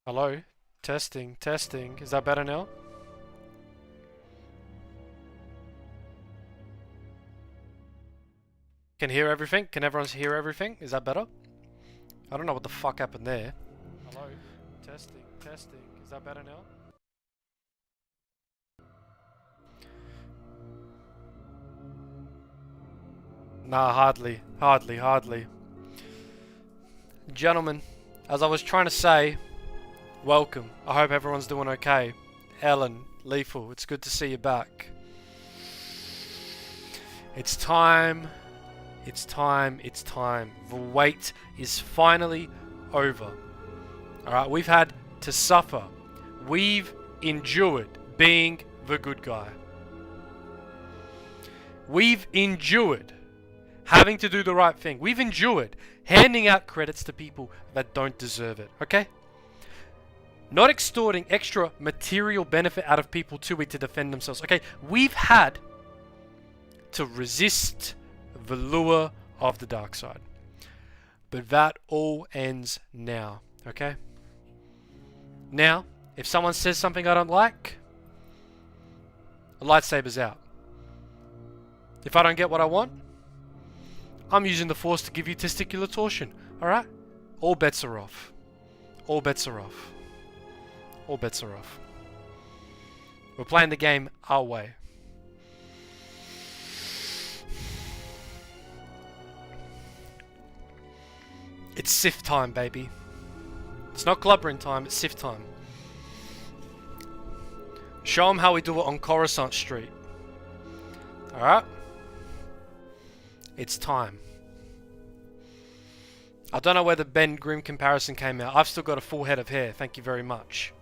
Hello? Testing, testing. Is that better now? Can hear everything? Can everyone hear everything? Is that better? I don't know what the fuck happened there. Hello? Testing, testing. Is that better now? Nah, hardly. Gentlemen, as I was trying to say, welcome. I hope everyone's doing okay. Ellen, Lethal, it's good to see you back. It's time. It's time. The wait is finally over. Alright, we've had to suffer. We've endured being the good guy. We've endured having to do the right thing. We've endured handing out credits to people that don't deserve it, okay? Not extorting extra material benefit out of people to defend themselves, okay? We've had to resist the lure of the dark side. But that all ends now, okay? Now, if someone says something I don't like, a lightsaber's out. If I don't get what I want, I'm using the Force to give you testicular torsion, alright? All bets are off. All bets are off. All bets are off. We're playing the game our way. It's Sith time, baby. It's not clubbering time, it's Sith time. Show them how we do it on Coruscant Street. Alright? It's time. I don't know where the Ben Grimm comparison came out. I've still got a full head of hair. Thank you very much.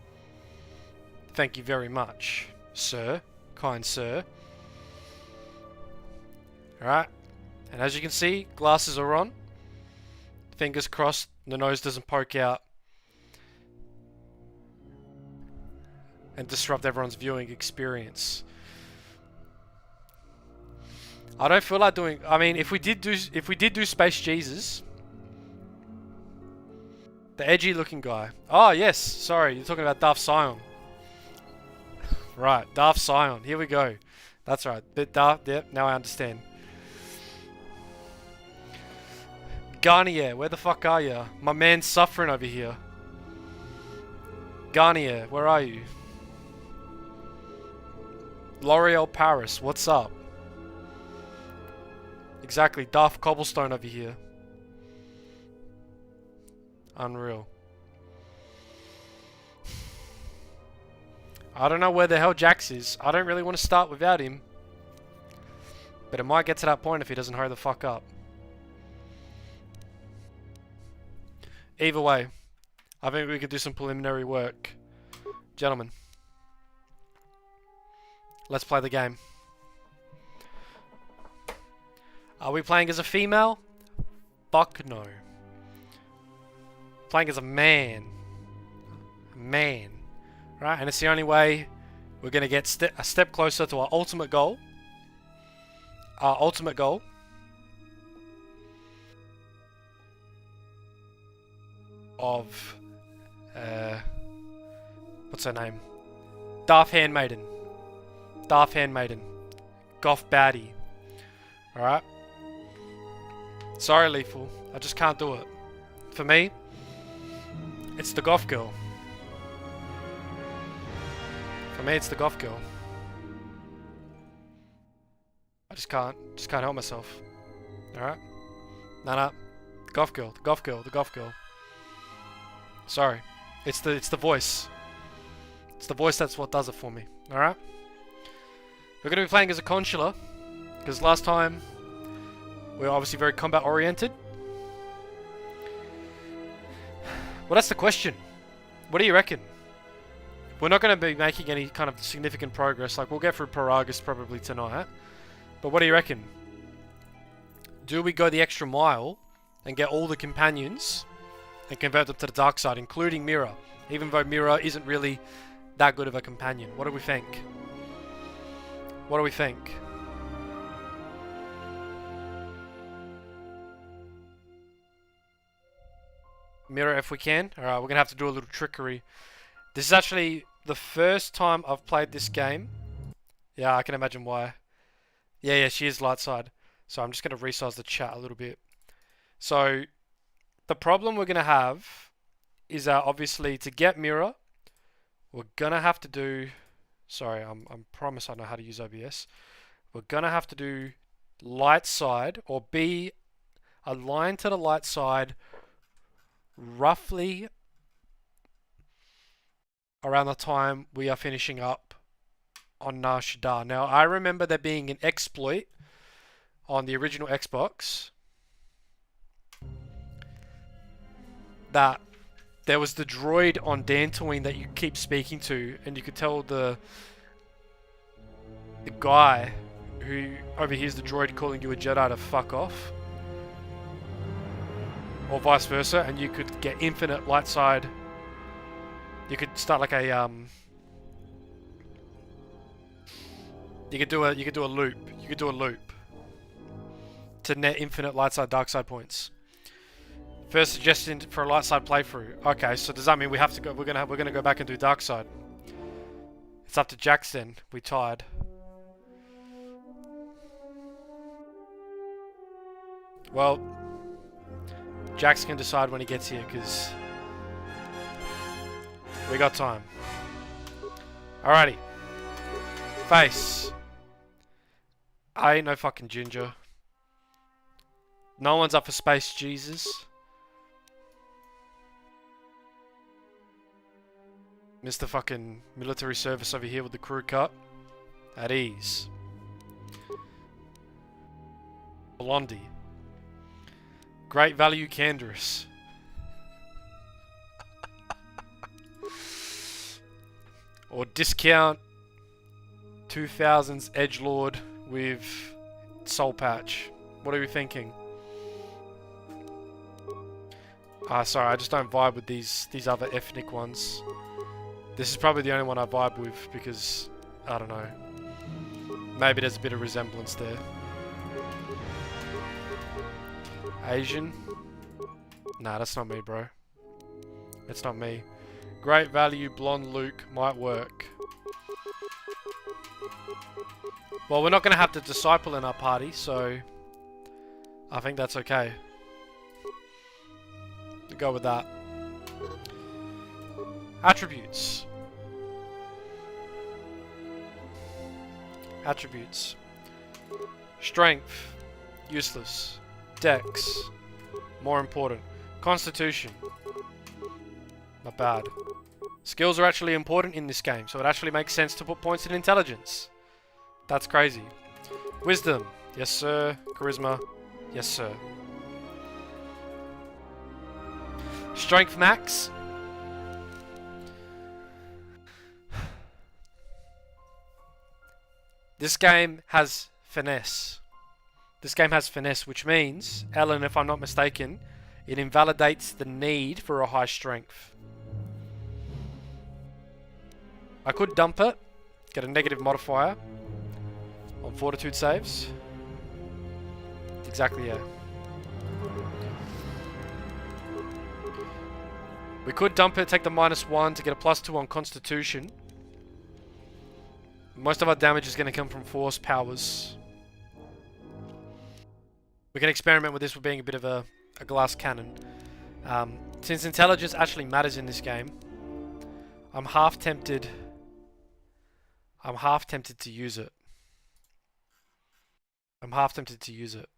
Thank you very much, sir. Kind sir. Alright. And as you can see, glasses are on. Fingers crossed the nose doesn't poke out and disrupt everyone's viewing experience. I don't feel like doing. I mean, if we did do Space Jesus, the edgy looking guy. Oh yes, sorry, you're talking about Darth Sion. Right, Darth Sion. Here we go. That's right. Bit Darth. Yep. Now I understand. Garnier, where the fuck are you? My man's suffering over here. Garnier, where are you? L'Oreal Paris, what's up? Exactly, Darth Cobblestone over here. Unreal. I don't know where the hell Jax is. I don't really want to start without him. But it might get to that point if he doesn't hurry the fuck up. Either way, I think we could do some preliminary work. Gentlemen, let's play the game. Are we playing as a female? Fuck no. Playing as a man. Man. Right, and it's the only way we're going to get a step closer to our ultimate goal. Our ultimate goal. Of... what's her name? Darth Handmaiden. Darth Handmaiden. Goth baddie. Alright? Sorry, Lethal. I just can't do it. For me, it's the goth girl. For me, it's the goth girl. I just can't help myself. Alright? Nah. The goth girl. The goth girl. Sorry. It's the voice. It's the voice that's what does it for me. Alright? We're going to be playing as a consular. Because last time, we were obviously very combat oriented. Well, that's the question. What do you reckon? We're not going to be making any kind of significant progress. Like, we'll get through Paragus probably tonight. But what do you reckon? Do we go the extra mile and get all the companions and convert them to the dark side, including Mira? Even though Mira isn't really that good of a companion. What do we think? What do we think? Mirror if we can. Alright, we're gonna have to do a little trickery. This is actually the first time I've played this game. Yeah, I can imagine why. Yeah, she is light side. So I'm just gonna resize the chat a little bit. So the problem we're gonna have is obviously to get mirror, we're gonna have to do. Sorry, I'm promise I know how to use OBS. We're gonna have to do light side or be aligned to the light side roughly around the time we are finishing up on Nar Shaddaa. Now, I remember there being an exploit on the original Xbox that there was the droid on Dantooine that you keep speaking to, and you could tell the guy who overhears the droid calling you a Jedi to fuck off. Or vice versa, and you could get infinite light side. You could start like a you could do a loop. You could do a loop to net infinite light side dark side points. First suggestion for a light side playthrough. Okay, so does that mean we have to go? We're gonna go back and do dark side. It's up to Jackson. We tied. Well, Jax can decide when he gets here, because we got time. Alrighty. Face. I ain't no fucking ginger. No one's up for space, Jesus. Mr. fucking military service over here with the crew cut. At ease. Blondie. Great value Canderous. Or discount 2000s Edgelord with Soul Patch. What are we thinking? Sorry, I just don't vibe with these other ethnic ones. This is probably the only one I vibe with because, I don't know. Maybe there's a bit of resemblance there. Asian? Nah, that's not me, bro. It's not me. Great value blonde Luke might work. Well, we're not going to have the disciple in our party, so I think that's okay. We'll go with that. Attributes. Attributes. Strength. Useless. Dex. More important. Constitution. Not bad. Skills are actually important in this game, so it actually makes sense to put points in intelligence. That's crazy. Wisdom. Yes, sir. Charisma. Yes, sir. Strength max. This game has finesse. This game has finesse, which means, Ellen, if I'm not mistaken, it invalidates the need for a high strength. I could dump it, get a negative modifier on fortitude saves. Exactly, yeah. We could dump it, take the -1 to get a +2 on constitution. Most of our damage is going to come from force powers. We can experiment with this with being a bit of a glass cannon. Since intelligence actually matters in this game, I'm half tempted to use it. I'm half tempted to use it.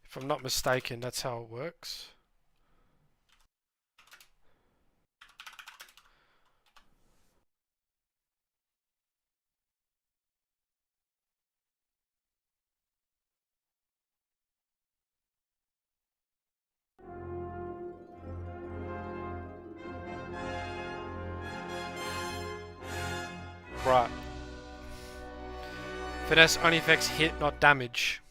If I'm not mistaken, that's how it works. Right. Finesse only affects hit, not damage.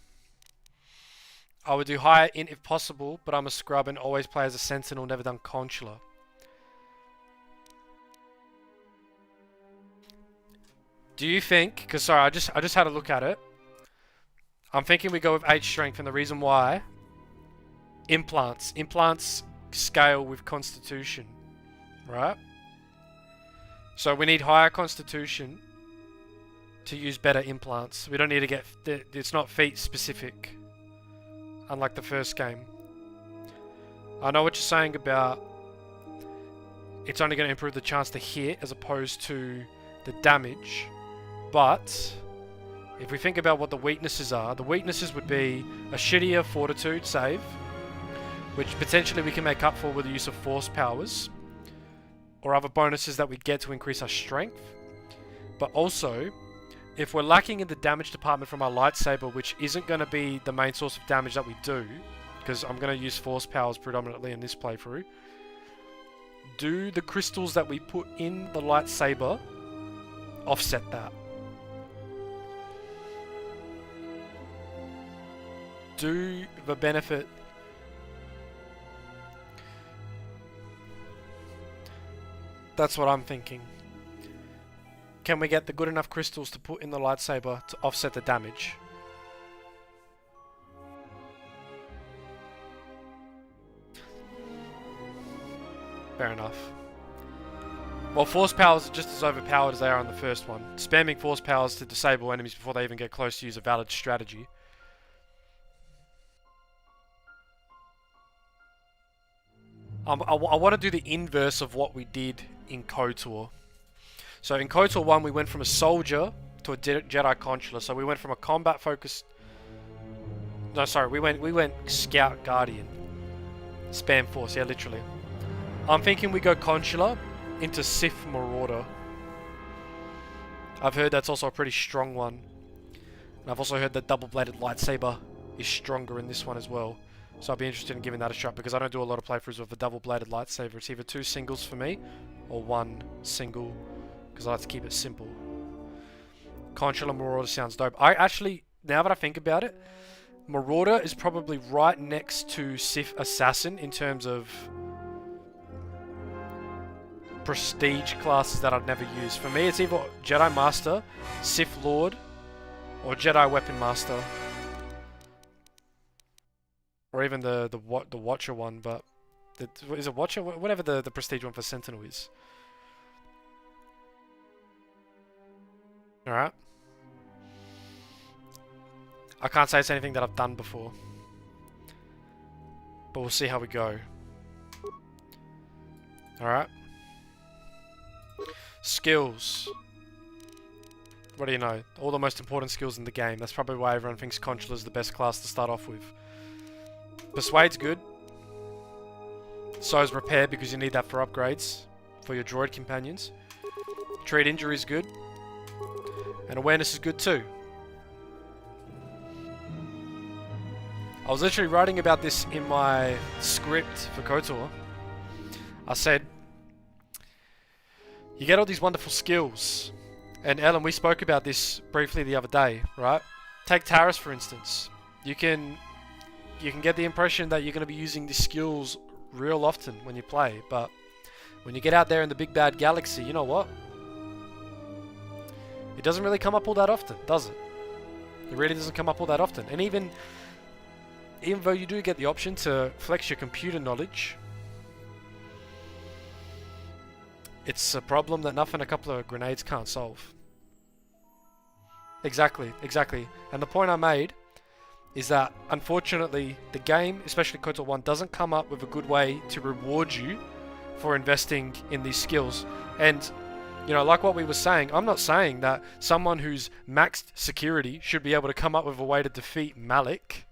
I would do higher int if possible, but I'm a scrub and always play as a sentinel, never done consular. Do you think, because sorry, I just had a look at it. I'm thinking we go with 8 strength, and the reason why, implants. Implants scale with constitution, right? So we need higher constitution to use better implants. We don't need to get, it's not feat specific, unlike the first game. I know what you're saying about it's only going to improve the chance to hit as opposed to the damage, but if we think about what the weaknesses are, the weaknesses would be a shittier fortitude save, which potentially we can make up for with the use of force powers, or other bonuses that we get to increase our strength. But also, if we're lacking in the damage department from our lightsaber, which isn't going to be the main source of damage that we do, because I'm going to use force powers predominantly in this playthrough, do the crystals that we put in the lightsaber offset that? Do the benefit... That's what I'm thinking. Can we get the good enough crystals to put in the lightsaber to offset the damage? Fair enough. Well, force powers are just as overpowered as they are on the first one. Spamming force powers to disable enemies before they even get close to you is a valid strategy. I want to do the inverse of what we did in KOTOR. So in KOTOR 1 we went from a soldier to a Jedi controller. So we went from a combat focused... No, sorry, we went Scout Guardian. Spam Force, yeah, literally. I'm thinking we go consular into Sith Marauder. I've heard that's also a pretty strong one. And I've also heard that double-bladed lightsaber is stronger in this one as well. So I'll be interested in giving that a shot because I don't do a lot of playthroughs with a double-bladed lightsaber. It's either 2 singles for me or 1 single because I like to keep it simple. Consular Marauder sounds dope. I actually, now that I think about it, Marauder is probably right next to Sith Assassin in terms of prestige classes that I'd never use. For me, it's either Jedi Master, Sith Lord, or Jedi Weapon Master. Or even the Watcher one, but... is it Watcher? Whatever the prestige one for Sentinel is. Alright. I can't say it's anything that I've done before. But we'll see how we go. Alright. Skills. What do you know? All the most important skills in the game. That's probably why everyone thinks Consular is the best class to start off with. Persuade's good. So is Repair because you need that for upgrades for your droid companions. Treat Injury is good. And Awareness is good too. I was literally writing about this in my script for KOTOR. I said, you get all these wonderful skills. And Ellen, we spoke about this briefly the other day, right? Take Taris for instance. You can get the impression that you're going to be using these skills real often when you play, but when you get out there in the big bad galaxy, you know what? It doesn't really come up all that often, does it? It really doesn't come up all that often. And even though you do get the option to flex your computer knowledge, it's a problem that nothing a couple of grenades can't solve. Exactly, exactly. And the point I made is that, unfortunately, the game, especially KOTOR 1, doesn't come up with a good way to reward you for investing in these skills. And, you know, like what we were saying, I'm not saying that someone who's maxed security should be able to come up with a way to defeat Malik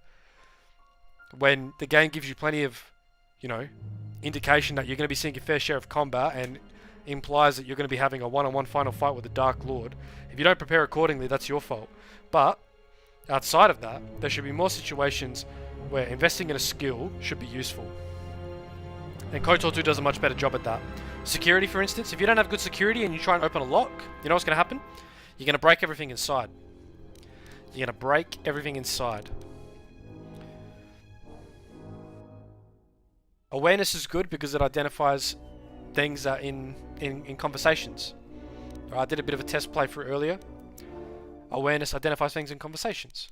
when the game gives you plenty of, you know, indication that you're going to be seeing a fair share of combat and implies that you're going to be having a one-on-one final fight with the Dark Lord. If you don't prepare accordingly, that's your fault. But outside of that, there should be more situations where investing in a skill should be useful. And KOTOR 2 does a much better job at that. Security, for instance, if you don't have good security and you try and open a lock, you know what's going to happen? You're going to break everything inside. You're going to break everything inside. Awareness is good because it identifies things that in conversations. I did a bit of a test playthrough earlier. Awareness identifies things in conversations.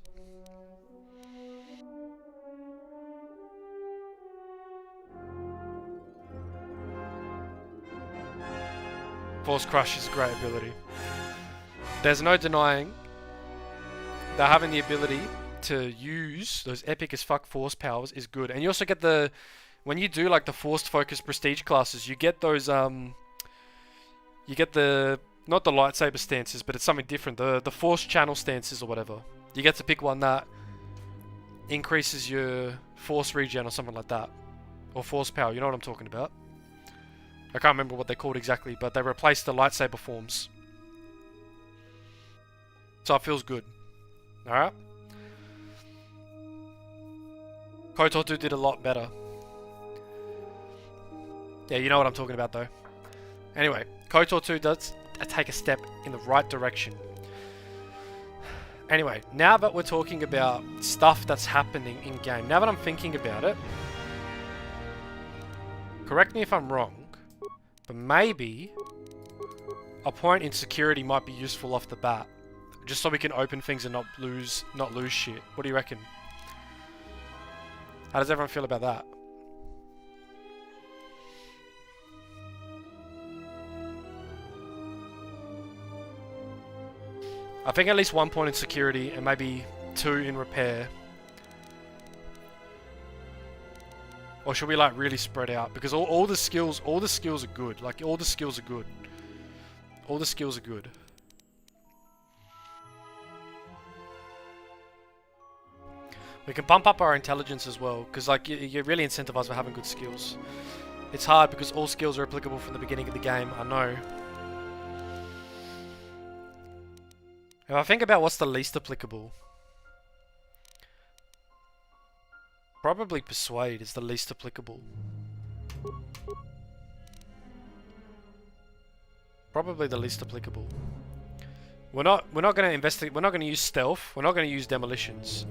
Force Crush is a great ability. There's no denying that having the ability to use those epic as fuck force powers is good. And you also get the... When you do like the forced focus prestige classes, you get those you get the... Not the lightsaber stances, but it's something different. The force channel stances or whatever. You get to pick one that increases your force regen or something like that. Or force power, you know what I'm talking about. I can't remember what they're called exactly, but they replaced the lightsaber forms. So it feels good. Alright? KOTOR 2 did a lot better. Yeah, you know what I'm talking about though. Anyway, KOTOR 2 does take a step in the right direction. Anyway, now that we're talking about stuff that's happening in-game, now that I'm thinking about it, correct me if I'm wrong, but maybe a point in security might be useful off the bat. Just so we can open things and not lose shit. What do you reckon? How does everyone feel about that? I think at least 1 point in security and maybe 2 in repair. Or should we like really spread out? Because all the skills are good. Like all the skills are good. All the skills are good. We can pump up our intelligence as well, because like you're really incentivized for having good skills. It's hard because all skills are applicable from the beginning of the game, I know. If I think about what's the least applicable, probably Persuade is the least applicable. Probably the least applicable. We're not going to investigate. We're not going to use stealth. We're not going to use demolitions.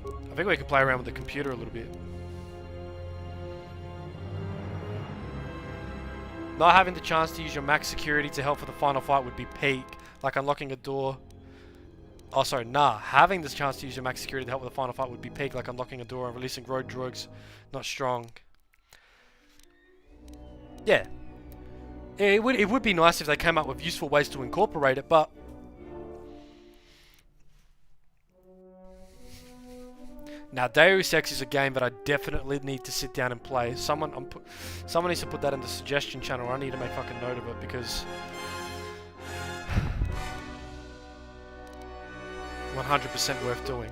I think we can play around with the computer a little bit. Not having the chance to use your max security to help for the final fight would be peak, like unlocking a door. Oh, sorry, nah. Having this chance to use your max security to help with the final fight would be peak, like unlocking a door and releasing road drugs. Not strong. Yeah. It would be nice if they came up with useful ways to incorporate it, but now, Deus Ex is a game that I definitely need to sit down and play. Someone needs to put that in the suggestion channel. I need to make fucking note of it because 100% worth doing.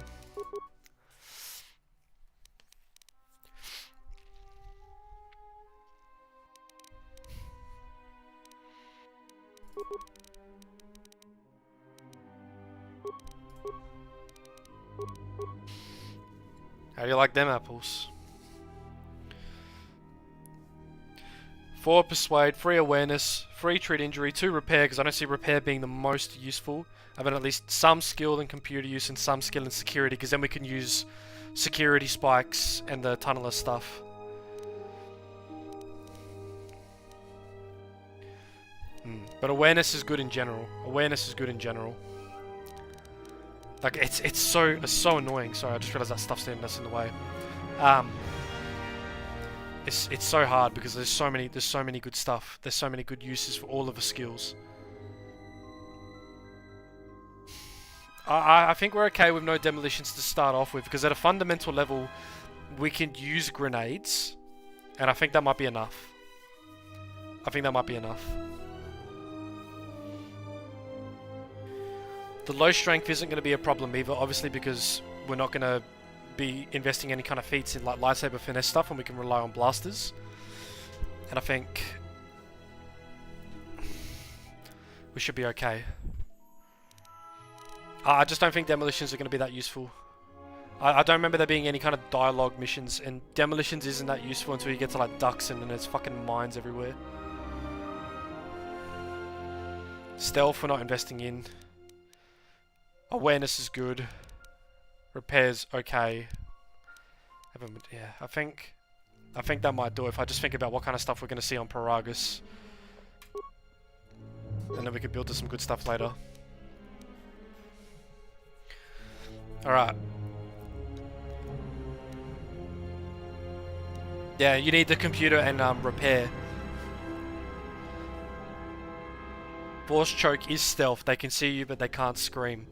How do you like them apples? 4 Persuade, 3 Awareness, 3 Treat Injury, 2 Repair, because I don't see Repair being the most useful. Having at least some skill in computer use and some skill in security, because then we can use security spikes and the tunneler stuff. But Awareness is good in general. Awareness is good in general. Like it's so annoying. Sorry, I just realized that stuff's that's in the way. It's so hard because there's so many good stuff. There's so many good uses for all of the skills. I think we're okay with no demolitions to start off with, because at a fundamental level we can use grenades, and I think that might be enough. I think that might be enough. The low strength isn't going to be a problem either, obviously, because we're not going to be investing any kind of feats in like lightsaber finesse stuff, and we can rely on blasters. And I think we should be okay. I just don't think demolitions are going to be that useful. I don't remember there being any kind of dialogue missions, and demolitions isn't that useful until you get to like ducks and there's fucking mines everywhere. Stealth we're not investing in. Awareness is good. Repairs okay. Yeah, I think that might do it if I just think about what kind of stuff we're going to see on Paragus. And then we can build to some good stuff later. Alright. Yeah, you need the computer and repair. Force choke is stealth. They can see you, but they can't scream.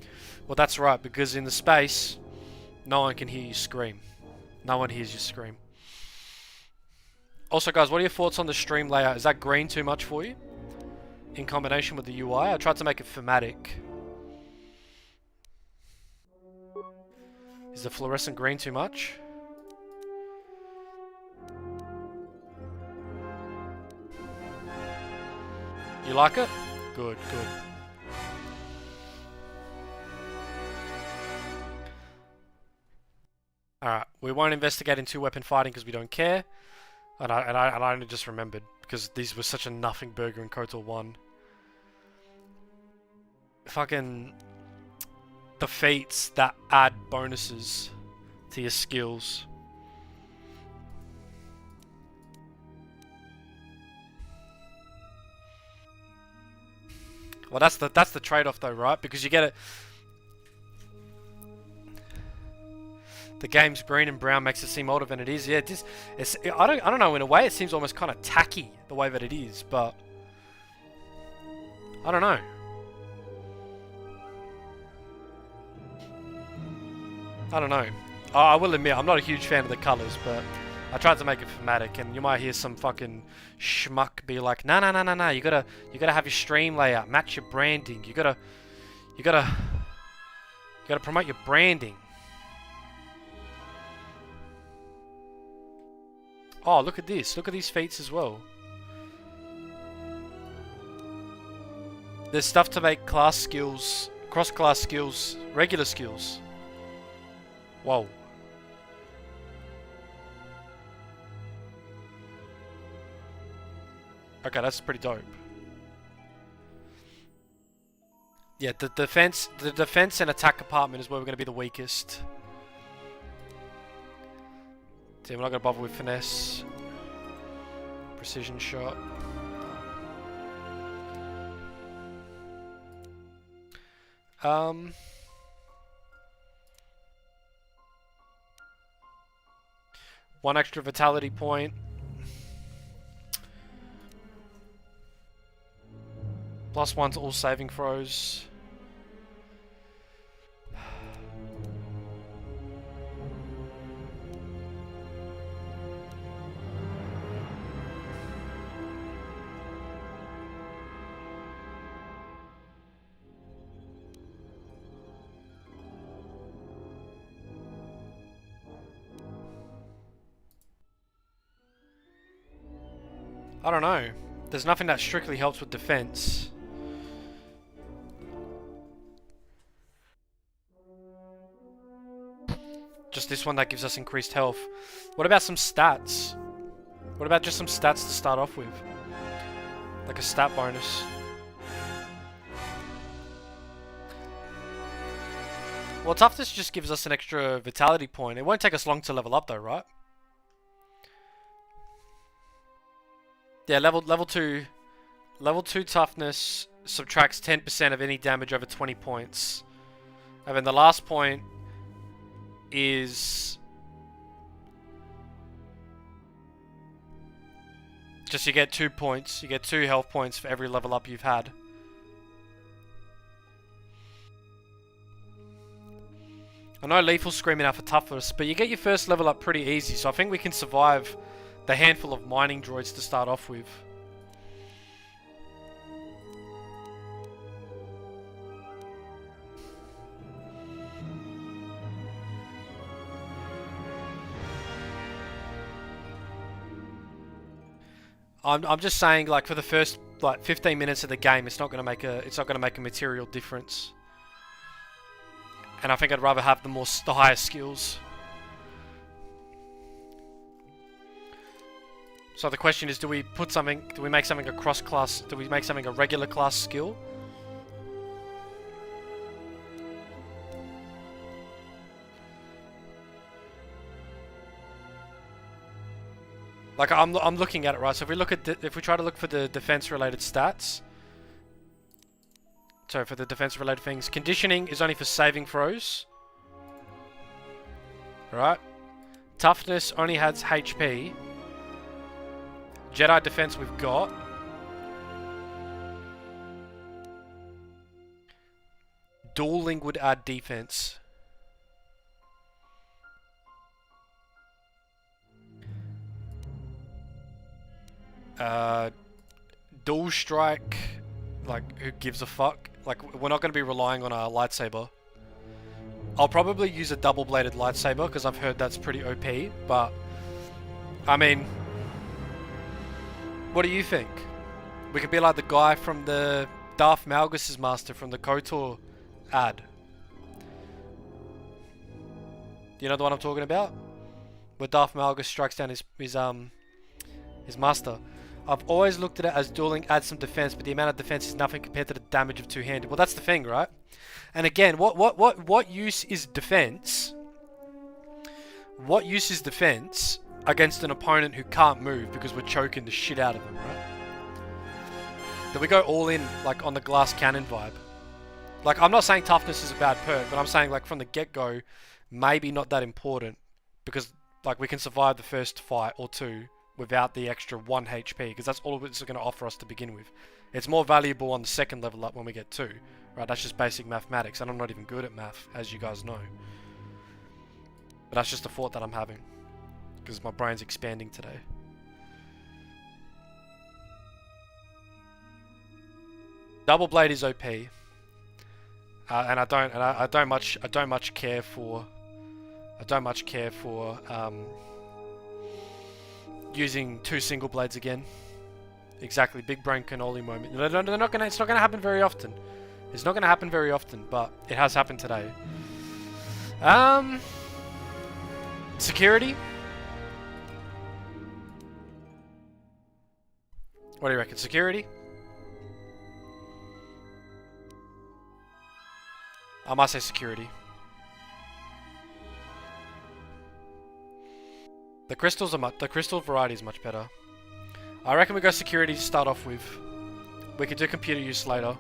Well, that's right, because in the space, no one can hear you scream. No one hears you scream. Also, guys, what are your thoughts on the stream layout? Is that green too much for you? In combination with the UI? I tried to make it thematic. Is the fluorescent green too much? You like it? Good, good. Alright, we won't investigate into weapon fighting because we don't care. And I only just remembered because these were such a nothing burger in KOTOR 1. Fucking the feats that add bonuses to your skills. Well, that's the trade-off though, right? Because you get it. The game's green and brown makes it seem older than it is. Yeah, I don't know. In a way, it seems almost kind of tacky the way that it is, but I don't know. I don't know. I will admit, I'm not a huge fan of the colors, but I tried to make it thematic, and you might hear some fucking schmuck be like, "No, no, no, no, no! You gotta have your stream layout, match your branding. You gotta promote your branding." Oh, look at this! Look at these feats as well. There's stuff to make class skills, cross-class skills, regular skills. Whoa. Okay, that's pretty dope. Yeah, the defense and attack compartment is where we're going to be the weakest. See, we're not going to bother with finesse. Precision shot. One extra vitality point. +1 to all saving throws. I don't know. There's nothing that strictly helps with defense. Just this one that gives us increased health. What about some stats? What about just some stats to start off with? Like a stat bonus. Well, toughness just gives us an extra vitality point. It won't take us long to level up though, right? Yeah, level 2 toughness subtracts 10% of any damage over 20 points. And then the last point is just you get 2 points. You get 2 health points for every level up you've had. I know Lethal's screaming out for toughness, but you get your first level up pretty easy, so I think we can survive the handful of mining droids to start off with. I'm just saying, like, for the first like 15 minutes of the game, it's not going to make a material difference. And I think I'd rather have the higher skills. So the question is, do we make something a cross class, do we make something a regular class skill? Like I'm looking at it, right? So if we try to look for the defense related stats, Sorry, for the defense related things. Conditioning is only for saving throws. Right. Toughness only has HP. Jedi defense we've got. Dueling would add defense. Dual strike, like, who gives a fuck? Like, we're not going to be relying on our lightsaber. I'll probably use a double-bladed lightsaber, because I've heard that's pretty OP, but... I mean... What do you think? We could be like the guy from the Darth Malgus' master from the KOTOR ad. You know the one I'm talking about? Where Darth Malgus strikes down his master. I've always looked at it as dueling adds some defense, but the amount of defense is nothing compared to the damage of two-handed. Well, that's the thing, right? And again, what use is defense? What use is defense against an opponent who can't move because we're choking the shit out of them, right? Then we go all in, like, on the glass cannon vibe. Like, I'm not saying toughness is a bad perk, but I'm saying, like, from the get-go, maybe not that important, because, like, we can survive the first fight or two without the extra 1 HP, because that's all it's going to offer us to begin with. It's more valuable on the second level up when we get 2. Right, that's just basic mathematics, and I'm not even good at math, as you guys know. But that's just a thought that I'm having, because my brain's expanding today. Double blade is OP, and I don't much care for using 2 single blades again. Exactly, big brain cannoli moment. It's not gonna happen very often. It's not gonna happen very often, but it has happened today. Security. What do you reckon? Security? I might say security. The crystal variety is much better. I reckon we go security to start off with. We could do computer use later.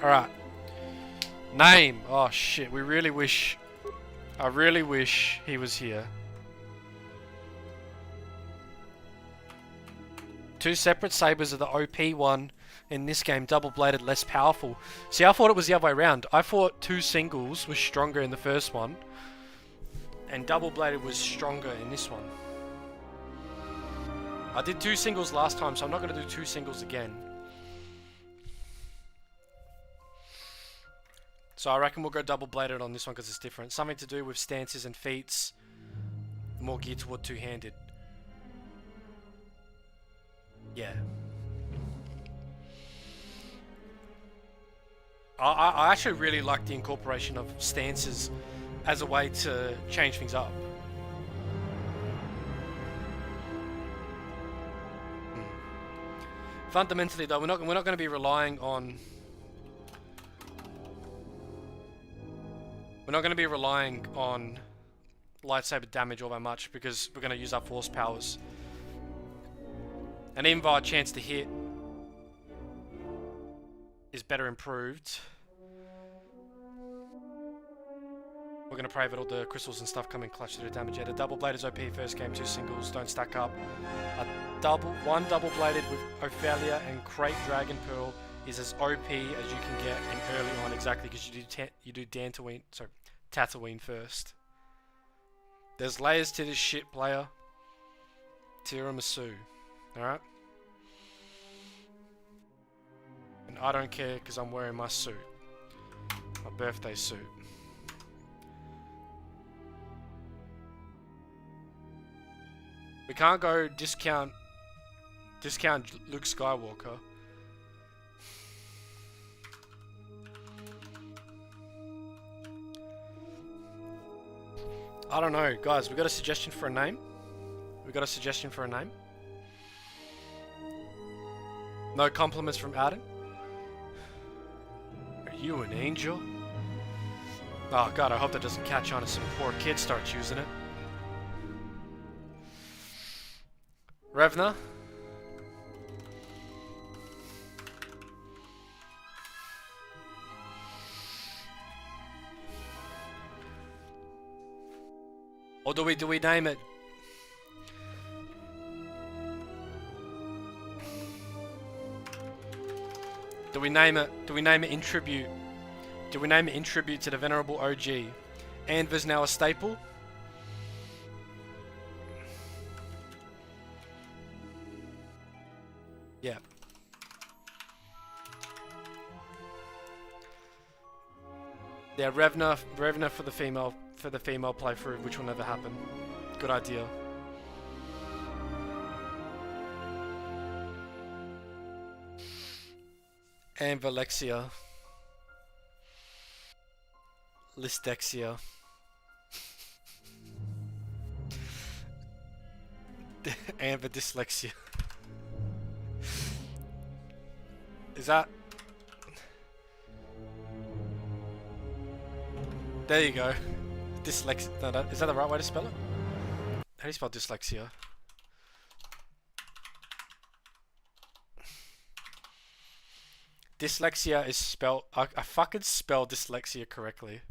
Alright. Name. Oh shit, I really wish he was here. 2 separate sabers are the OP one in this game, double-bladed, less powerful. See, I thought it was the other way around. I thought 2 singles was stronger in the first one, and double-bladed was stronger in this one. I did 2 singles last time, so I'm not going to do 2 singles again. So I reckon we'll go double-bladed on this one because it's different. Something to do with stances and feats, more geared toward two-handed. Yeah. I actually really like the incorporation of stances as a way to change things up. Fundamentally though, we're not going to be relying on... We're not going to be relying on lightsaber damage all that much because we're going to use our force powers. And even though our chance to hit is better improved, we're going to pray that all the crystals and stuff come in clutch to do damage. Yeah, the double blade is OP first game, 2 singles, don't stack up. One double bladed with Ophelia and Crate Dragon Pearl is as OP as you can get in early on, exactly, because you do Tatooine first. There's layers to this shit, player. Tiramisu. Alright? And I don't care because I'm wearing my suit. My birthday suit. We can't go discount Luke Skywalker. I don't know, guys, we got a suggestion for a name? No compliments from Adam? Are you an angel? Oh god, I hope that doesn't catch on as some poor kid starts using it. Revna? do we name it? Do we name it in tribute? Do we name it in tribute to the venerable OG? Anva's now a staple. Yeah. Yeah, Revna for the female playthrough, which will never happen. Good idea. And Valexia. Lystexia. And the dyslexia. Is that... There you go. Dyslexia. No, is that the right way to spell it? How do you spell dyslexia? Dyslexia is spelled... I fucking spelled dyslexia correctly.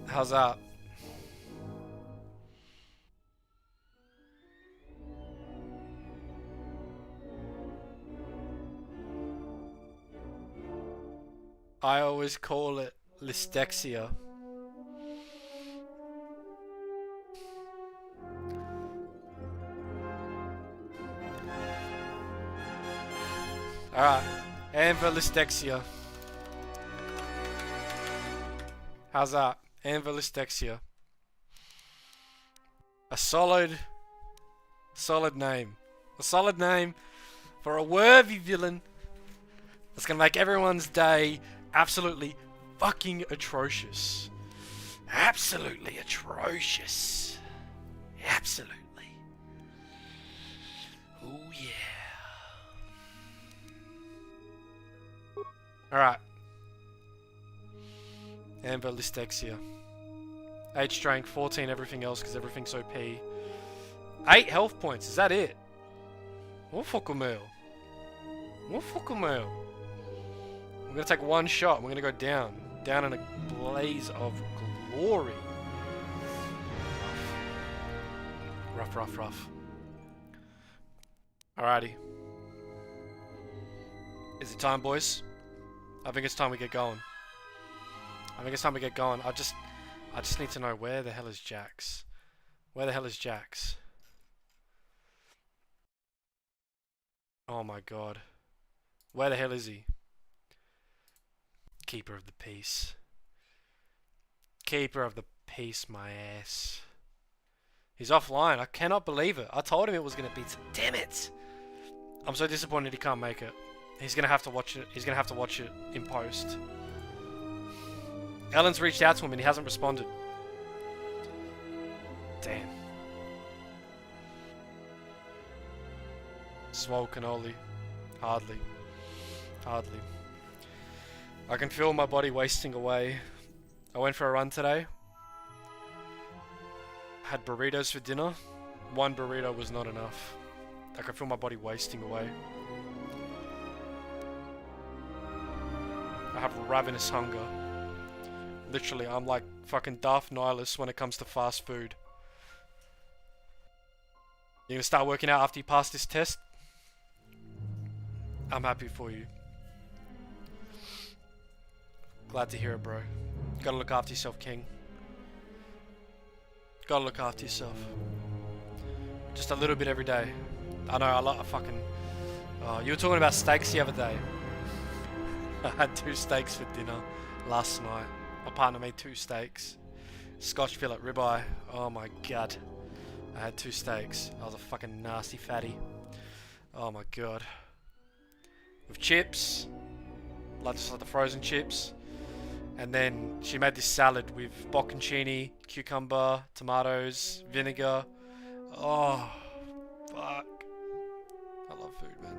How's that? I always call it lystexia. Alright, Anva lystexia. How's that? Anva lystexia. A solid name. A solid name for a worthy villain that's gonna make everyone's day absolutely fucking atrocious. Absolutely atrocious. Absolutely. Oh yeah. Alright. Amber Lystexia. H strength, 14 everything else because everything's OP. 8 health points, is that it? What fucking meal? What fucking meal? We're gonna take one shot and we're gonna go down. Down in a blaze of glory. Rough. Alrighty. Is it time, boys? I think it's time we get going. I just need to know where the hell is Jax? Where the hell is Jax? Oh my god. Where the hell is he? Keeper of the peace. Keeper of the peace, my ass. He's offline. I cannot believe it. I told him it was going to be... Damn it! I'm so disappointed he can't make it. He's going to have to watch it. He's going to have to watch it in post. Ellen's reached out to him and he hasn't responded. Damn. Swole cannoli. Hardly. I can feel my body wasting away. I went for a run today. Had burritos for dinner. One burrito was not enough. I can feel my body wasting away. I have ravenous hunger. Literally, I'm like fucking Darth Nihilus when it comes to fast food. You gonna start working out after you pass this test? I'm happy for you. Glad to hear it, bro. Gotta look after yourself, King. Gotta look after yourself. Just a little bit every day. I know, I fucking... Oh, you were talking about steaks the other day. I had 2 steaks for dinner last night. My partner made 2 steaks. Scotch fillet ribeye. Oh my god. I had 2 steaks. I was a fucking nasty fatty. Oh my god. With chips. Like just like the frozen chips. And then she made this salad with bocconcini, cucumber, tomatoes, vinegar. Oh, fuck. I love food, man.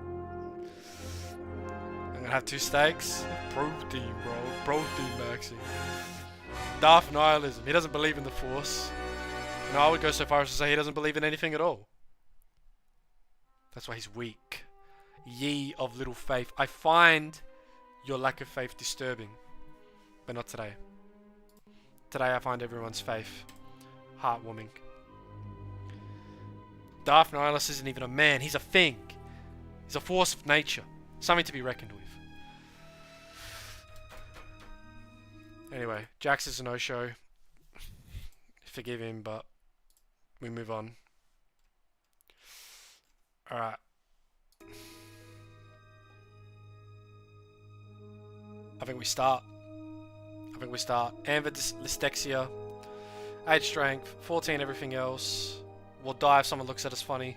I'm gonna have 2 steaks. Protein, bro. Protein maxing. Darth Nihilism. He doesn't believe in the Force. No, I would go so far as to say he doesn't believe in anything at all. That's why he's weak. Ye of little faith. I find your lack of faith disturbing. But not today. Today I find everyone's faith heartwarming. Darth Nihilus isn't even a man. He's a thing. He's a force of nature. Something to be reckoned with. Anyway, Jax is a no-show. Forgive him, but we move on. Alright. I think we start. Amber Lystexia. Age strength. 14 everything else. We'll die if someone looks at us funny.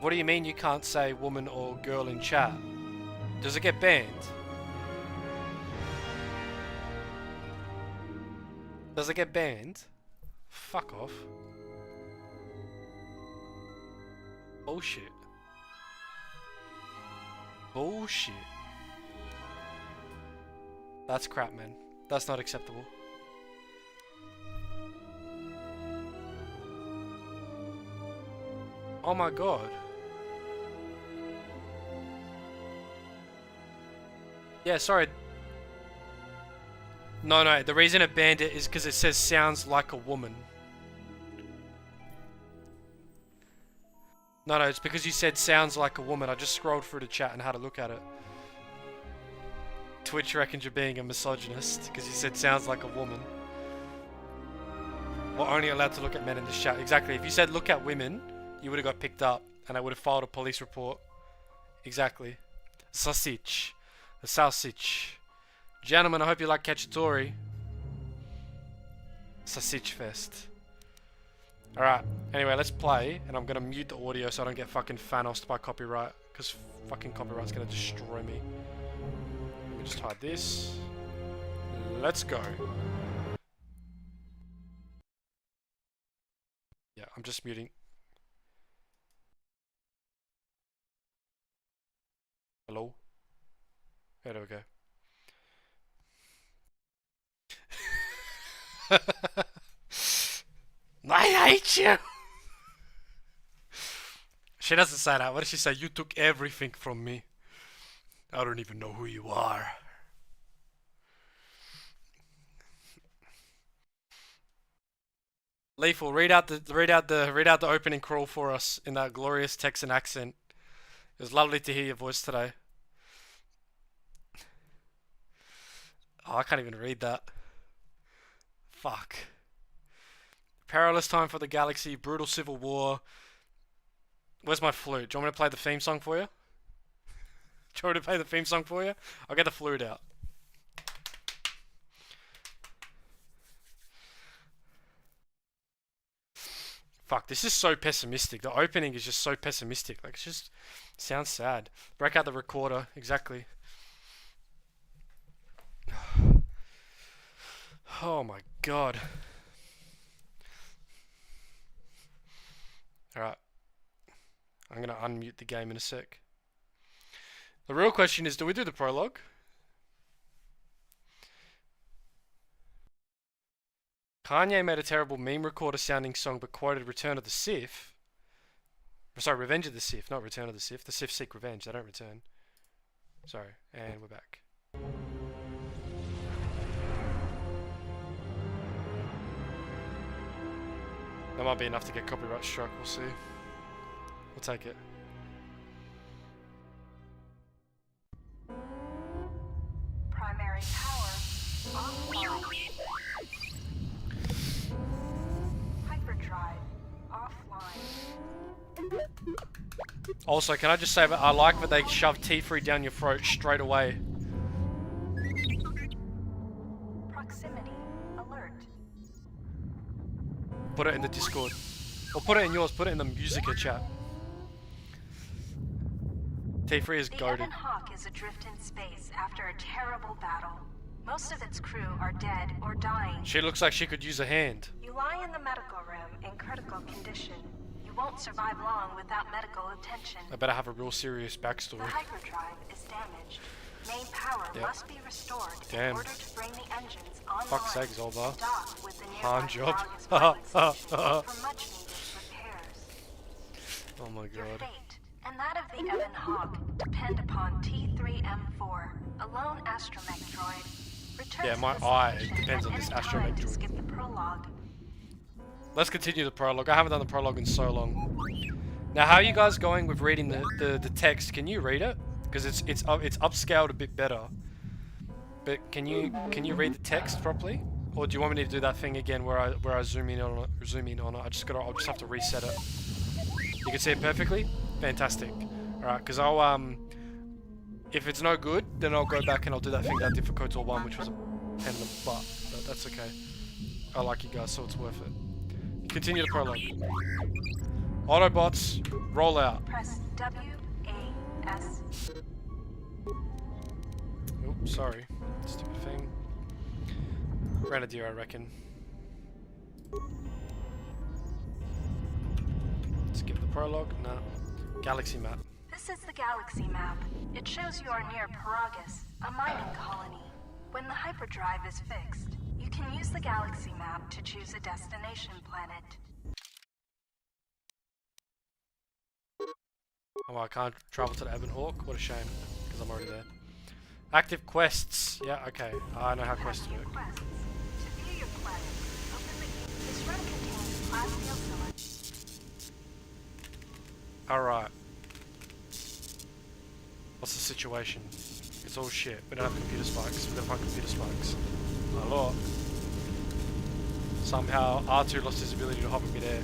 What do you mean you can't say woman or girl in chat? Does it get banned? Does it get banned? Fuck off. Bullshit. Bullshit. That's crap, man. That's not acceptable. Oh my god. Yeah, sorry. No, the reason it banned it is because it says sounds like a woman. No, it's because you said sounds like a woman. I just scrolled through the chat and had a look at it. Twitch reckons you're being a misogynist because you said sounds like a woman. We're only allowed to look at men in this chat. Exactly. If you said look at women, you would have got picked up and I would have filed a police report. Exactly. Sausage. A sausage. Gentlemen, I hope you like Cacciatore. Sausage fest. Alright, anyway, let's play, and I'm gonna mute the audio so I don't get fucking Thanosed by copyright, because fucking copyright's gonna destroy me. Let me just hide this. Let's go. Yeah, I'm just muting. Hello? There we go. I hate you! She doesn't say that. What does she say? You took everything from me. I don't even know who you are. Lethal, read out the opening crawl for us in that glorious Texan accent. It was lovely to hear your voice today. Oh, I can't even read that. Fuck. Perilous time for the galaxy, brutal civil war. Where's my flute? Do you want me to play the theme song for you? Do you want me to play the theme song for you? I'll get the flute out. Fuck, this is so pessimistic. The opening is just so pessimistic. Like, it just sounds sad. Break out the recorder. Exactly. Oh my god. Alright. I'm gonna unmute the game in a sec. The real question is, do we do the prologue? Kanye made a terrible meme recorder sounding song but quoted Return of the Sith. Sorry, Revenge of the Sith, not Return of the Sith. The Sith seek revenge, they don't return. Sorry, and we're back. That might be enough to get copyright struck, we'll see. We'll take it. Primary power offline. Hyperdrive offline. Also, can I just say that I like that they shove T3 down your throat straight away. Proximity alert. Put it in the Discord. Or put it in yours, put it in the Musica chat. T3 is goated. The Evan Hawk is adrift in space after a terrible battle. Most of its crew are dead or dying. She looks like she could use a hand. You lie in the medical room in critical condition. You You won't survive long without medical attention. I better have a real serious The backstory. hyperdrive is damaged. Main power must be restored in order to bring the engines online. Fuck's sake, Zolbar. And dock with the Hand nearby job. Vargas pilot station for much needed repairs. Oh my Your god. fate and that of the Evan Hawk depend upon T3M4, a lone astromech droid. Return Yeah, to my the eye station depends at on this any astromech time to droid. skip the prologue. Let's continue the prologue. I haven't done the prologue in so long. Now, how are you guys going with reading the text? Can you read it? Because it's upscaled a bit better. But can you read the text properly? Or do you want me to do that thing again where I zoom in on it? I'll just have to reset it. You can see it perfectly? Fantastic. Alright, because I'll if it's no good, then I'll go back and I'll do that thing that I did for KOTOR 1, which was a pain in the butt. But that's okay. I like you guys, so it's worth it. Continue the prologue. Autobots, roll out. Press WAS. Oops, sorry. Stupid thing. Grenadier, I reckon. Skip the prologue? No. Galaxy map. This is the galaxy map. It shows you are near Paragus, a mining colony. When the hyperdrive is fixed, you can use the galaxy map to choose a destination planet. Oh, I can't travel to the Ebon Hawk? What a shame, because I'm already there. Active quests. Yeah, okay. I know how quests work. Quests. To view your quest, open the game. This run contains class Alright. What's the situation? It's all shit. We don't have computer spikes. We're gonna find computer spikes. My lord. Somehow R2 lost his ability to hover midair.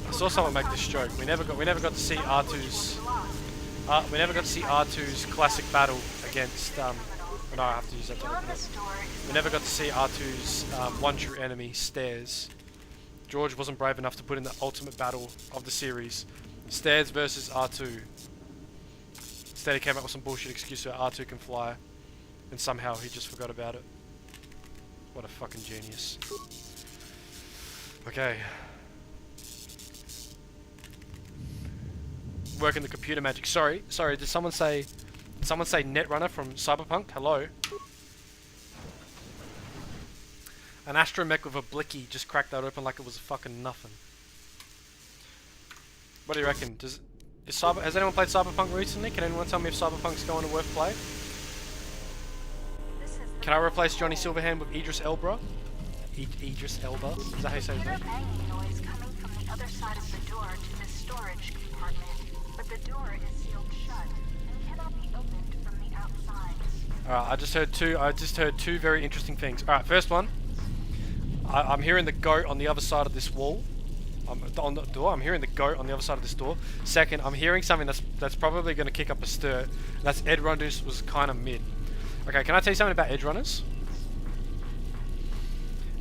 I saw someone make this joke. We never got to see R2's classic battle against no, I have to use that to open it. We never got to see R2's one true enemy, Stairs. George wasn't brave enough to put in the ultimate battle of the series. Stairs versus R2. Instead he came up with some bullshit excuse that R2 can fly. And somehow he just forgot about it. What a fucking genius. Okay. Working the computer magic. Sorry, did someone say Netrunner from Cyberpunk? Hello? An astromech with a blicky just cracked that open like it was fucking nothing. What do you reckon? Has anyone played Cyberpunk recently? Can anyone tell me if Cyberpunk's going to worth play? Can I replace Johnny Silverhand with Idris Elba? Idris Elba? Is that how you say his name? Banging noise coming from the other side of the door to the storage compartment, but the door is sealed shut and cannot be opened from the outside. Alright, I just heard two very interesting things. Alright, first one. I'm hearing the goat on the other side of this wall. On the door. I'm hearing the goat on the other side of this door. Second, I'm hearing something that's probably going to kick up a stir. And that's Edge Runners was kind of mid. Okay, can I tell you something about Edge Runners?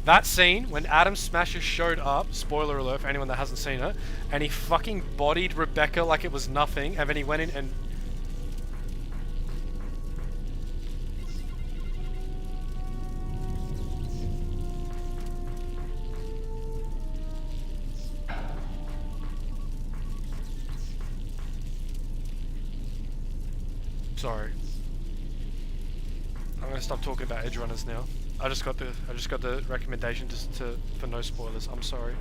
That scene when Adam Smasher showed up, spoiler alert for anyone that hasn't seen it, and he fucking bodied Rebecca like it was nothing, and then he went in and... Sorry. I'm gonna stop talking about Edge Runners now. I just got the recommendation for no spoilers. I'm sorry.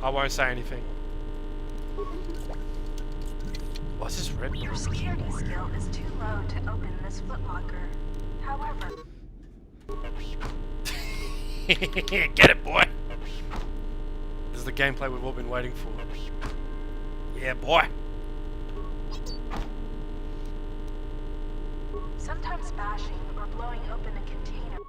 I won't say anything. What's this red? Your security skill is too low to open this footlocker. However, get it, boy. This is the gameplay we've all been waiting for. Yeah, boy. sometimes bashing or blowing open a container.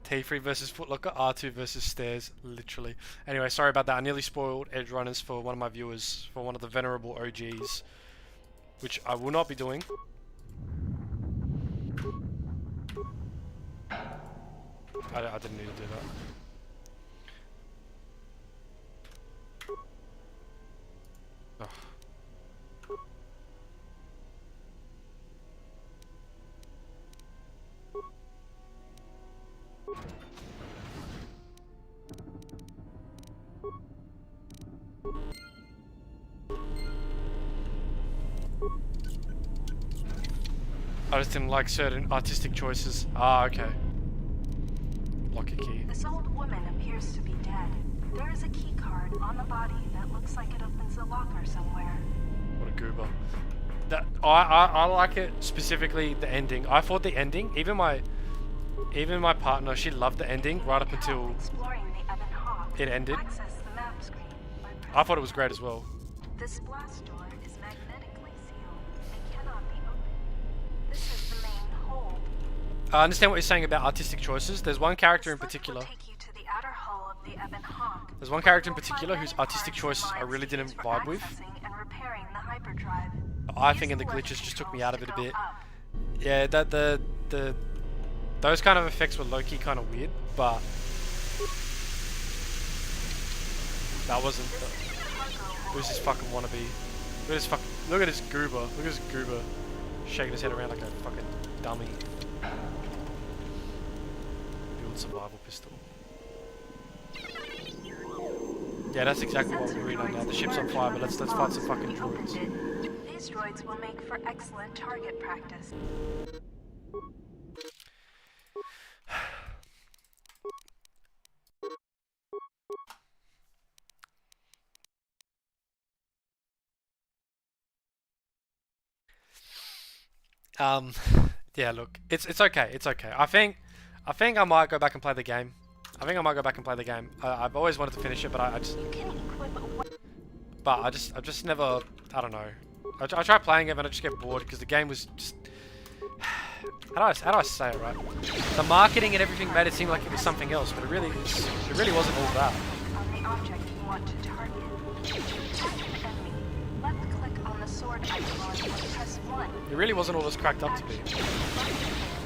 T3 versus Footlocker, R2 versus Stairs, literally. Anyway, sorry about that. I nearly spoiled Edge Runners for one of my viewers, for one of the venerable OGs, which I will not be doing. I didn't need to do that. Oh. I just didn't like certain artistic choices. Ah, okay. Lock a key. This old woman appears to be dead. There is a key card on the body that looks like it opens a locker somewhere. What a goober. I like it, specifically the ending. I thought the ending, even my partner, she loved the ending right up until it ended. I thought it was great as well. This blast door is magnetically sealed and cannot be opened. This is the main hold. I understand what you're saying about artistic choices. There's one character in This lift particular. will take you to the outer hull of the Ebon Hawk. There's one character in particular whose artistic choices I really didn't vibe with. And repairing the hyperdrive. I think in the glitches just took me out of it a bit. Yeah, those kind of effects were low-key kind of weird, but that wasn't. Who's this fucking wannabe? Look at this goober. Look at this goober shaking his head around like a fucking dummy. Build survival pistol. Yeah, that's exactly what we're doing right now. The ship's on fire, but let's fight some fucking droids. These droids will make for excellent target practice. Yeah, look, it's okay, it's okay. I think I might go back and play the game. I've always wanted to finish it, but I just never, I don't know. I try playing it and I just get bored because the game was just, how do I say it right? The marketing and everything made it seem like it was something else, but it really wasn't all that. On the object you want to target. Attack an enemy. Left click on the sword icon and press 1. It really wasn't all this cracked up to be.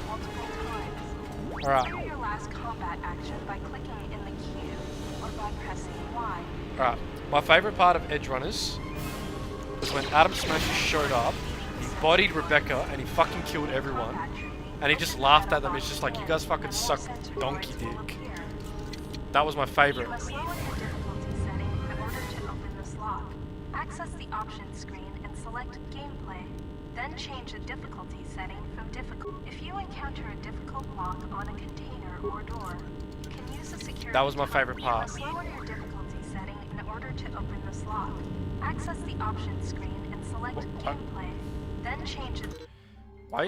Multiple times. Alright. Trigger your last combat action by clicking in the Q or by pressing Y. Alright. My favourite part of Edge Runners was when Adam Smasher showed up, he bodied Rebecca and he fucking killed everyone. And he just laughed at them. It's just like, you guys fucking suck donkey dick. That was my favourite. You must lower your difficulty setting in order to open this lock. Access the options screen and select gameplay. Then change the difficulty setting from difficult. If you encounter a difficult lock on a container or door, you can use the security. That was my favourite part. You must lower your difficulty setting in order to open this lock. Access the options screen and select gameplay. Then change it. Why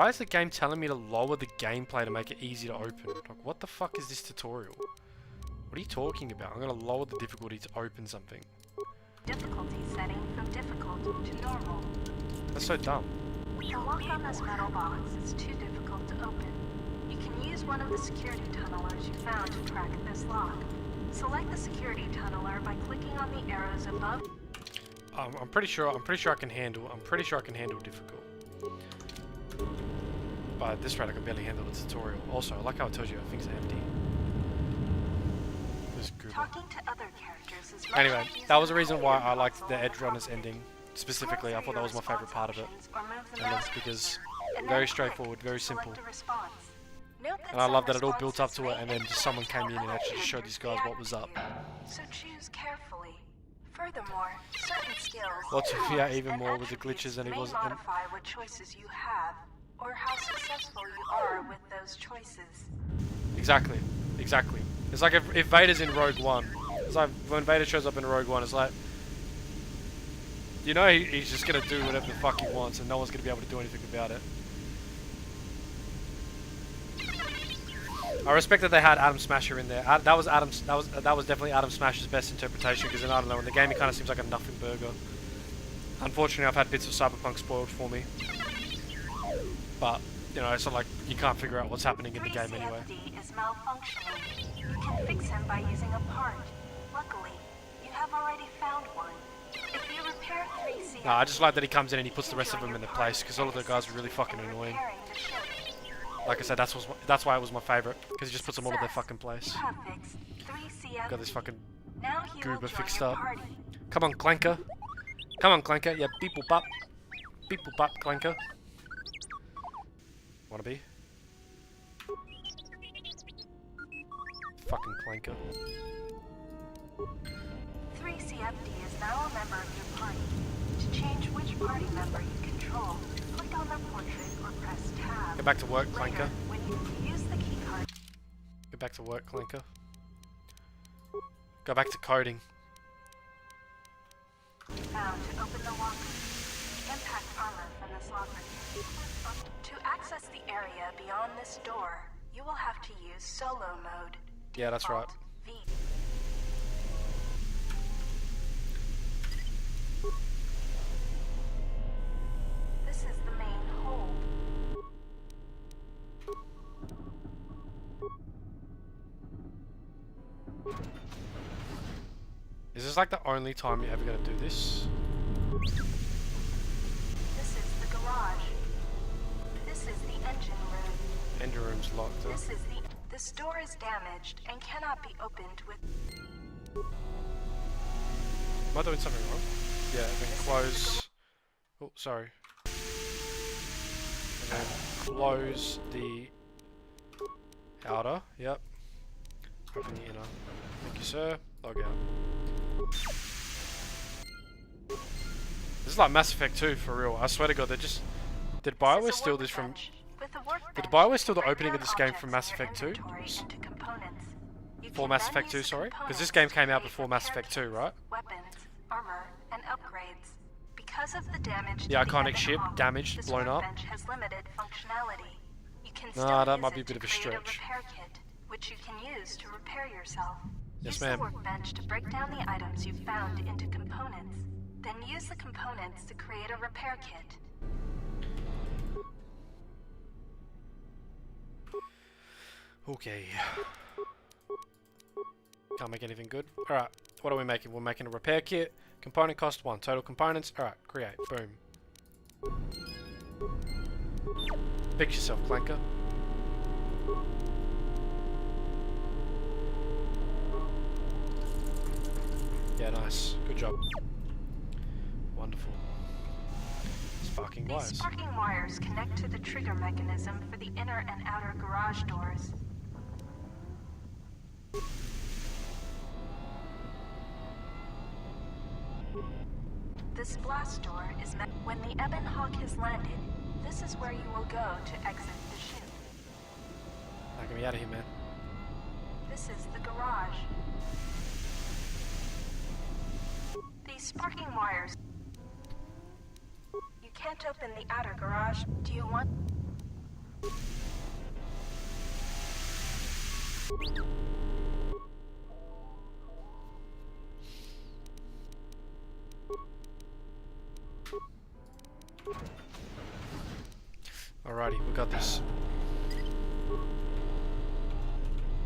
is the game telling me to lower the gameplay to make it easy to open? Like, what the fuck is this tutorial? What are you talking about? I'm gonna lower the difficulty to open something. Difficulty setting from difficult to normal. That's so dumb. The lock on this metal box is too difficult to open. You can use one of the security tunnelers you found to crack this lock. Select the security tunneler by clicking on the arrows above. I'm pretty sure I can handle difficult. But at this rate I can barely handle the tutorial. Also, I like how it tells you things are empty. Talking to other characters is anyway, that was the reason why I liked the Edge Runners ending. Specifically, I thought that was my favourite part of it. And that's because very straightforward, very simple. And I love that it all built up to it and then just someone came in and actually showed these guys what was up. So choose carefully. Furthermore, certain skills Lots of even more with the glitches and it wasn't. modify what choices you have or how successful you are with those choices. Exactly. It's like if Vader's in Rogue One. It's like when Vader shows up in Rogue One, it's like, you know, he's just gonna do whatever the fuck he wants, and no one's gonna be able to do anything about it. I respect that they had Adam Smasher in there. That was definitely Adam Smasher's best interpretation. Because I don't know, in the game he kind of seems like a nothing burger. Unfortunately, I've had bits of Cyberpunk spoiled for me. But you know, it's not like you can't figure out what's happening in the game anyway. 3CFD is malfunctioning. You can fix him by using a part. Luckily, you have already found one. If you repair 3CFD, Nah, I just like that he comes in and he puts the rest of them in their place, because all of the guys are really fucking annoying. Like I said, that's why it was my favourite, because he just puts them all in their fucking place. Got this fucking goober fixed up. Come on, Clanker. Come on, Clanker. Yeah, beep boop bop. Beep boop bop, Clanker. Wanna be? Fucking Clanker. 3CFD is now a member of your party. To change which party member you control, click on the portrait or press tab. Get back to work, Later, Clanker. when you use the keycard, Get back to work, Clanker. Go back to coding. found to open the locker. Impact armor from this locker. To access the area beyond this door, you will have to use solo mode. Yeah, that's right. Default V. This is the main hold. Is this like the only time you're ever gonna do this? This is the garage. This is the engine room. Engine room's locked up. This door is damaged and cannot be opened with. Am I doing something wrong? Yeah, then close. Oh, sorry. And then close the outer. Yep. Open the inner. Thank you, sir. Log out. This is like Mass Effect 2 for real. I swear to God, they just. Did BioWare steal this from. Did BioWare steal the opening of this game from Mass Effect 2? For Mass Effect 2, sorry? Because this game came out before Mass Effect 2, right? Weapons, armor, and upgrades. Because of the damage The iconic ship, damaged, blown up. Has limited functionality. You can Nah, that use might be a it bit to of a create stretch. repair kit, which you can use to repair yourself. Yes, Use ma'am. the workbench to break down the items you've found into components. Then use the components to create a repair kit. Okay. Can't make anything good. Alright, what are we making? We're making a repair kit. Component cost 1. Total components. Alright, create. Boom. Fix yourself, Clanker. Yeah, nice. Good job. Wonderful. Sparking These wires. sparking wires connect to the trigger mechanism for the inner and outer garage doors. This blast door is meant when the Ebon Hawk has landed. This is where you will go to exit the ship. Now get me out of here, man. This is the garage. These sparking wires. You can't open the outer garage. Do you want? Alrighty, we got this.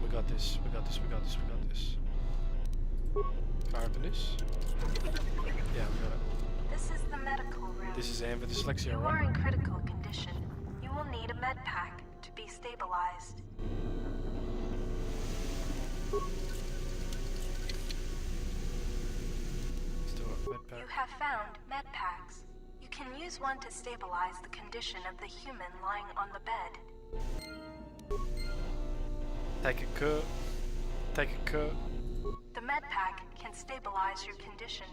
We got this, we got this, we got this, we got this. Can I open this? Yeah, we got it. This is the medical room. This is Amber dyslexia, You are right? in critical condition. You will need a med pack to be stabilized. Let's do it, med You pack. have found med packs. You can use one to stabilize the condition of the human lying on the bed. Take a cut. Take a cut. The med pack can stabilize your condition.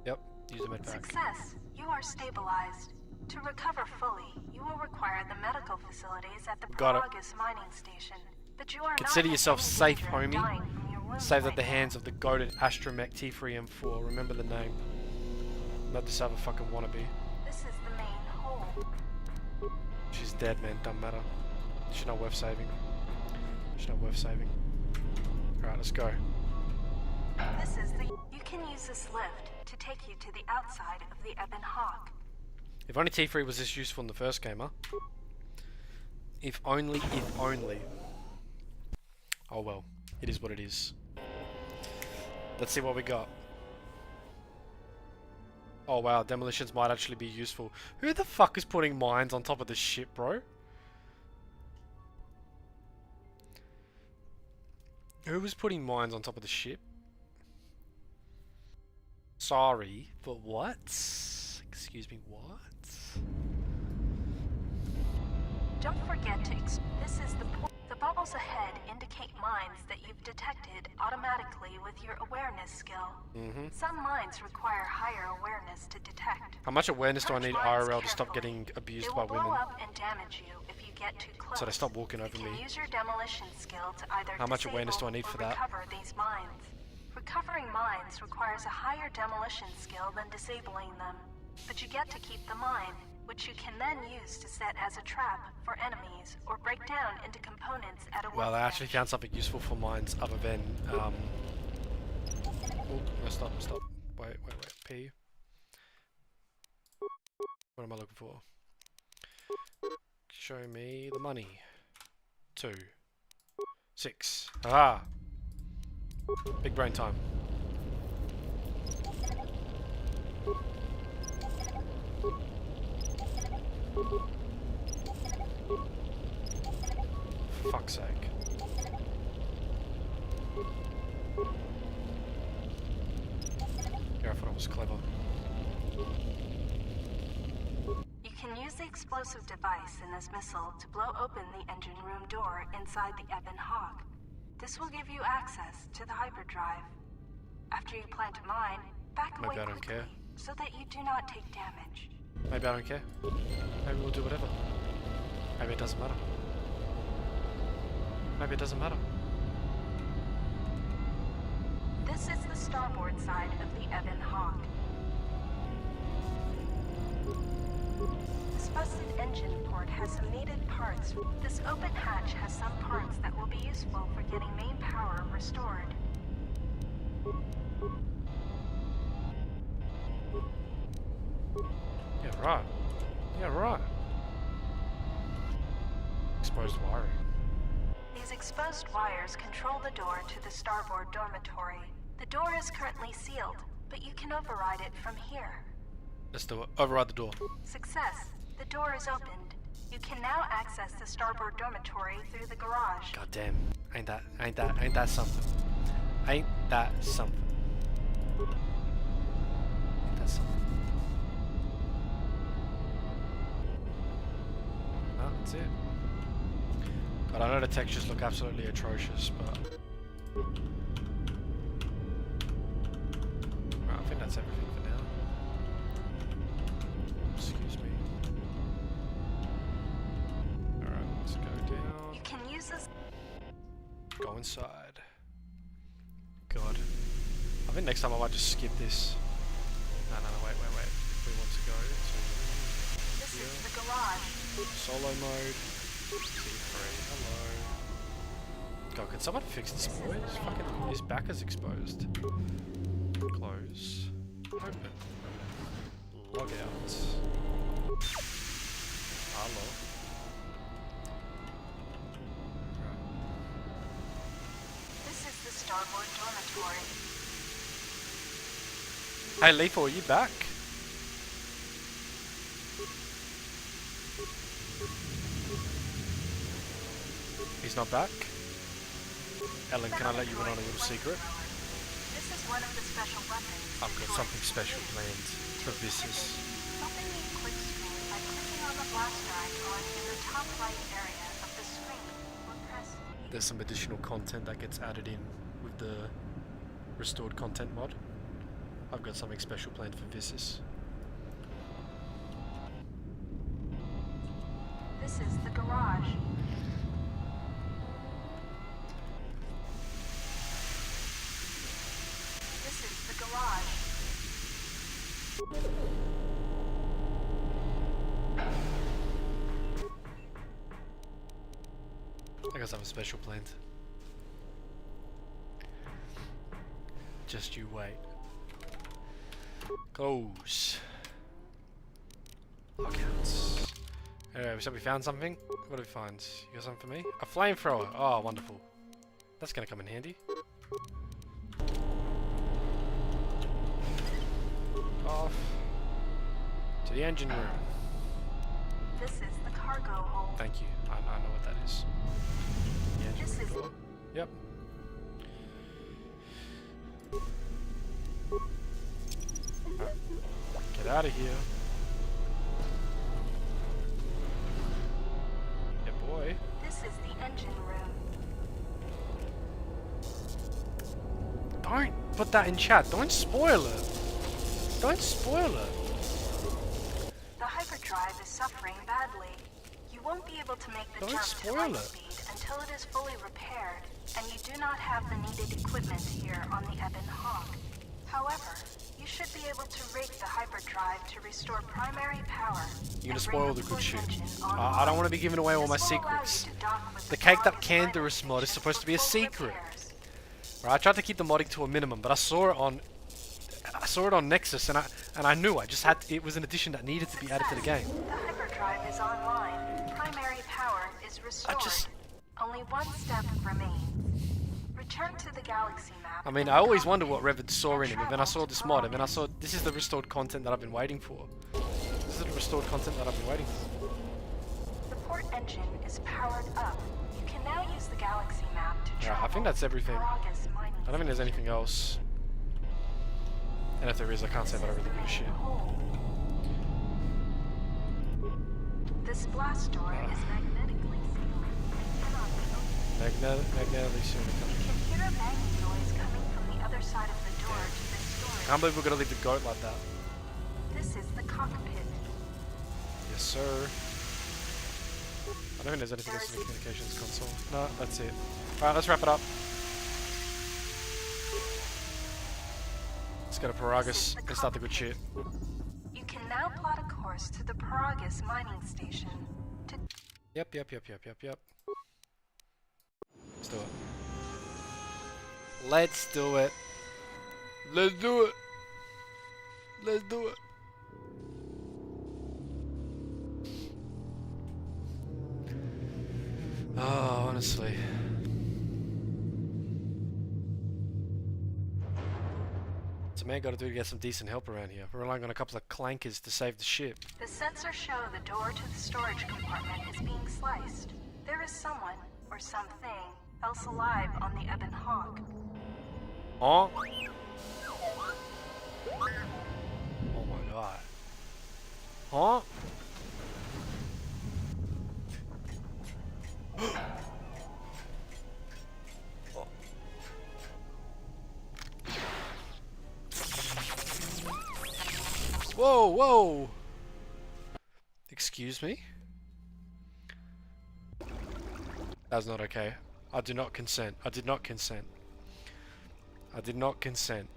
Yep, use the med pack. Success. You are stabilized. To recover fully, you will require the medical facilities at the Got it. Paragus mining station. But you are Consider not yourself in any safe, danger of homie. dying from your wounds Saved at right the now. hands of the goated Astromech T3M4. Remember the name. Not this other fucking wannabe. This is the main hole. She's dead, man. Doesn't matter. She's not worth saving. She's not worth saving. Alright, let's go. This is the. You can use this lift to take you to the outside of the Ebon Hawk. If only T3 was this useful in the first game, huh? If only, if only. Oh well, it is what it is. Let's see what we got. Oh wow, demolitions might actually be useful. Who the fuck is putting mines on top of this ship, bro? Who was putting mines on top of the ship? Sorry, but what? Excuse me, what? Don't forget to. This is the The bubbles ahead indicate mines that you've detected automatically with your awareness skill. Some mines require higher awareness to detect. How much awareness do I need Approach mines IRL to stop carefully. getting abused They by will blow women? up and damage you if you get too close. So they stop walking over You me. can use your demolition skill to either How much awareness do I need disable for or that? recover these mines. Recovering mines requires a higher demolition skill than disabling them, but you get to keep the mine, which you can then use to set as a trap for enemies or break down into components at a Well, I workbench. actually found something useful for mines other than oh, no, stop. Wait. P. What am I looking for? Show me the money. 2. 6. Ah! Big brain time. For fuck's sake. Yeah, I thought it was clever. You can use the explosive device in this missile to blow open the engine room door inside the Ebon Hawk. This will give you access to the hyperdrive. After you plant a mine, back Maybe away I don't quickly care. so that you do not take damage. Maybe I don't care. Maybe we'll do whatever. Maybe it doesn't matter. Maybe it doesn't matter. This is the starboard side of the Ebon Hawk. This busted engine port has some needed parts. This open hatch has some parts that will be useful for getting main power restored. Yeah, right. Yeah, right. Exposed wiring. These exposed wires control the door to the starboard dormitory. The door is currently sealed, but you can override it from here. Let's do it. Override the door. Success. The door is opened. You can now access the starboard dormitory through the garage. God damn. Ain't that something? Ain't that something? Ain't that something? No, that's it. God, I know the textures look absolutely atrocious, but... Right, I think that's everything for now. Excuse me. Alright, let's go down. You can use this. Go inside. God. I think next time I might just skip this. No, wait. We want to go to This is the garage. solo mode. T3. Hello. God, can someone fix this boy? His back is exposed. Close. Open. Log out. Hello. This is the starboard dormitory. Hey, Lethal, are you back? He's not back? Ellen, can I let you in on a little secret? This is one of the special weapons. I've got something special planned for Vissus. Open the quick screen by clicking on the blaster icon in the top right area of the screen or press E. There's some additional content that gets added in with the restored content mod. I've got something special planned for Vissus. This is the garage. This is the garage. I got something special planned. Just you wait. Goes. Lockouts. Anyway, so we found something. What did we find? You got something for me? A flamethrower. Oh, wonderful. That's gonna come in handy. Off to the engine room. This is the cargo hold. Thank you. I know what that is. The engine This room is door. Yep. Get out of here. Yeah, boy. This is the engine room. Don't put that in chat. Don't spoil it. Don't spoil it. The hyperdrive is suffering badly. You won't be able to make the Don't jump to spoil light it. speed until it is fully repaired, and you do not have the needed equipment here on the Ebon Hawk. However, you should be able to rig the hyperdrive to restore primary power. You're gonna and spoil bring the good shit. engine I online. don't want to be giving away all my This will allow you secrets. to dock with The caked up Providence Canderous mining mod is station supposed to be a for full secret. repairs. Right, I tried to keep the modding to a minimum, but I saw it on Nexus, and I knew it was an addition that needed to be added to the game. The hyperdrive is online. Primary power is restored. Only one step remains. Return to the galaxy map. I mean, I always wonder what Revan saw in him, and then I saw this mod, and then I saw this is the restored content that I've been waiting for. This is the restored content that I've been waiting for. The port engine is powered up. You can now use the galaxy map to Right, travel. I think that's everything. Paragus mining I don't think there's anything else. And if there is, I can't say that I really give a shit. This blast door is magnetically sealed and cannot be opened. Magnetically soon. You can hear a banging noise coming from the other side of the door to the storage. I can't believe we're gonna leave the goat like that. This is the cockpit. Yes, sir. I don't think there's anything else in the communications console. No, that's it. Alright, let's wrap it up. Let's go to Paragus and start the good shit. You can now plot a course to the Paragus mining station. Yep. Let's do it. Let's do it. Let's do it. Let's do it. Oh, honestly. What's a man got to do to get some decent help around here? We're relying on a couple of clankers to save the ship. The sensors show the door to the storage compartment is being sliced. There is someone, or something, else alive on the Ebon Hawk. Huh? Oh my god. Huh? Whoa, whoa! Excuse me? That's not okay. I do not consent. I did not consent. I did not consent.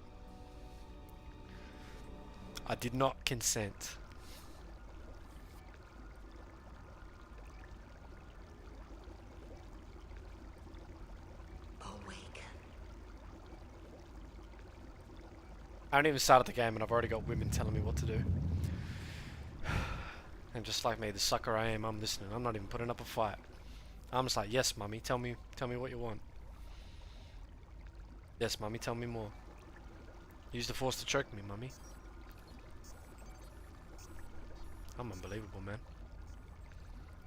I did not consent. Awake. I haven't even started the game and I've already got women telling me what to do. And just like me, the sucker I am, I'm listening. I'm not even putting up a fight. I'm just like, yes, mummy, tell me what you want. Yes, mummy, tell me more. Use the force to choke me, mummy. I'm unbelievable, man.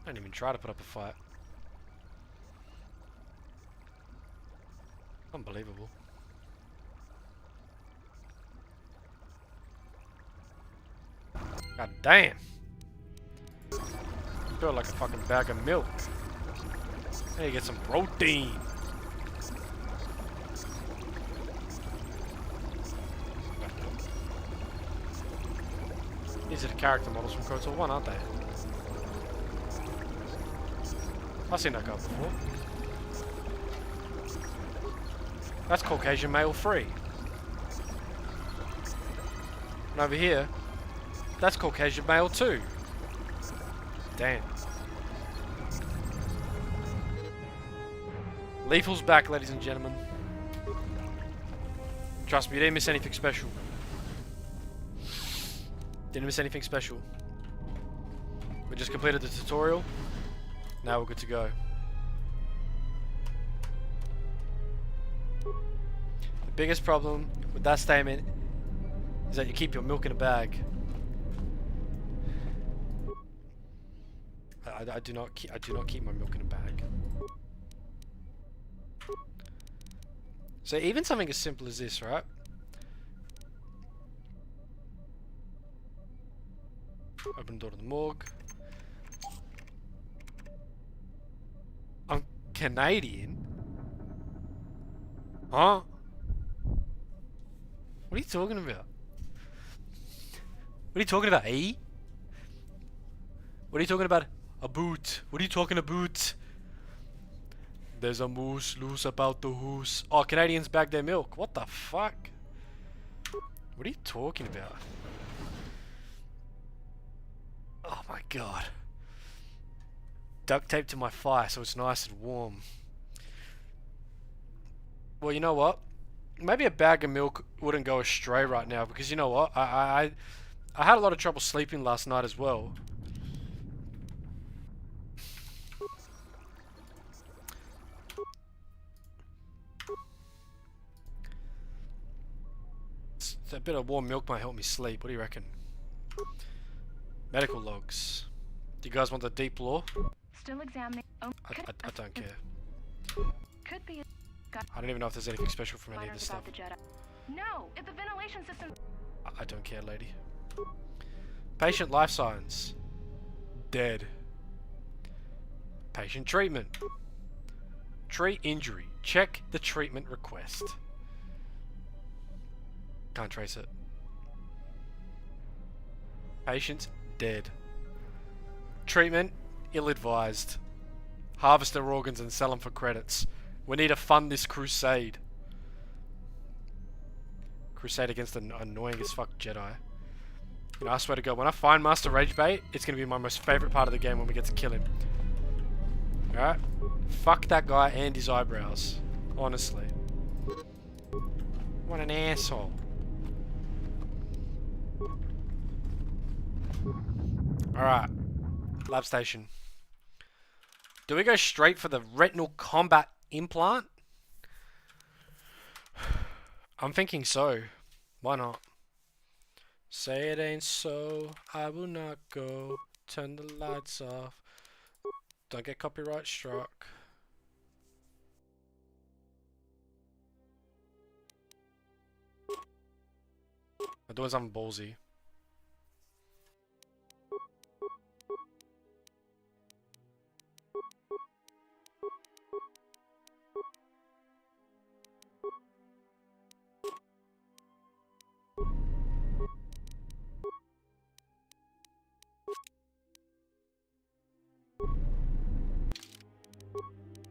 I don't even try to put up a fight. Unbelievable. God damn. I feel like a fucking bag of milk. Hey, get some protein. These are the character models from KOTOR 1, aren't they? I've seen that guy before. That's Caucasian male free. And over here, that's Caucasian male too. Damn. Lethal's back, ladies and gentlemen. Trust me, you didn't miss anything special. Didn't miss anything special. We just completed the tutorial. Now we're good to go. The biggest problem with that statement is that you keep your milk in a bag. I do not keep my milk in a bag. So even something as simple as this, right? Open the door to the morgue. Canadian? Huh? What are you talking about? What are you talking about, eh? What are you talking about? A boot. What are you talking about? There's a moose loose about the hoose. Oh, Canadians bag their milk. What the fuck? What are you talking about? Oh my god. Duct tape to my fire so it's nice and warm. Well, you know what? Maybe a bag of milk wouldn't go astray right now because you know what? I had a lot of trouble sleeping last night as well. A bit of warm milk might help me sleep. What do you reckon? Medical logs. Do you guys want the deep lore? Still examining. Oh, I don't care. Could be. I don't even know if there's anything special from any of this stuff. No, if the ventilation system. I don't care, lady. Patient life signs. Dead. Patient treatment. Treat injury. Check the treatment request. Can't trace it. Patient dead. Treatment ill-advised. Harvest their organs and sell them for credits. We need to fund this crusade. Crusade against an annoying as fuck Jedi. You know, I swear to God, when I find Master Ragebait, it's gonna be my most favorite part of the game when we get to kill him. Alright? Fuck that guy and his eyebrows. Honestly. What an asshole. Alright. Lab station. Do we go straight for the retinal combat implant? I'm thinking so. Why not? Say it ain't so, I will not go. Turn the lights off. Don't get copyright struck. I'm doing something ballsy.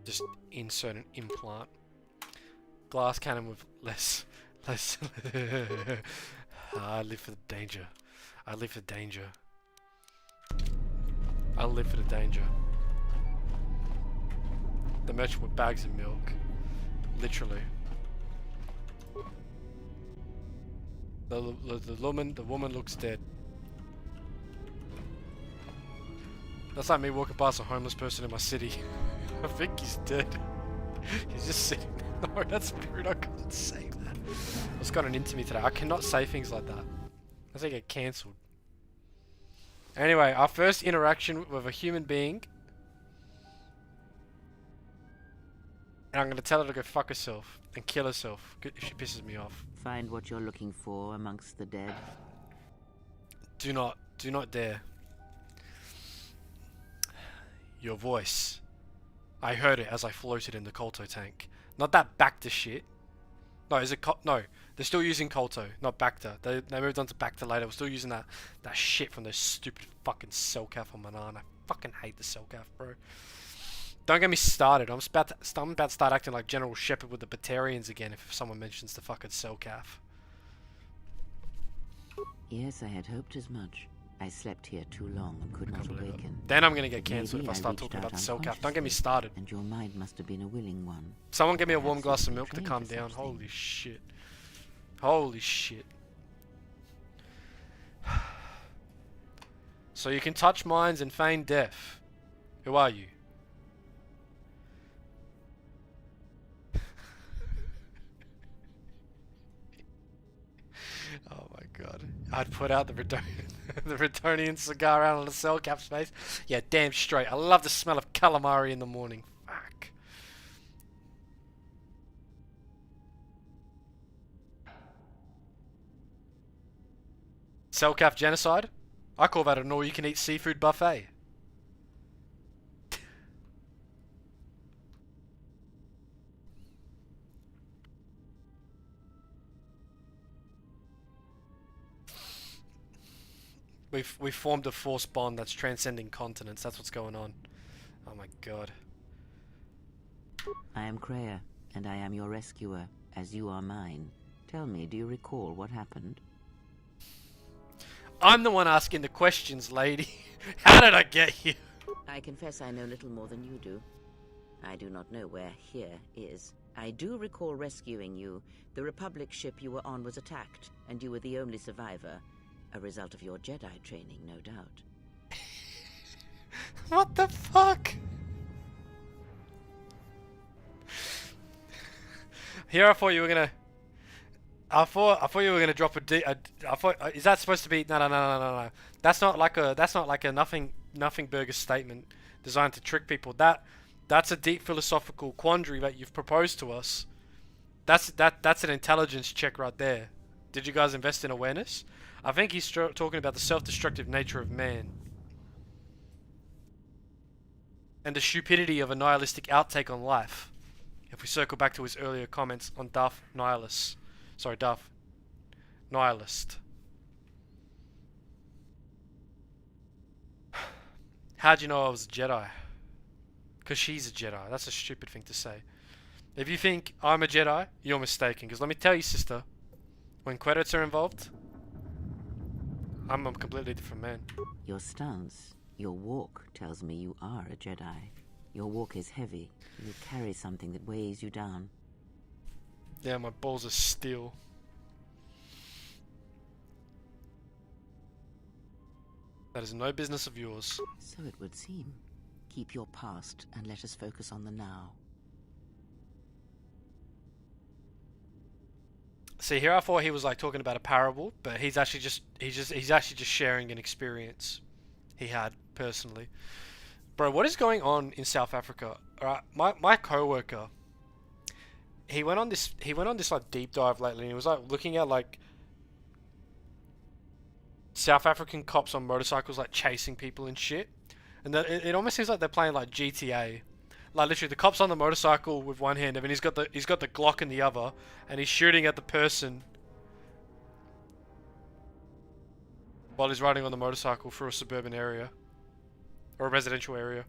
Just insert an implant. Glass cannon with less. I live for the danger. I live for danger. I live for the danger. The merchant with bags of milk. Literally. The woman looks dead. That's like me walking past a homeless person in my city. I think he's dead. He's just sitting there. No, that's rude. I couldn't say that. What's gotten into me today? I cannot say things like that. I think I get cancelled. Anyway, our first interaction with a human being. And I'm going to tell her to go fuck herself and kill herself if she pisses me off. Find what you're looking for amongst the dead. Do not dare. Your voice. I heard it as I floated in the Kolto tank. Not that Bacta shit. No, is it no, they're still using Kolto, not Bacta. They moved on to Bacta later. We're still using that shit from those stupid fucking Selkath on Manan. I fucking hate the Selkath, bro. Don't get me started. I'm about to start acting like General Shepard with the Batarians again if someone mentions the fucking Selkath. Yes, I had hoped as much. I slept here too long and could not awaken. Then I'm gonna get cancelled if I start talking about the Selkath. Don't get me started. And your mind must have been a willing one. Someone give me a warm glass of milk to calm down. Holy shit. Holy shit. So you can touch minds and feign death. Who are you? Oh my god. I'd put out the Bretonian cigar out on the Selkath's face. Yeah, damn straight. I love the smell of calamari in the morning. Fuck. Selkath genocide? I call that an all-you-can-eat seafood buffet. We've formed a force bond that's transcending continents. That's what's going on. Oh my god. I am Kreia, and I am your rescuer, as you are mine. Tell me, do you recall what happened? I'm the one asking the questions, lady. How did I get here? I confess I know little more than you do. I do not know where here is. I do recall rescuing you. The Republic ship you were on was attacked, and you were the only survivor. A result of your Jedi training, no doubt. What the fuck? Here I thought you were gonna... I thought you were gonna drop I thought... Is that supposed to be... No. That's not like a nothing burger statement designed to trick people. That's a deep philosophical quandary that you've proposed to us. That's an intelligence check right there. Did you guys invest in awareness? I think he's talking about the self-destructive nature of man. And the stupidity of a nihilistic outtake on life. If we circle back to his earlier comments on Darth Nihilus. Sorry, Darth Nihilist. How'd you know I was a Jedi? Because she's a Jedi. That's a stupid thing to say. If you think I'm a Jedi, you're mistaken. Because let me tell you, sister, when credits are involved, I'm a completely different man. Your stance, your walk tells me you are a Jedi. Your walk is heavy. You carry something that weighs you down. Yeah, my balls are steel. That is no business of yours. So it would seem. Keep your past and let us focus on the now. See, here I thought he was like talking about a parable, but he's actually just sharing an experience he had personally. Bro, what is going on in South Africa? Alright, my coworker, he went on this like deep dive lately, and he was like looking at like South African cops on motorcycles like chasing people and shit. And it almost seems like they're playing like GTA. Like literally, the cop's on the motorcycle with one hand, and he's got the Glock in the other, and he's shooting at the person while he's riding on the motorcycle through a suburban area or a residential area.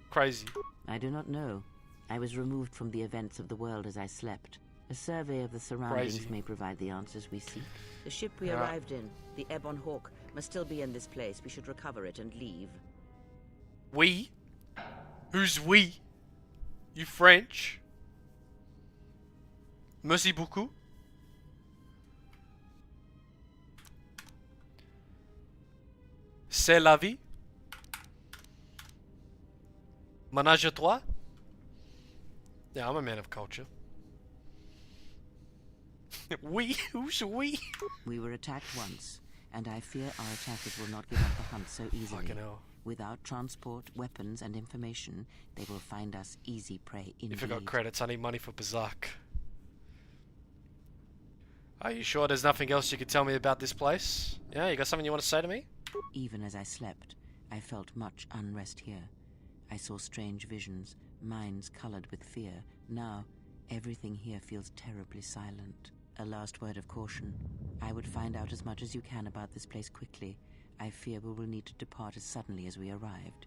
Crazy. I do not know. I was removed from the events of the world as I slept. A survey of the surroundings Crazy. may provide the answers we seek. The ship we arrived in, the Ebon Hawk, must still be in this place. We should recover it and leave. We? Who's we? You French? Merci beaucoup. C'est la vie. Ménage à trois. Yeah, I'm a man of culture. We? Who's we? We were attacked once, and I fear our attackers will not give up the hunt so easily. Fucking hell. Without transport, weapons, and information, they will find us easy prey indeed. If I got credits, I need money for Berserk. Are you sure there's nothing else you could tell me about this place? Yeah, you got something you want to say to me? Even as I slept, I felt much unrest here. I saw strange visions, minds colored with fear. Now, everything here feels terribly silent. A last word of caution. I would find out as much as you can about this place quickly. I fear we will need to depart as suddenly as we arrived.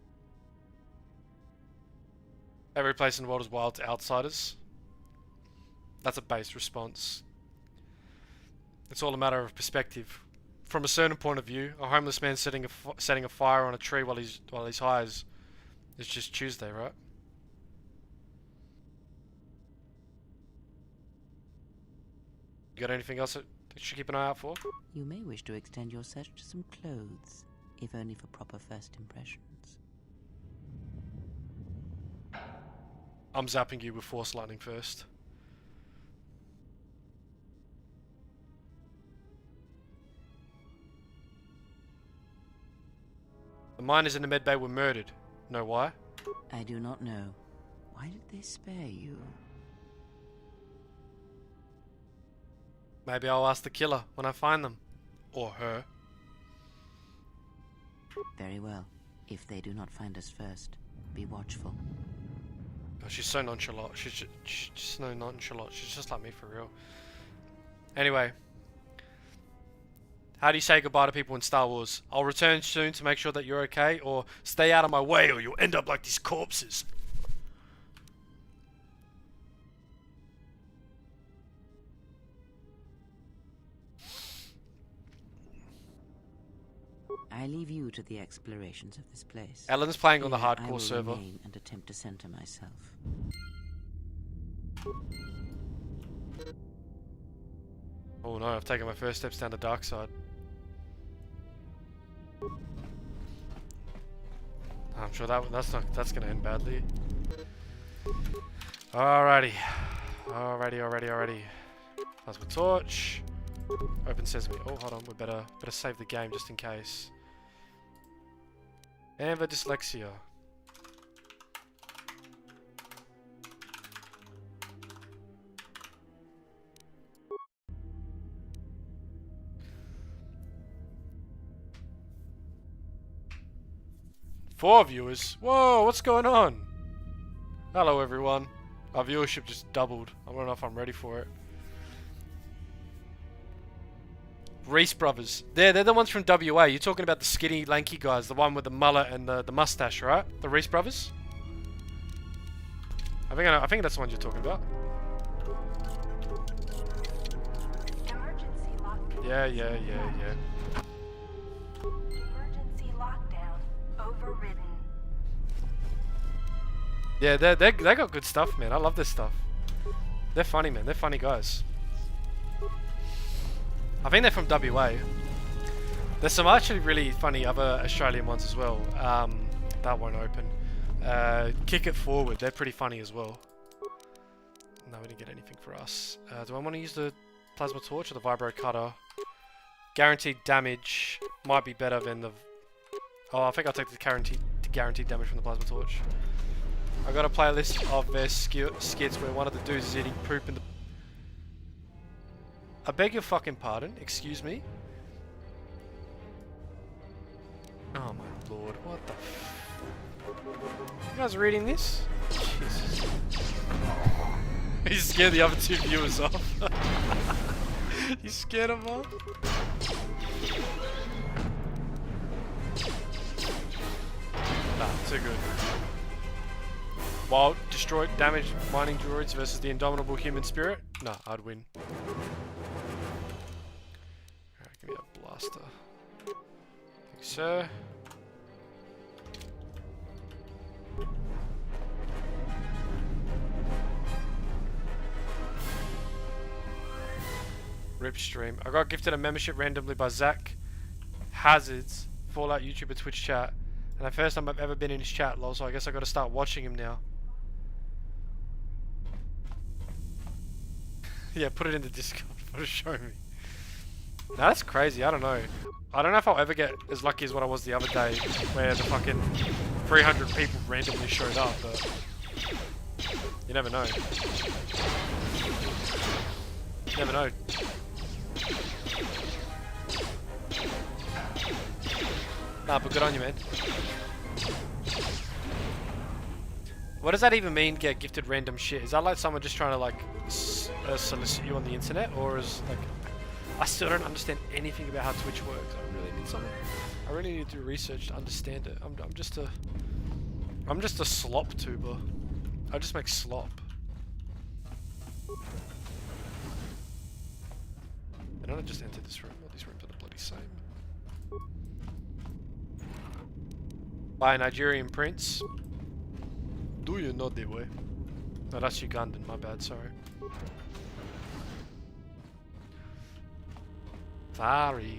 Every place in the world is wild to outsiders. That's a base response. It's all a matter of perspective. From a certain point of view, a homeless man setting a fire on a tree while he's high is just Tuesday, right? You got anything else that you should keep an eye out for? You may wish to extend your search to some clothes, if only for proper first impressions. I'm zapping you with Force Lightning first. The miners in the medbay were murdered. Know why? I do not know. Why did they spare you? Maybe I'll ask the killer when I find them. Or her. Very well. If they do not find us first, be watchful. Oh, she's so nonchalant. She's so nonchalant. She's just like me for real. Anyway. How do you say goodbye to people in Star Wars? I'll return soon to make sure that you're okay, or stay out of my way or you'll end up like these corpses. I leave you to the explorations of this place. Ellen's playing on the Here, I hardcore will server. remain and attempt to center myself. Oh no, I've taken my first steps down the dark side. I'm sure that's gonna end badly. Alrighty. Alrighty. Plasma torch. Open sesame. Oh, hold on, we better save the game just in case. And the dyslexia. Four viewers. Whoa, what's going on? Hello everyone. Our viewership just doubled. I don't know if I'm ready for it. Reese Brothers. They're the ones from WA. You're talking about the skinny, lanky guys. The one with the mullet and the mustache, right? The Reese Brothers? I think that's the one you're talking about. Emergency lockdown. Yeah. Emergency lockdown overridden. Yeah, they got good stuff, man. I love this stuff. They're funny, man. They're funny guys. I think they're from WA. There's some actually really funny other Australian ones as well. That won't open. Kick It Forward. They're pretty funny as well. No, we didn't get anything for us. Do I want to use the plasma torch or the vibro cutter? Guaranteed damage might be better than the... Oh, I think I'll take the guaranteed damage from the plasma torch. I got a playlist of their skits where one of the dudes is eating poop in the... I beg your fucking pardon, excuse me? Oh my lord, what the f... You guys reading this? Jesus. He scared the other two viewers off. You scared them off? Nah, too good. While destroyed, damaged mining droids versus the indomitable human spirit? Nah, I'd win. Alright, give me a blaster. Thank you, sir. Rip stream. I got gifted a membership randomly by Zach Hazards, Fallout YouTuber Twitch chat. And the first time I've ever been in his chat, lol, so I guess I gotta start watching him now. Yeah, put it in the Discord to show me. Now that's crazy, I don't know. I don't know if I'll ever get as lucky as what I was the other day, where the fucking 300 people randomly showed up, but... You never know. You never know. Nah, but good on you, man. What does that even mean, get gifted random shit? Is that like someone just trying to like solicit you on the internet? Or is like... I still don't understand anything about how Twitch works. I really need to do research to understand it. I'm just a slop tuber. I just make slop. And I just entered this room. All these rooms are the bloody same. By a Nigerian prince. Do you know the way? No, that's Ugandan, my bad, sorry. Sorry.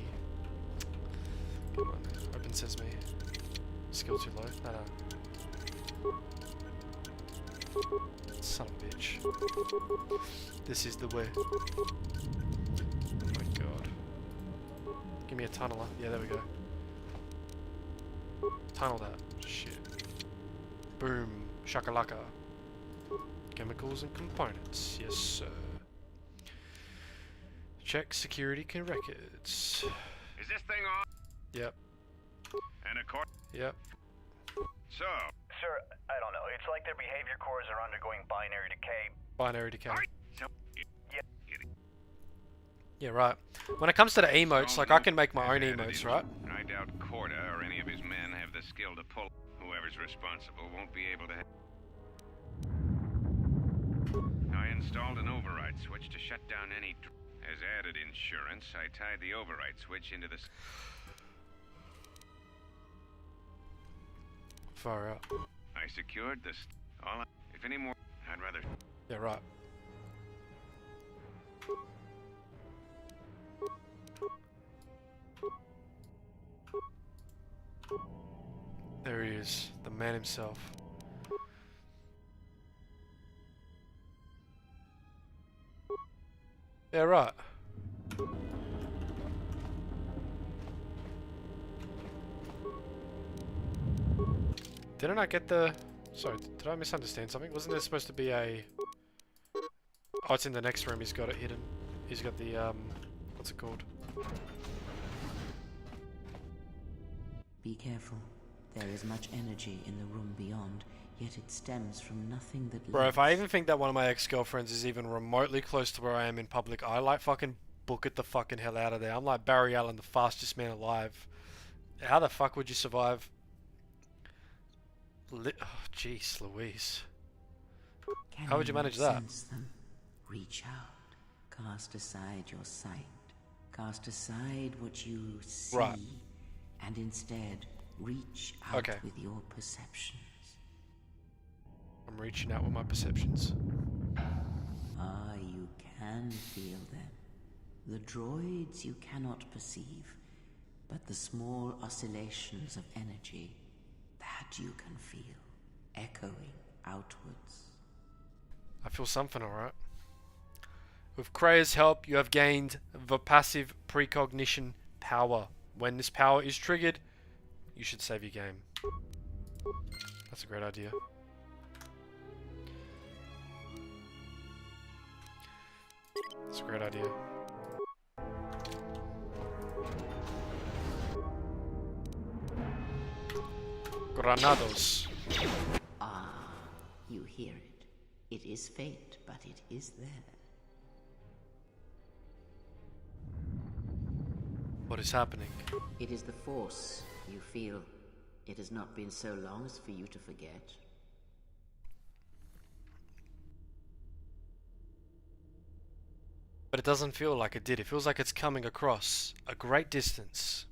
Come on, open sesame. Skill too low? No. Son of a bitch. This is the way. Oh my god. Give me a tunneler. Yeah, there we go. Tunnel that. Shit. Boom. Shakalaka. Chemicals and components. Yes, sir. Check security records. Is this thing on? Yep. And of course. Yep. So. Sir, I don't know. It's like their behavior cores are undergoing binary decay. Binary decay. So, Yeah. Yeah, right. When it comes to the emotes, like I can make my own emotes, right? I doubt KOTOR or any of his men have the skill to pull. Whoever's responsible won't be able to. I installed an override switch to shut down any. As added insurance, I tied the override switch into the. Far out. I secured this. If any more, I'd rather. Yeah, right. There he is, the man himself. Yeah, right. Didn't I get the... Sorry, did I misunderstand something? Wasn't there supposed to be a... Oh, it's in the next room, he's got it hidden. He's got the, what's it called? Be careful. There is much energy in the room beyond, yet it stems from nothing that Bro, if I lives. even think that one of my ex-girlfriends is even remotely close to where I am in public, I like fucking book it the fucking hell out of there. I'm like Barry Allen, the fastest man alive. How the fuck would you survive? Oh, jeez, Louise. Can How would you manage that? sense them? Reach out. Cast aside your sight. Cast aside what you see. Right. And instead, reach out Okay. with your perceptions. I'm reaching out with my perceptions. Ah, you can feel them. The droids you cannot perceive, but the small oscillations of energy, that you can feel, echoing outwards. I feel something alright. With Krea's help, you have gained the passive precognition power. When this power is triggered, you should save your game. That's a great idea. That's a great idea. Granados. Ah, you hear it. It is fate, but it is there. What is happening? It is the Force, you feel. It has not been so long as for you to forget. But it doesn't feel like it did. It feels like it's coming across a great distance,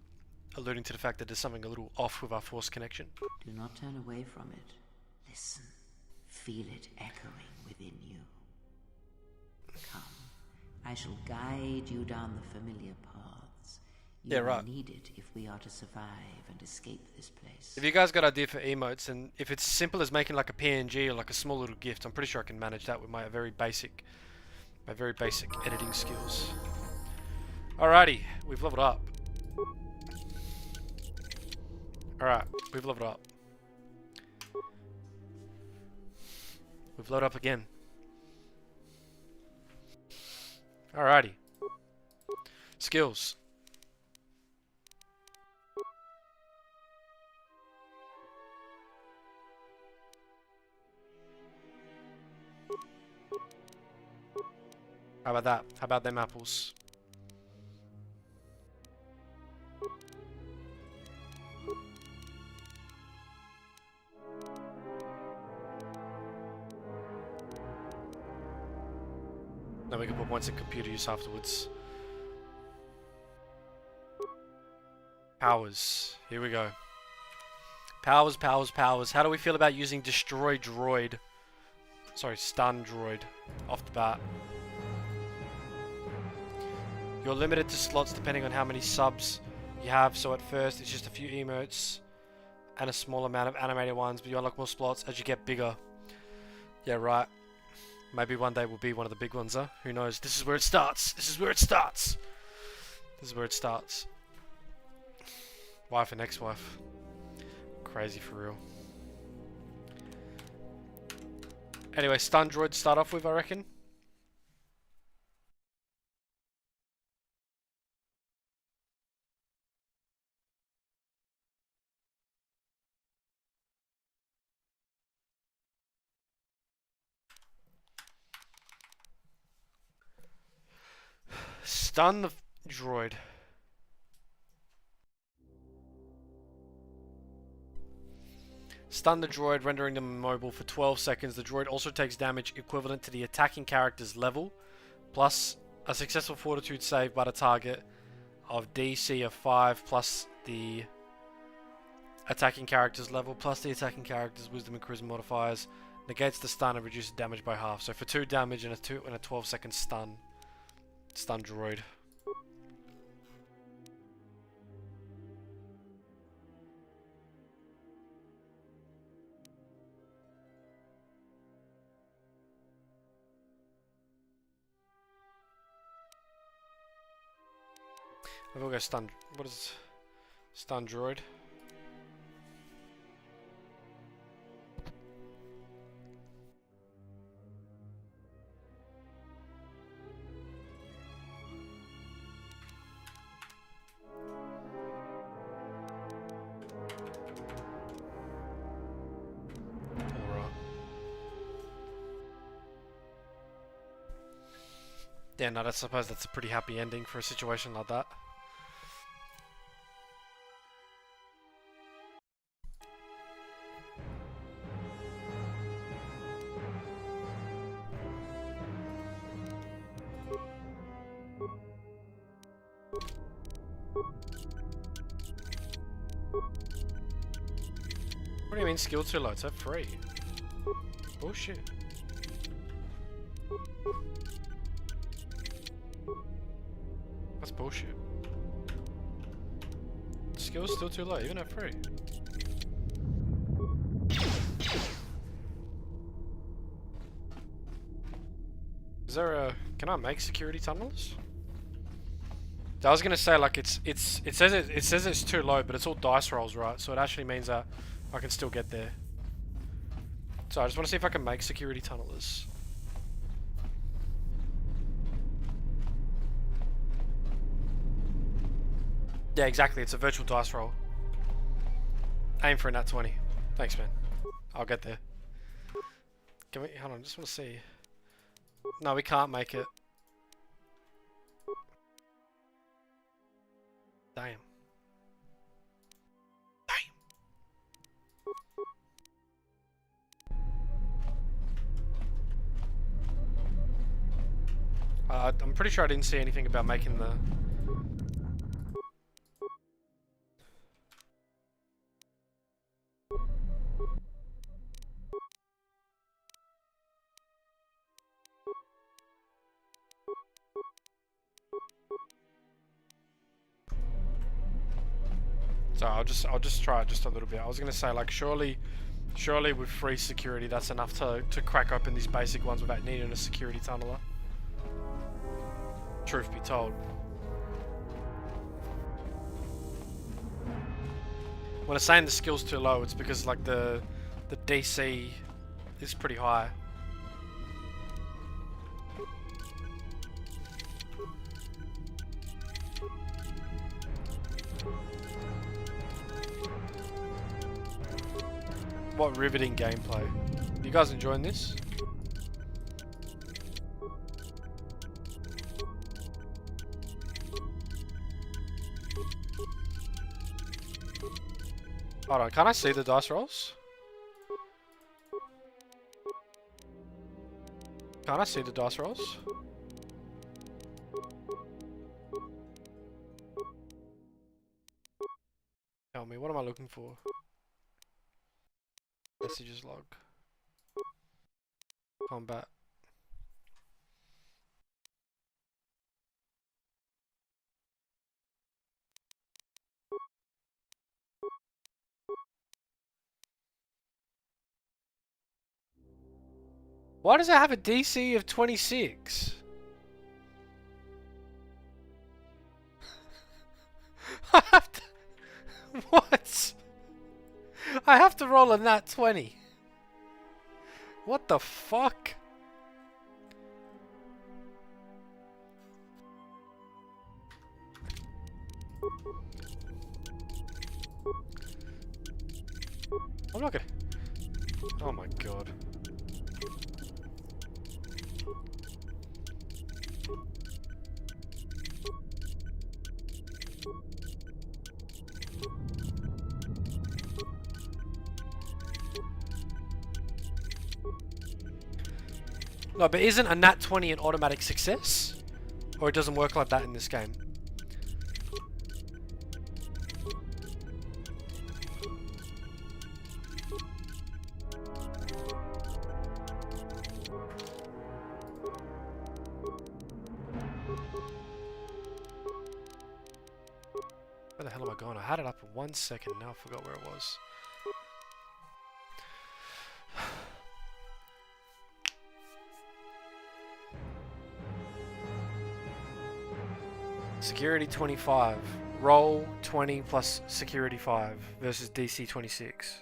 alluding to the fact that there's something a little off with our Force connection. Do not turn away from it. Listen. Feel it echoing within you. Come. I shall guide you down the familiar paths. You Yeah, will right. need it if we are to survive and escape this place. If you guys got an idea for emotes, and if it's as simple as making like a PNG or like a small little gift, I'm pretty sure I can manage that with my very basic editing skills. Alrighty, we've leveled up. Alright, we've leveled up. We've loaded up again. Alrighty. Skills. How about that? How about them apples? Then we can put points in computer use afterwards. Powers. Here we go. Powers, powers, powers. How do we feel about using destroy droid? Sorry, stun droid off the bat. You're limited to slots depending on how many subs you have, so at first it's just a few emotes and a small amount of animated ones, but you unlock more slots as you get bigger. Yeah, right. Maybe one day we'll be one of the big ones, huh? Who knows? This is where it starts. This is where it starts. This is where it starts. Wife and ex-wife. Crazy for real. Anyway, stun droid to start off with, I reckon. Stun the droid. Stun the droid, rendering them immobile for 12 seconds. The droid also takes damage equivalent to the attacking character's level, plus a successful fortitude save by the target of DC of 5, plus the attacking character's level, plus the attacking character's wisdom and charisma modifiers. Negates the stun and reduces damage by half. So for 2 damage and a 12-second stun droid. We'll go stun. What is stun droid? Alright. Yeah, no, I suppose that's a pretty happy ending for a situation like that. What do you mean skill too low? It's at free. Bullshit. That's bullshit. Skill's still too low, even at free. Is there a... Can I make security tunnels? I was gonna say like it says it's too low, but it's all dice rolls, right? So it actually means that I can still get there. So I just want to see if I can make security tunnelers. Yeah, exactly. It's a virtual dice roll. Aim for a nat 20. Thanks, man. I'll get there. Can we? Hold on. I just want to see. No, we can't make it. Damn. I'm pretty sure I didn't see anything about making the... So I'll just try it just a little bit. I was gonna say like surely with free security that's enough to crack open these basic ones without needing a security tunneler. Truth be told. When I'm saying the skill's too low, it's because like the DC is pretty high. What riveting gameplay. You guys enjoying this? Hold on, can I see the dice rolls? Can I see the dice rolls? Tell me, what am I looking for? Messages log. Combat. Why does it have a DC of 26? I have to... What? I have to roll a nat 20. What the fuck? I'm not gonna... Oh my god. No, but isn't a nat 20 an automatic success? Or it doesn't work like that in this game? Where the hell am I going? I had it up in 1 second, now I forgot where it was. Security 25. Roll 20 plus security 5 versus DC 26.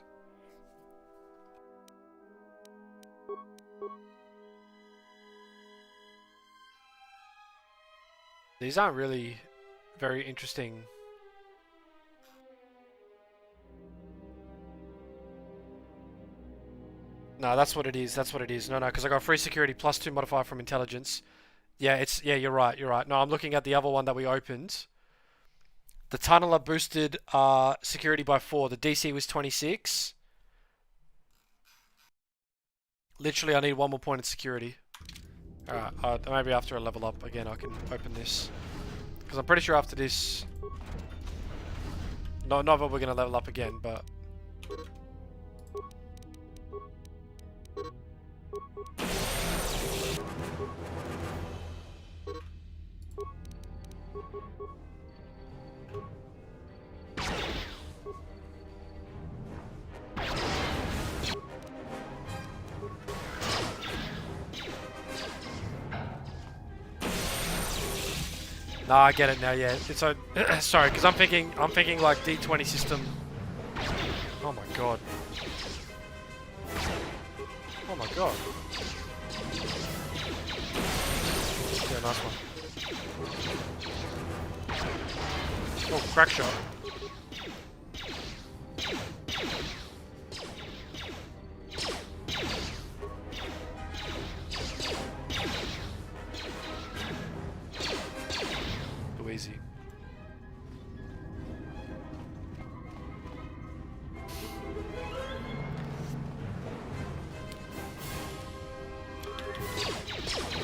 These aren't really very interesting. No, that's what it is. That's what it is. No, because I got free security plus 2 modifier from intelligence. Yeah, you're right. You're right. No, I'm looking at the other one that we opened. The tunneler boosted security by 4. The DC was 26. Literally, I need 1 more point in security. Alright, maybe after I level up again, I can open this. Because I'm pretty sure after this... Not that we're going to level up again, but... No, I get it now. Yeah, it's a sorry, because I'm thinking like D20 system. Oh my god. Oh my god. Yeah, nice one. Oh, crack shot. Easy.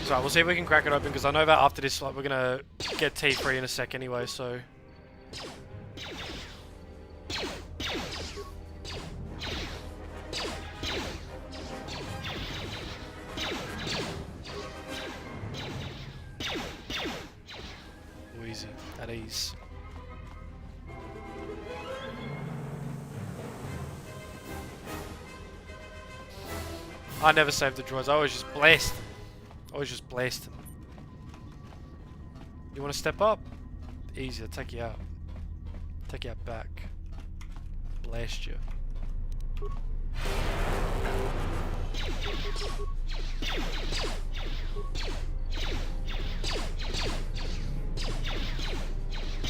So we'll see if we can crack it open, because I know that after this, like, we're gonna get T3 in a sec anyway. So. Easy, at ease. I never saved the droids, I always just blast. Always just blast them. You want to step up? Easy, I'll take you out. Take you out back. Blast you.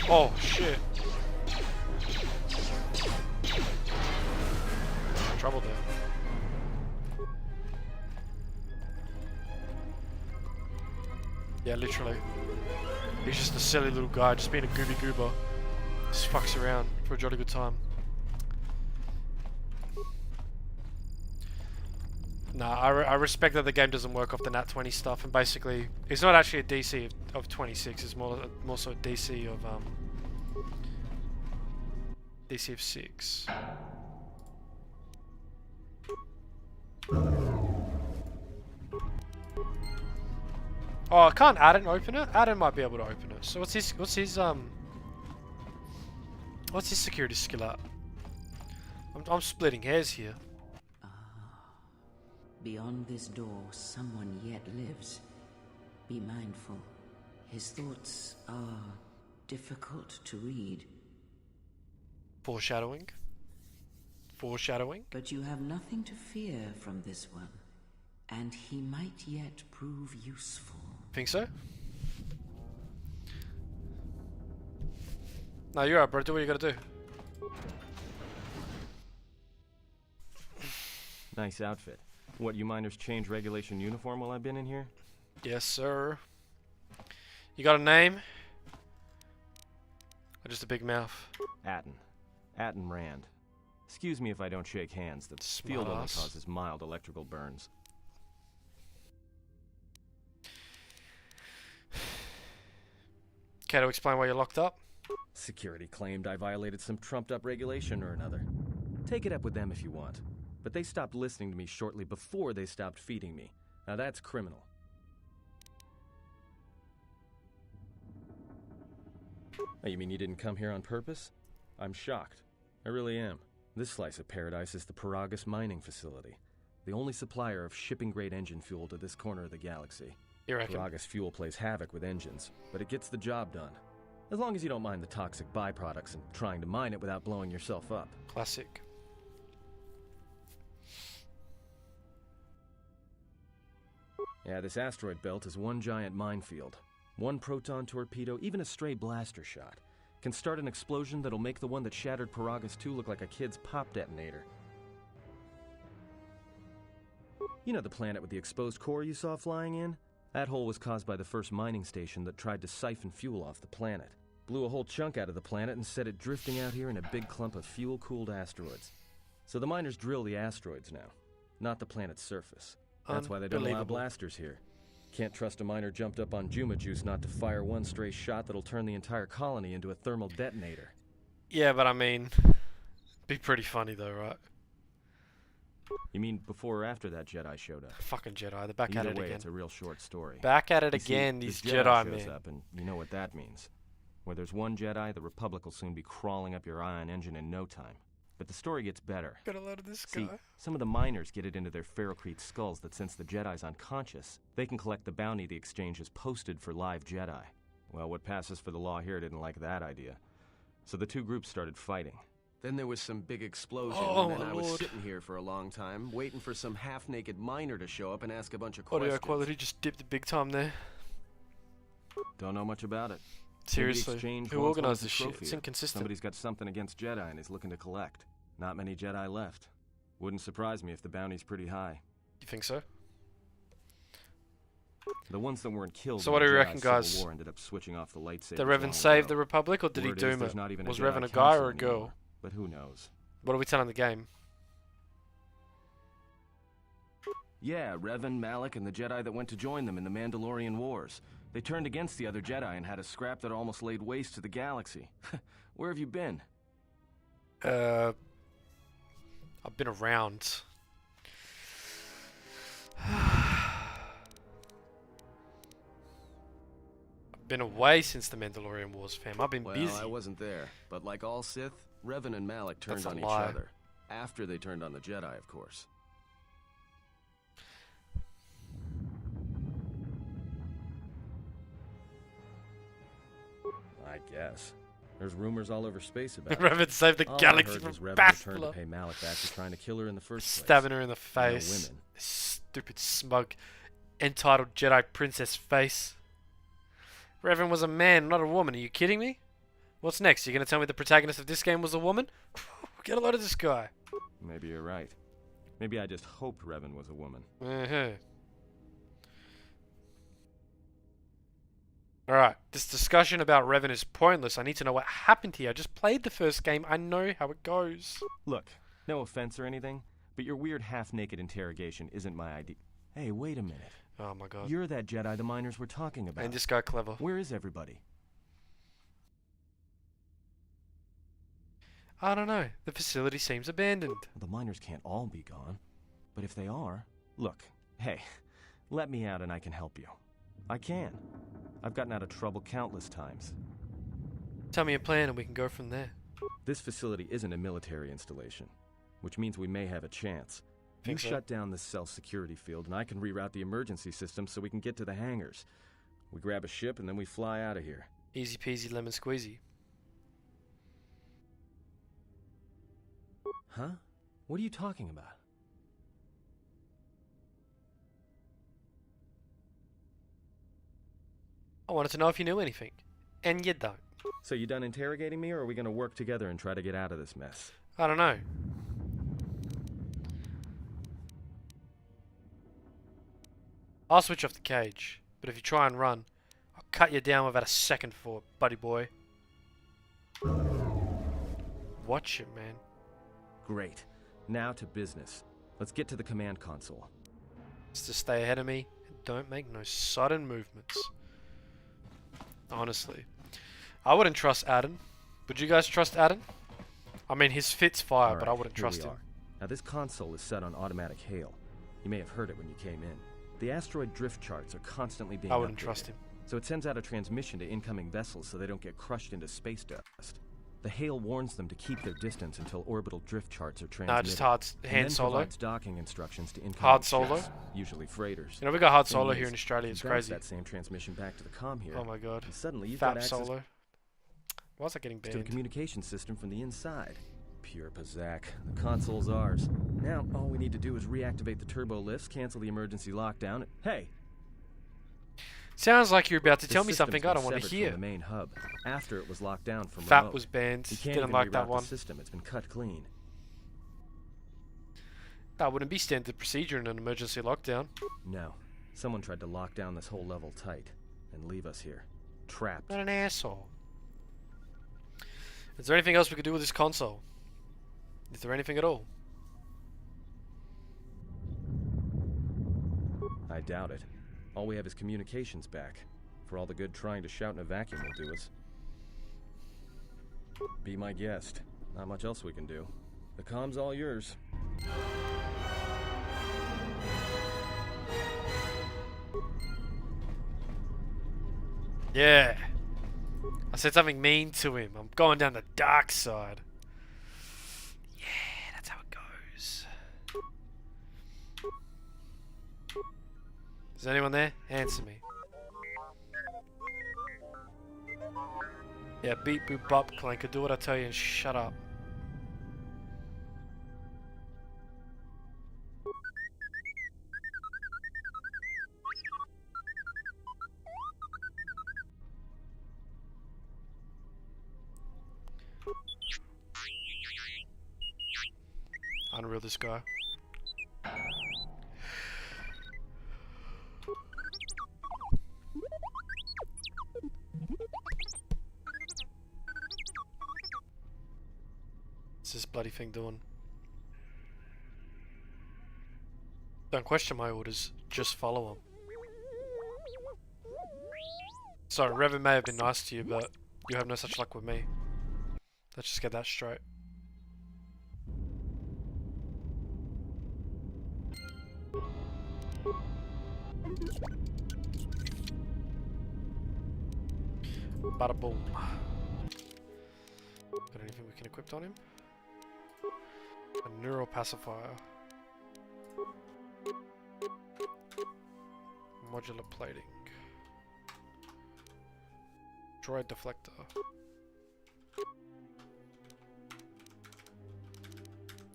Oh shit. Trouble there. Yeah, literally. He's just a silly little guy, just being a gooby goober. Just fucks around for a jolly good time. Nah, I respect that the game doesn't work off the nat 20 stuff, and basically it's not actually a DC of 26. It's more so a DC of DC of 6. Oh, I can't add it and open it. Adam might be able to open it. So what's his security skill at? I'm splitting hairs here. Beyond this door, someone yet lives. Be mindful. His thoughts are difficult to read. Foreshadowing. Foreshadowing. But you have nothing to fear from this one. And he might yet prove useful. Think so? No, you're up, bro. Do what you gotta do. Nice outfit. What, you miners change regulation uniform while I've been in here? Yes, sir. You got a name? Or just a big mouth? Atten Rand. Excuse me if I don't shake hands. The field only causes mild electrical burns. Care to explain why you're locked up? Security claimed I violated some trumped-up regulation or another. Take it up with them if you want. But they stopped listening to me shortly before they stopped feeding me. Now that's criminal. Oh, you mean you didn't come here on purpose? I'm shocked. I really am. This slice of paradise is the Paragus mining facility. The only supplier of shipping-grade engine fuel to this corner of the galaxy. You reckon? Paragus fuel plays havoc with engines, but it gets the job done. As long as you don't mind the toxic byproducts and trying to mine it without blowing yourself up. Classic. Yeah, this asteroid belt is one giant minefield. One proton torpedo, even a stray blaster shot, can start an explosion that'll make the one that shattered Paragus 2 look like a kid's pop detonator. You know the planet with the exposed core you saw flying in? That hole was caused by the first mining station that tried to siphon fuel off the planet. Blew a whole chunk out of the planet and set it drifting out here in a big clump of fuel-cooled asteroids. So the miners drill the asteroids now, not the planet's surface. That's why they don't allow blasters here. Can't trust a miner jumped up on Juma Juice not to fire one stray shot that'll turn the entire colony into a thermal detonator. Yeah, but I mean, be pretty funny though, right? You mean before or after that Jedi showed up? Fucking Jedi, they're back Either at it way, again. it's a real short story. Back at it You see, again, this these Jedi shows men. up, and you know what that means. Where there's one Jedi, the Republic will soon be crawling up your ion engine in no time. But the story gets better. Got a load of this See, guy. some of the miners get it into their ferrocrete skulls that since the Jedi's unconscious, they can collect the bounty the exchange has posted for live Jedi. Well, what passes for the law here didn't like that idea. So the two groups started fighting. Then there was some big explosion, Oh, and then my I was lord. sitting here for a long time, waiting for some half-naked miner to show up and ask a bunch of Audio questions. quality just dipped the big time there. Don't know much about it. Maybe the Seriously, exchange who wants one organised as a this shit? trophy It's if inconsistent. Somebody's got something against Jedi and is looking to collect. Not many Jedi left. Wouldn't surprise me if the bounty's pretty high. You think so? The ones that weren't killed So in what the do you Jedi reckon, Civil guys? War ended up switching off the lightsabers Did Revan long save ago. the Republic, or did he Word is doom there's it? not even Was Jedi Revan a guy council or a girl? anymore, but who knows? What are we telling the game? Yeah, Revan, Malik, and the Jedi that went to join them in the Mandalorian Wars. They turned against the other Jedi and had a scrap that almost laid waste to the galaxy. Where have you been? I've been around. I've been away since the Mandalorian Wars, fam. I've been Well, busy. I wasn't there, but like all Sith, Revan and Malik turned That's a on each lie. other. After they turned on the Jedi, of course. I guess. There's rumors all over space about it. Revan saved the All I galaxy heard from was Revan returned to Bastila. pay Malik back for trying to kill her in the first place. Stabbing her in the No face. women. Stupid, smug, entitled Jedi princess face. Revan was a man, not a woman. Are you kidding me? What's next? You're gonna tell me the protagonist of this game was a woman? Get a load of this guy. Maybe you're right. Maybe I just hoped Revan was a woman. Alright, this discussion about Revan is pointless. I need to know what happened here. I just played the first game. I know how it goes. Look, no offense or anything, but your weird half-naked interrogation isn't my idea. Hey, wait a minute. Oh my god. You're that Jedi the miners were talking about. And this guy clever. Where is everybody? I don't know. The facility seems abandoned. The miners can't all be gone. But if they are... Look, hey, let me out and I can help you. I can. I've gotten out of trouble countless times. Tell me a plan and we can go from there. This facility isn't a military installation, which means we may have a chance. You Think so? shut down this cell security field and I can reroute the emergency system so we can get to the hangars. We grab a ship and then we fly out of here. Easy peasy lemon squeezy. Huh? What are you talking about? I wanted to know if you knew anything. And you don't. So you done interrogating me, or are we gonna work together and try to get out of this mess? I don't know. I'll switch off the cage, but if you try and run, I'll cut you down without a second thought, buddy boy. Watch it, man. Great. Now to business. Let's get to the command console. Just to stay ahead of me and don't make no sudden movements. Honestly. I wouldn't trust Adam. Would you guys trust Adam? I mean, his fit's fire, All but I right, wouldn't here trust we him. are. Now this console is set on automatic hail. You may have heard it when you came in. The asteroid drift charts are constantly being I wouldn't updated, trust him. so it sends out a transmission to incoming vessels so they don't get crushed into space dust. The hail warns them to keep their distance until orbital drift charts are transmitted. Nah, just hard and hand then solo. provides docking instructions to incoming Hard solo? ships, usually freighters. You know, we got hard Thing solo is, here in Australia. you It's bounce crazy. that same transmission back to the comm here. Oh my god. And suddenly you've got Fap access solo. Why is that getting to the banned? communication system from the inside. Pure Pazak. The console's ours. Now, all we need to do is reactivate the turbo lifts, cancel the emergency lockdown. Hey! Sounds like you're about to the tell me system's something I been don't want to severed from hear. the main hub after it was locked down from Fap remote. was banned. You can't Didn't even like that reroute one. the system. It's been cut clean. That wouldn't be standard procedure in an emergency lockdown. No. Someone tried to lock down this whole level tight and leave us here. Trapped. Not an asshole. Is there anything else we could do with this console? Is there anything at all? I doubt it. All we have is communications back. For all the good trying to shout in a vacuum will do us. Be my guest. Not much else we can do. The comm's all yours. Yeah. I said something mean to him. I'm going down the dark side. Yeah, that's how it goes. Is anyone there? Answer me. Yeah, beep boop bop clanker. Do what I tell you and shut up. Unreal, this guy. What's this bloody thing doing? Don't question my orders, just follow them. Sorry, Revan may have been nice to you, but you have no such luck with me. Let's just get that straight. Bada boom. Got anything we can equip on him? A neural pacifier. Modular plating. Droid deflector.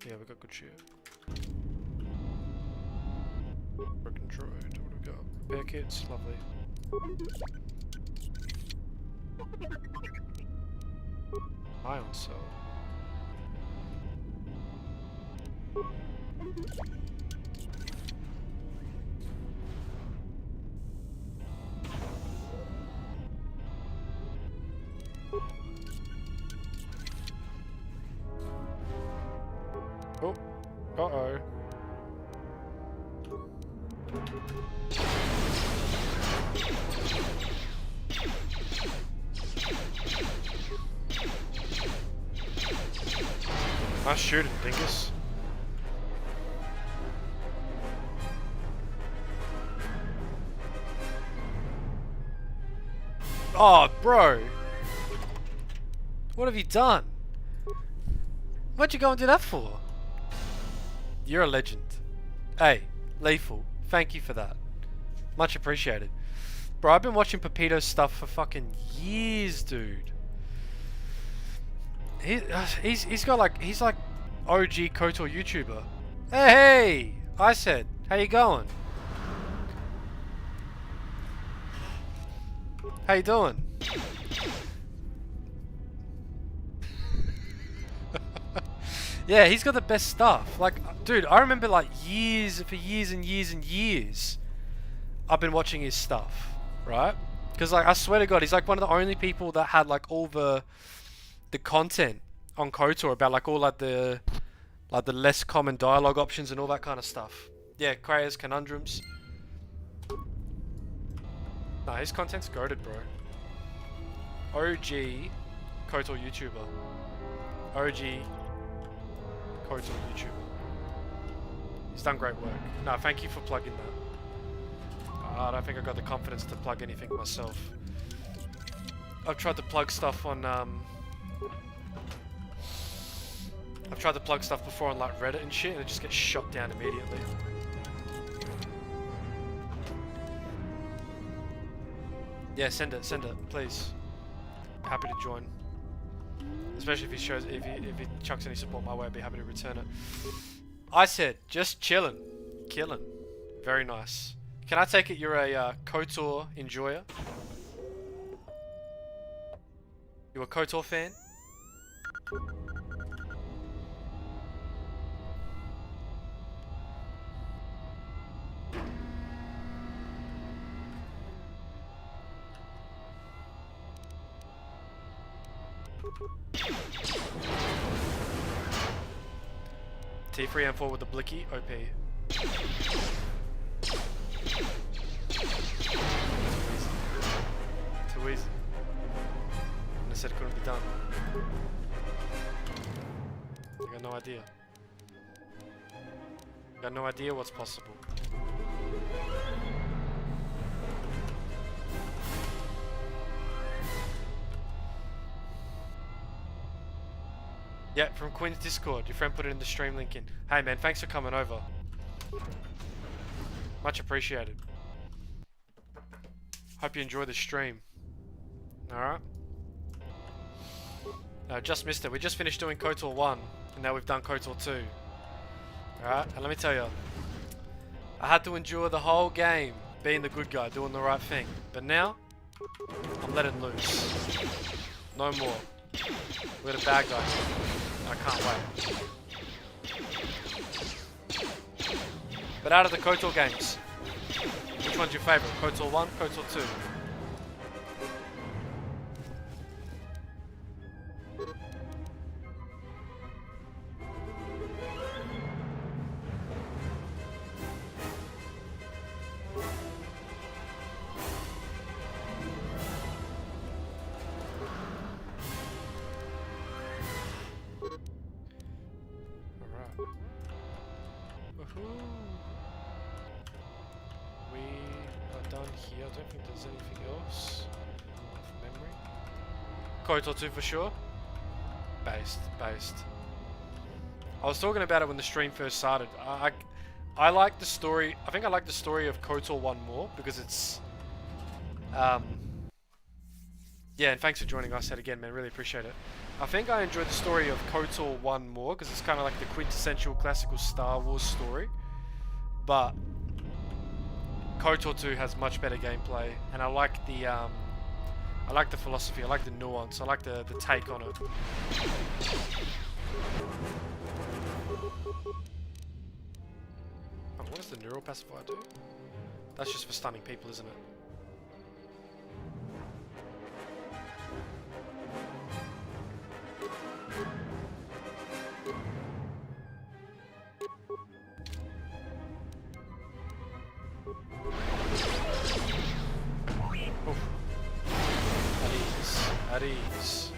Yeah, we got good shit. Broken droid. What do we got? Repair kits, lovely. Ion cell. Oh, uh-oh. Nice shooting, dingus. Oh, bro. What have you done? What'd you go and do that for? You're a legend. Hey, Lethal, thank you for that. Much appreciated. Bro, I've been watching Pepito's stuff for fucking years, dude. He's got like, he's like OG KOTOR YouTuber. Hey, I said, how you going? How you doing? Yeah, he's got the best stuff. Like, dude, I remember like for years and years and years, I've been watching his stuff, right? Because like, I swear to God, he's like one of the only people that had like all the content on KOTOR about like all like the less common dialogue options and all that kind of stuff. Yeah, Kraya's conundrums. Nah, his content's goated, bro. OG KOTOR YouTuber. OG KOTOR YouTuber. He's done great work. No, thank you for plugging that. I don't think I got the confidence to plug anything myself. I've tried to plug stuff on I've tried to plug stuff before on like Reddit and shit, and it just gets shot down immediately. Yeah, send it, please. Happy to join. Especially if he shows, if he chucks any support my way, I'd be happy to return it. I said, just chilling, killing. Very nice. Can I take it you're a KOTOR enjoyer? You a KOTOR fan? T3 M4 with the blicky, OP. Too easy. And I said it couldn't be done. I got no idea. Got no idea what's possible. Yeah, from Quinn's Discord. Your friend put it in the stream link in. Hey man, thanks for coming over. Much appreciated. Hope you enjoy the stream. Alright. Just missed it. We just finished doing KOTOR 1, and now we've done KOTOR 2. Alright, and let me tell you, I had to endure the whole game being the good guy, doing the right thing. But now, I'm letting loose. No more. We're the bad guy. I can't wait. But out of the KOTOR games, which one's your favourite? KOTOR 1, KOTOR 2? KOTOR 2 for sure. Based. I was talking about it when the stream first started. I like the story. I think I like the story of KOTOR 1 more because it's yeah, and thanks for joining us again, man. Really appreciate it. I think I enjoyed the story of KOTOR 1 more because it's kind of like the quintessential classical Star Wars story. But KOTOR 2 has much better gameplay, and I like the philosophy, I like the nuance, I like the take on it. Oh, what does the neural pacifier do? That's just for stunning people, isn't it? At ease.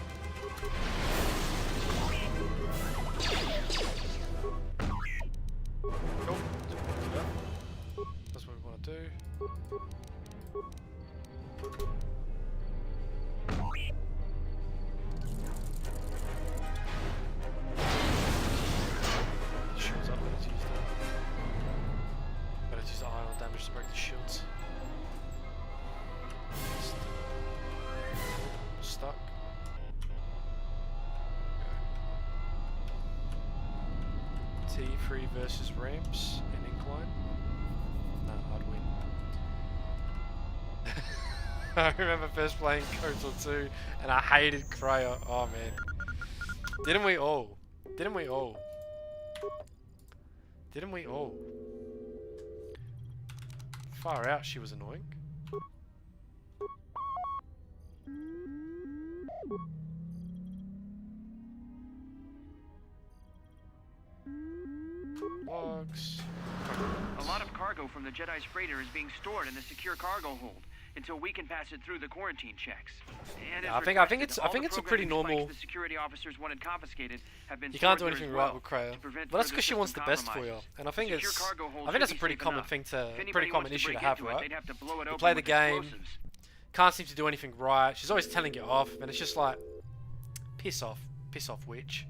Cool. That's what we want to do. Shields up, let's use that. Better use the ion damage to break the shields. Stuck. T3 versus ramps and incline. Nah, I'd win. I remember first playing KOTOR 2 and I hated Cryo. Oh man. Didn't we all? Didn't we all? Didn't we all? Far out, she was annoying. Logs. A lot of cargo from the Jedi's freighter is being stored in the secure cargo hold. until we can pass it through the quarantine checks. And Yeah, as I think requested, it's a all the pretty programming normal. spikes the security officers wanted confiscated have been You can't do stored there anything as right well with Kreia, to prevent but that's further because she wants the system best for you, compromises. and I think Secure it's cargo hold I think that's a should be pretty safe common enough. thing to If anybody pretty common wants to issue to break have, into it, right? they'd have to blow it You open play the with game, explosives. can't seem to do anything right. She's always telling you off, and it's just like, piss off, witch.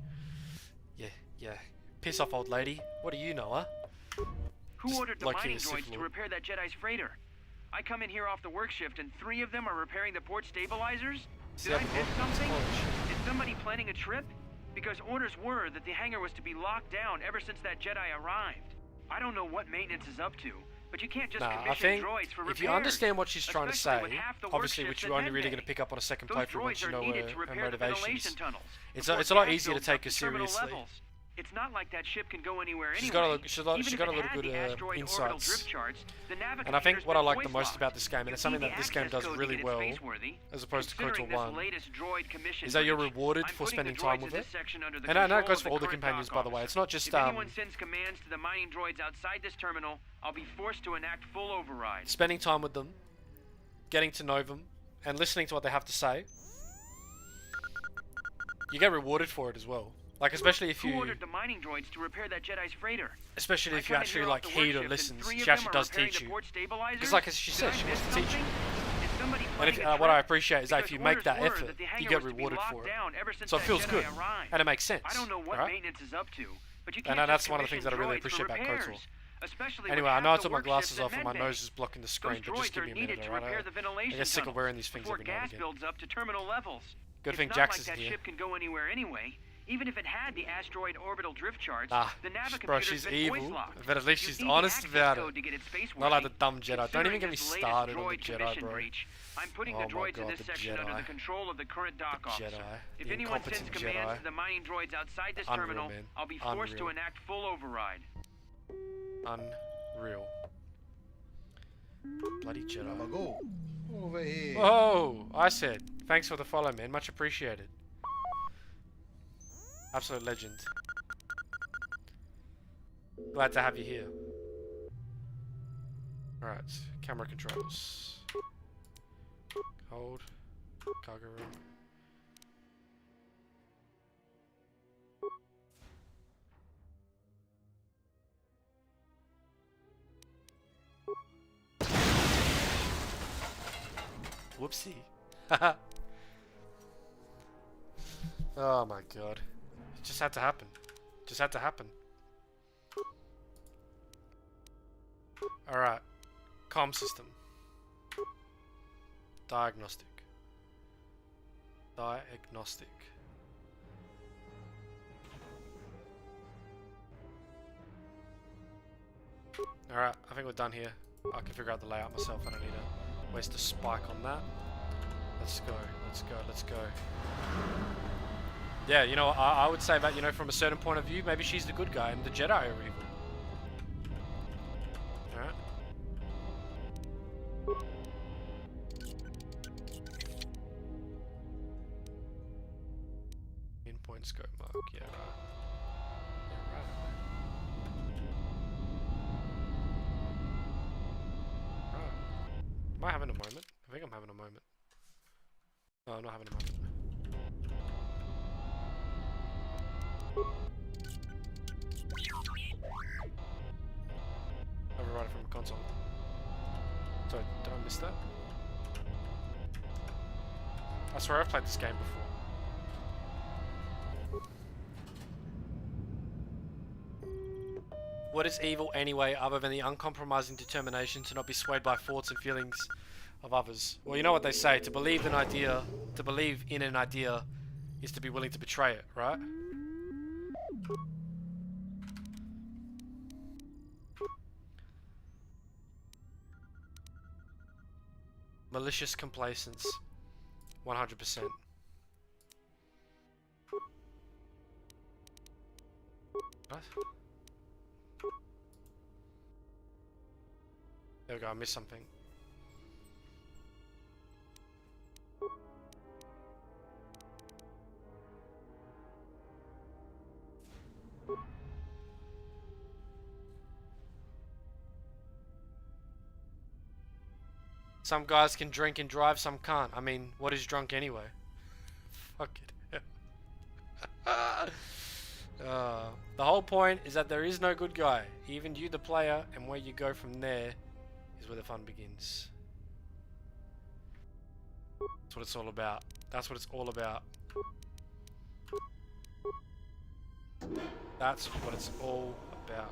Yeah, piss off, old lady. What do you know, huh? Who Just ordered the like mining your Sith droids to Lord. repair that Jedi's freighter? I come in here off the work shift and 3 of them are repairing the port stabilizers? Did I miss something? Is somebody planning a trip? Because orders were that the hangar was to be locked down ever since that Jedi arrived. I don't know what maintenance is up to, but you can't just Nah, I commission think droids for repairs. if you understand what she's trying to especially say, with half the work obviously, which shifts you're in only really going to Medbay. pick up on a second Those playthrough once droids you are know needed to her repair the motivations. ventilation tunnels. It's before a lot gas easier to builds take up her to terminal seriously. levels. It's not like that ship can go anywhere anyway. She's got a lot of good insights. And I think what I like the most about this game, and it's something that this game does really well, as opposed to KOTOR 1, is that you're rewarded for spending time with it. And that goes for all the companions, by the way. It's not just If anyone sends commands to the mining droids outside this terminal, I'll be forced to enact full override. spending time with them, getting to know them, and listening to what they have to say. You get rewarded for it as well. Like, especially if Who you, ordered the mining droids to repair that Jedi's freighter? especially if I you come in actually here like off the work heed or shift and listens. 3 She of them actually are does repairing teach the you. port stabilizers? Because like she Did said, I she miss wants to teach you. something? Is somebody And if, planning a what I trip? appreciate is that if you Because make that orders were effort, that the you hangar get was to be rewarded locked for it. down ever since So it that feels Jedi good, arrived. and it makes sense. I don't know what right? maintenance is up to, but you And can't that's just one of the things that I really commission appreciate droids about for KOTOR. repairs, especially Anyway, with I half know I the took my work glasses shifts off in and my Medbay. nose is blocking the screen, Those but just droids give are me a needed minute, to alright? repair the I ventilation get sick of tunnels wearing these things before every now gas and again. builds up to terminal levels. Good thing It's Jax not is like that here. ship can go anywhere anyway. Even if it had the asteroid orbital drift charts, Ah, the bro, navicomputer's she's been evil, voice locked. but at least You she's need the honest access about code it. to get it space Not like the worthy. dumb Jedi. Don't even Considering get me this latest started on the droid Jedi, commission bro. breach, I'm putting Oh the my droids in God, this the section under Jedi. the control of the current dock officer. Jedi. If The anyone sends incompetent commands Jedi. to the mining droids outside this Unreal, terminal, man. I'll be forced to Unreal. enact full override. Unreal. Bloody Jedi. Go over here. Whoa! I said, thanks for the follow, man. Much appreciated. Absolute legend. Glad to have you here. Alright, camera controls. Hold. Cargo room. Whoopsie. Oh my god. It just had to happen. Just had to happen. Alright. Comm system. Diagnostic. Diagnostic. Alright, I think we're done here. I can figure out the layout myself. I don't need to waste a spike on that. Let's go, let's go, let's go. Yeah, you know, I would say that, you know, from a certain point of view, maybe she's the good guy and the Jedi are evil. Alright. Pinpoint scope mark, yeah, right. Yeah, right. Right. Am I having a moment? I think I'm having a moment. No, I'm not having a moment. Override it from a console. Sorry, did I miss that? I swear I've played this game before. What is evil anyway, other than the uncompromising determination to not be swayed by thoughts and feelings of others? Well, you know what they say, to believe in an idea is to be willing to betray it, right? Malicious complacence. 100%. What? There we go, I missed something. Some guys can drink and drive, some can't. I mean, what is drunk anyway? Fuck it. The whole point is that there is no good guy. Even you, the player, and where you go from there is where the fun begins. That's what it's all about. That's what it's all about. That's what it's all about.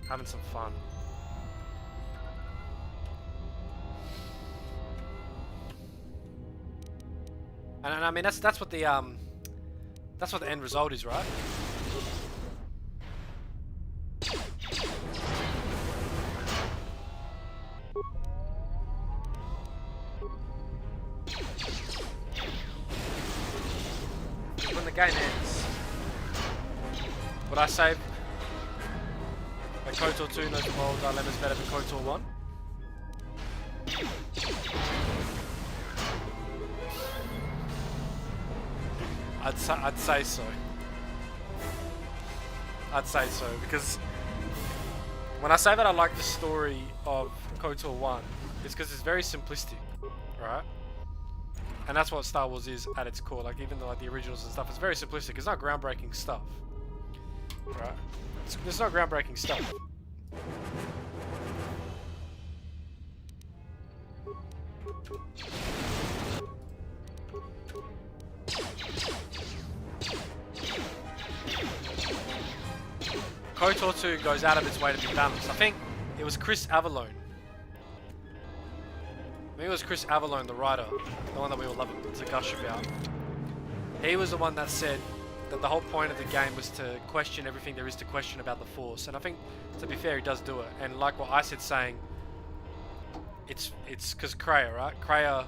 Having some fun. And I mean that's what the end result is, right? When the game ends, would I say that KOTOR 2 knows the moral dilemmas better than KOTOR 1? I'd say so. I'd say so, because when I say that I like the story of KOTOR 1, it's because it's very simplistic, right? And that's what Star Wars is at its core. Like, even though like the originals and stuff, it's very simplistic. It's not groundbreaking stuff, right? It's not groundbreaking stuff. KOTOR 2 goes out of its way to be balanced. I think it was Chris Avellone. I think it was Chris Avellone, the writer, the one that we all love to gush about. He was the one that said that the whole point of the game was to question everything there is to question about the Force. And I think, to be fair, he does do it. And like what I said, saying, it's because Kreia, right? Kreia,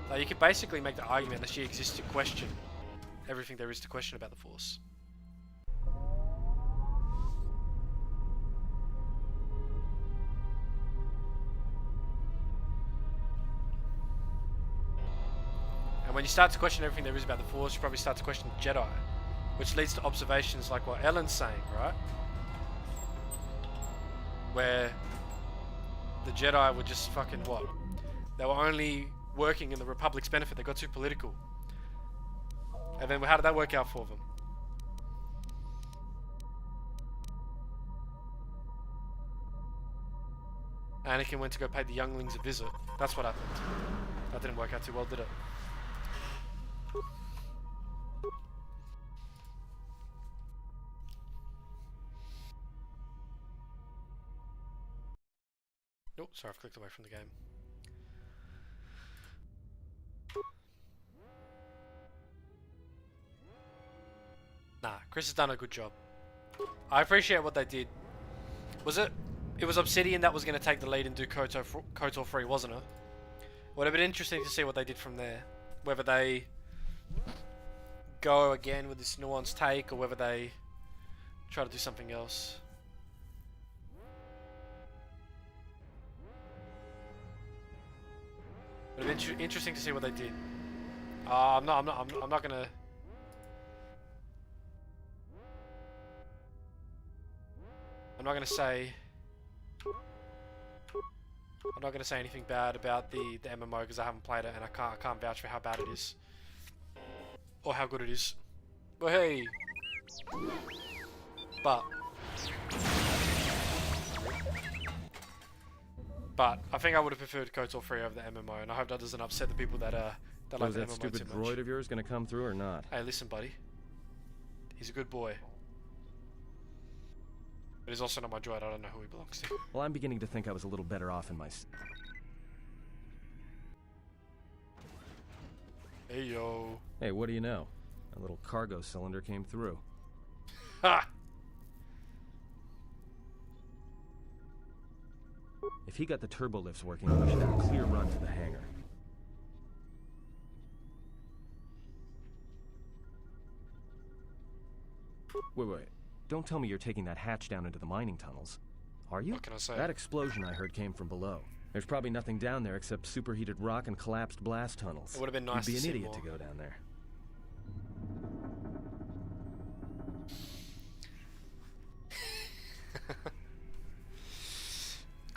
like, you could basically make the argument that she exists to question everything there is to question about the Force. And when you start to question everything there is about the Force, you probably start to question the Jedi, which leads to observations like what Ellen's saying, right? Where the Jedi were just fucking what? They were only working in the Republic's benefit. They got too political. And then how did that work out for them? Anakin went to go pay the younglings a visit. That's what happened. That didn't work out too well, did it? Oh, sorry, I've clicked away from the game. Nah, Chris has done a good job. I appreciate what they did. It was Obsidian that was going to take the lead and do KOTOR 3, wasn't it? Would have been interesting to see what they did from there. Whether they go again with this nuanced take, or whether they try to do something else. Would have been interesting to see what they did. I'm not gonna. I'm not gonna say. I'm not gonna say anything bad about the MMO because I haven't played it and I can't vouch for how bad it is or how good it is. But hey, but I think I would have preferred KOTOR 3 over the MMO, and I hope that doesn't upset the people that like Was the that MMO stupid too much. droid of yours gonna come through or not? Hey, listen, buddy. He's a good boy. But he's also not my droid. I don't know who he belongs to. Well, I'm beginning to think I was a little better off in my... Hey, yo. Hey, what do you know? A little cargo cylinder came through. Ha! If he got the turbo lifts working, we should have a clear run to the hangar. Wait. Don't tell me you're taking that hatch down into the mining tunnels. Are you? What can I say? That explosion I heard came from below. There's probably nothing down there except superheated rock and collapsed blast tunnels. It would have been nice You'd be to an see idiot more. to go down there.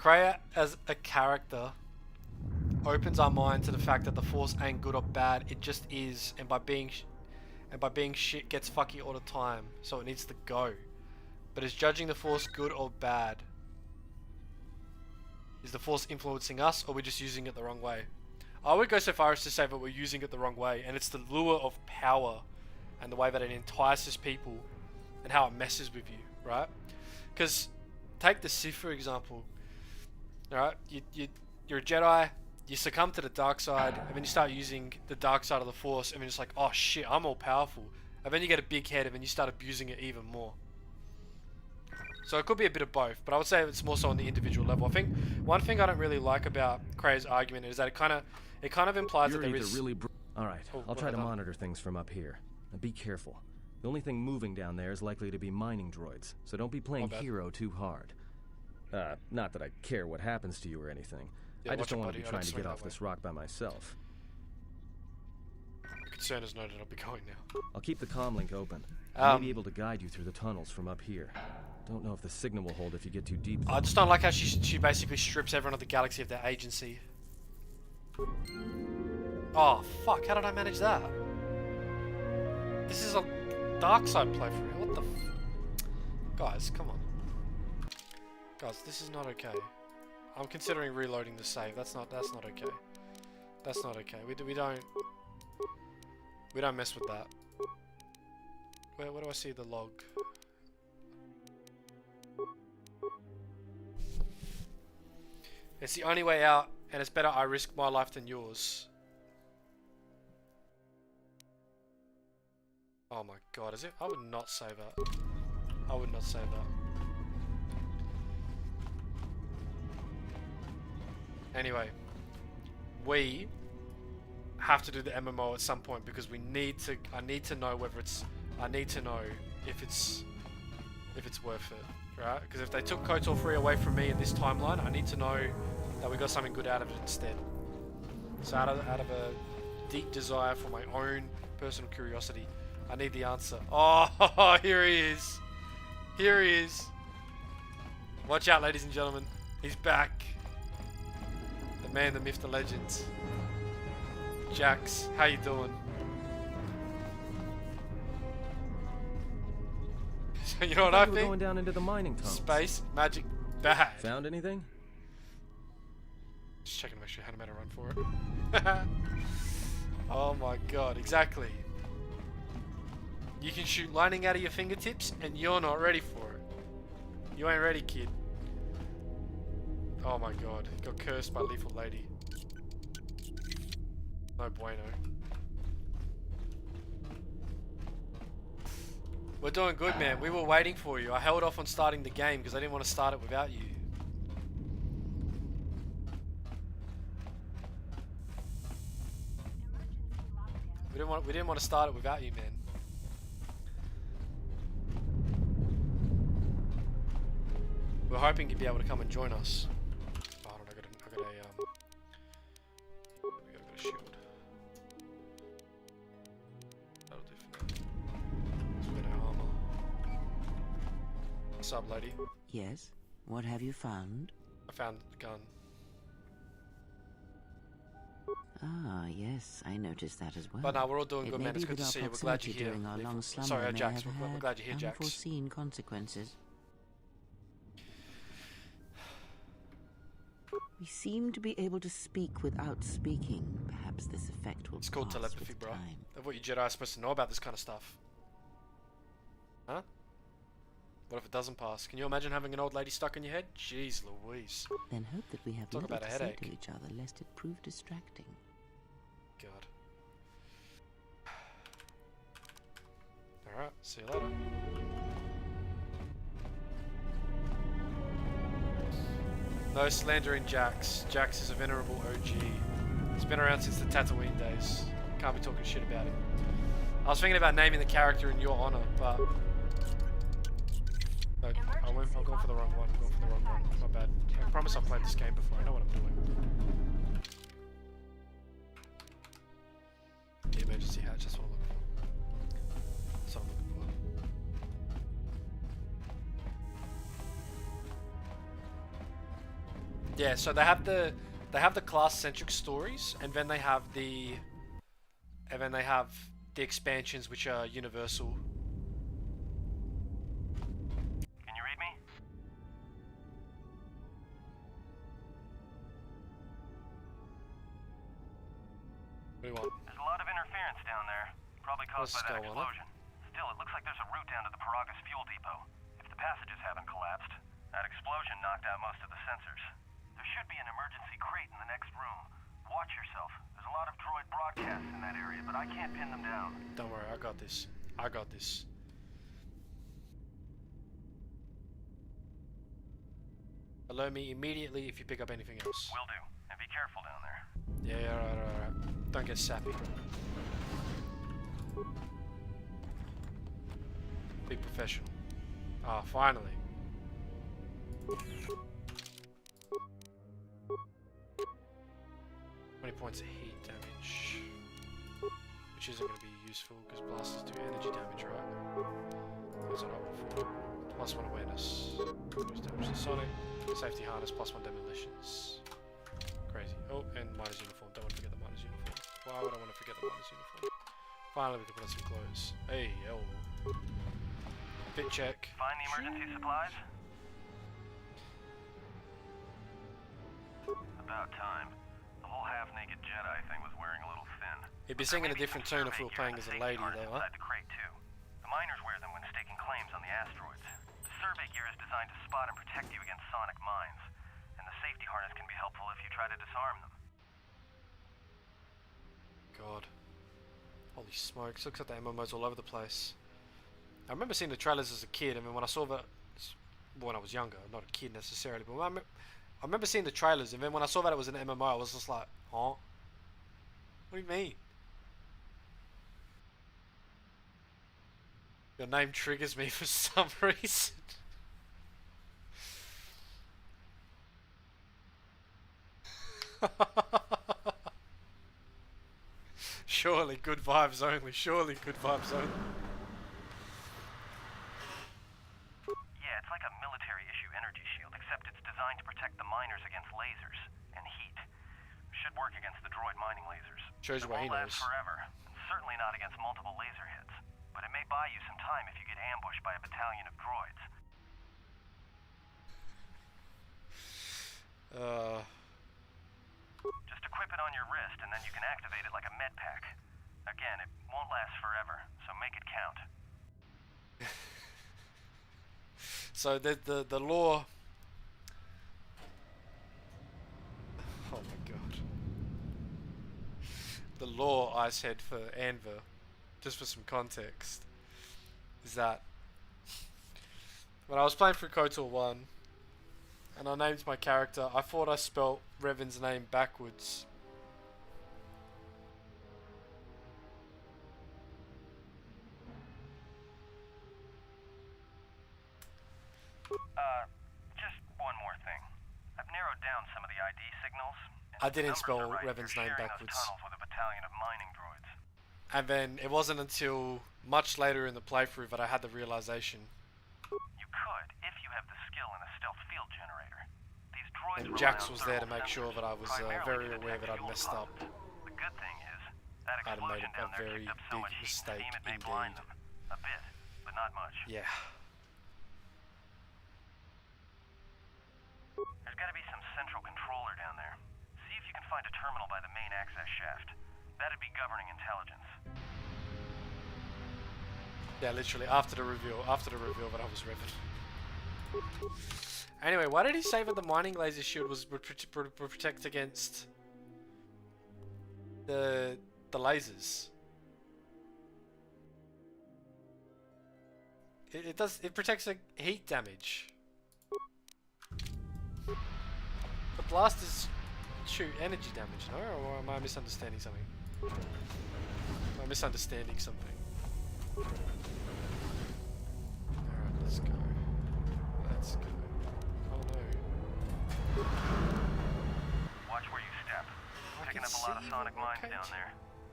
Kreia as a character opens our mind to the fact that the Force ain't good or bad. It just is, and by being shit gets fucky all the time. So it needs to go. But is judging the Force good or bad? Is the Force influencing us, or are we just using it the wrong way? I would go so far as to say that we're using it the wrong way, and it's the lure of power and the way that it entices people and how it messes with you, right? Because take the Sith for example. Alright, you're a Jedi, you succumb to the dark side, and then you start using the dark side of the Force, and then it's like, oh shit, I'm all powerful. And then you get a big head, and then you start abusing it even more. So it could be a bit of both, but I would say it's more so on the individual level. I think one thing I don't really like about Kreia's argument is that it kind of implies that there is... Really Alright, Oh, I'll try to done? monitor things from up here. And be careful. The only thing moving down there is likely to be mining droids, so don't be playing hero too hard. Not that I care what happens to you or anything. Yeah, I just don't want buddy. to be I trying don't to swing get that off way. this rock by myself. Concern is noted, I'll be going now. I'll keep the comm link open. I may be able to guide you through the tunnels from up here. Don't know if the signal will hold if you get too deep. I just don't like how she basically strips everyone of the galaxy of their agency. Oh fuck, how did I manage that? This is a dark side playthrough, what the f... Guys, come on. Guys, this is not okay. I'm considering reloading the save, that's not okay. That's not okay, we don't mess with that. Where do I see the log? It's the only way out, and it's better I risk my life than yours. Oh my god, is it? I would not say that. I would not say that. Anyway, we have to do the MMO at some point because we need to. I need to know whether it's. I need to know if it's worth it, right? Because if they took KOTOR 3 away from me in this timeline, I need to know that we got something good out of it instead. So out of a deep desire for my own personal curiosity, I need the answer. Oh, here he is. Here he is. Watch out, ladies and gentlemen. He's back. The man, the myth, the legend. Jax, how you doing? So you know what I We're think? going down into the mining tunnels. Space, magic, bad. Found anything? Just checking to make sure I hadn't made a run for it. Oh my god, exactly. You can shoot lightning out of your fingertips and you're not ready for it. You ain't ready, kid. Oh my god, got cursed by Lethal Lady. No bueno. We're doing good, man. We were waiting for you. I held off on starting the game because I didn't want to start it without you. We didn't want to start it without you, man. We're hoping you'd be able to come and join us. Oh, hold on, I got a shield. That'll do for now. It's got no armor. What's up, lady? Yes? What have you found? I found the gun. Ah, yes, I noticed that as well. But no, we're all doing It good, may man. It's be good to that our see you. We're glad you're proximity here. during our long slumber Sorry, may Jax. have We're had glad you're here, Jax. unforeseen consequences. We seem to be able to speak without speaking. Perhaps this effect will It's called pass telepathy, with bro. time. I thought you Jedi are supposed to know about this kind of stuff. Huh? What if it doesn't pass? Can you imagine having an old lady stuck in your head? Jeez Louise. Then hope that we have Talk little about a to say headache. to each other, lest it prove distracting. God. Alright, see you later. No slandering Jax. Jax is a venerable OG. He's been around since the Tatooine days. Can't be talking shit about him. I was thinking about naming the character in your honor, but... No, I'm going for the wrong one. I'm going for the wrong one. My bad. I promise I've played this game before. I know what I'm doing. The emergency hatch, that's what I'm looking for. That's what I'm looking for. Yeah, so they have the class-centric stories, and then they have the expansions which are universal. Can you read me? What do you want? There's a lot of interference down there, probably caused by that explosion. Still, it looks like there's a route down to the Paragas fuel depot. If the passages haven't collapsed, that explosion knocked out most of the sensors. There should be an emergency crate in the next room. Watch yourself. There's a lot of droid broadcasts in that area, but I can't pin them down. Don't worry, I got this. I got this. Alert me immediately if you pick up anything else. Will do. And be careful down there. Yeah, alright. Don't get sappy. Be professional. Ah, finally. 20 points of heat damage. Which isn't going to be useful because blasters do energy damage, right? What's it up for? +1 awareness. Reduce damage to sonic. Safety harness, +1 demolitions. Crazy. Oh, and miner's uniform. Don't want to forget the miner's uniform. Why would I want to forget the miner's uniform? Finally, we can put on some clothes. Hey, yo. Fit check. Find the emergency supplies? About time. The whole half-naked Jedi thing was wearing a little thin. It'd be singing a different tune if we were playing as a lady, though, huh? The crate too. The miners wear them when staking claims on the asteroids. The survey gear is designed to spot and protect you against sonic mines, and the safety harness can be helpful if you try to disarm them. God. Holy smokes, looks like the MMO's all over the place. I remember seeing the trailers as a kid, and then when I saw that, when I was younger, not a kid necessarily, but I remember seeing the trailers, and then when I saw that it was an MMO, I was just like, huh? What do you mean? Your name triggers me for some reason. Surely good vibes only. Surely good vibes only. Yeah, it's like a military-issue energy shield, except it's designed to protect the miners against lasers and heat. Should work against the droid mining lasers. Shows you what he It won't knows. last forever, and certainly not against multiple laser hits. But it may buy you some time if you get ambushed by a battalion of droids. Just equip it on your wrist, and then you can activate it like a med pack. Again, it won't last forever, so make it count. So the law. Oh my god. The law I said for Anvil, just for some context, is that when I was playing through KOTOR 1 and I named my character, I thought I spelt Revan's name backwards. Just one more thing. I've narrowed down some of the ID signals. I didn't spell Numbers are right. Revan's You're name sharing those backwards. tunnels with a battalion of mining droids. And then it wasn't until much later in the playthrough that I had the realization. You could, if you have the skill in a stealth field generator. These droids And rely Jax on was there to thermal make sure sensors, that I was primarily very to aware detect that I'd fuel messed up. deposits. The good thing is, that I'd have made explosion a down there very kicked up so big much heat and mistake steam it may blind indeed. them. A bit, but not much. Yeah. There's gotta be some central controller down there. See if you can find a terminal by the main access shaft. That'd be governing intelligence. Yeah, literally after the reveal that I was Revan. Anyway, why did he say that the mining laser shield was protect against the lasers? It protects like heat damage. The blasters shoot energy damage, no? Or am I misunderstanding something? Am I misunderstanding something? Alright, let's go. Let's go. Oh no. Watch where you step. Picking up a lot of sonic mines down there.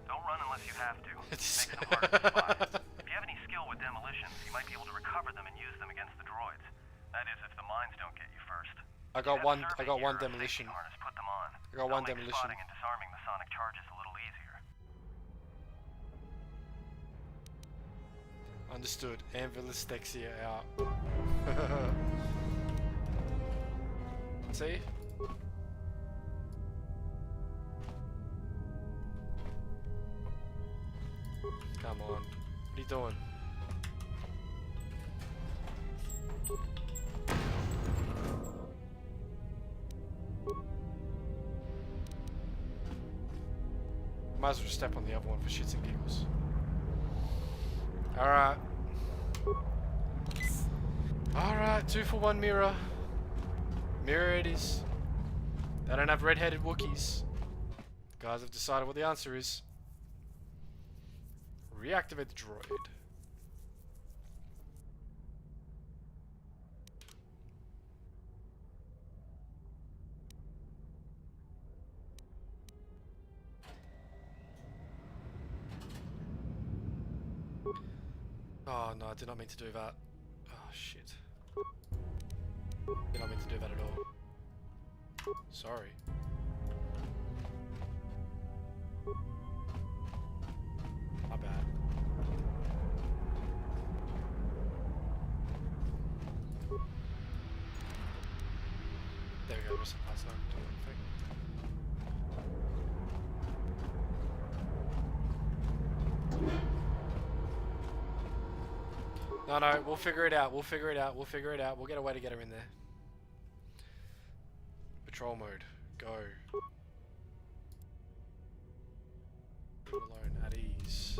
Don't run unless you have to. Makes them hard to spot. If you have any skill with demolitions, you might be able to recover them and use them against the droids. That is, if the mines don't get you first. I got one demolition. Put them on. I got one demolition. Spotting and disarming the sonic charges a little easier. Understood. Anvilistexia out. See? Come on. What are you doing? Might as well step on the other one for shits and giggles. Alright. Alright, 2 for 1 mirror. Mirror it is. They don't have red-headed Wookiees. Guys have decided what the answer is. Reactivate the droid. Oh no, I did not mean to do that. Oh shit. Did not mean to do that at all. Sorry. My bad. There we go, there's some parts not doing anything. No, we'll figure it out, we'll figure it out, we'll figure it out. We'll get a way to get her in there. Patrol mode, go. Leave it alone, at ease.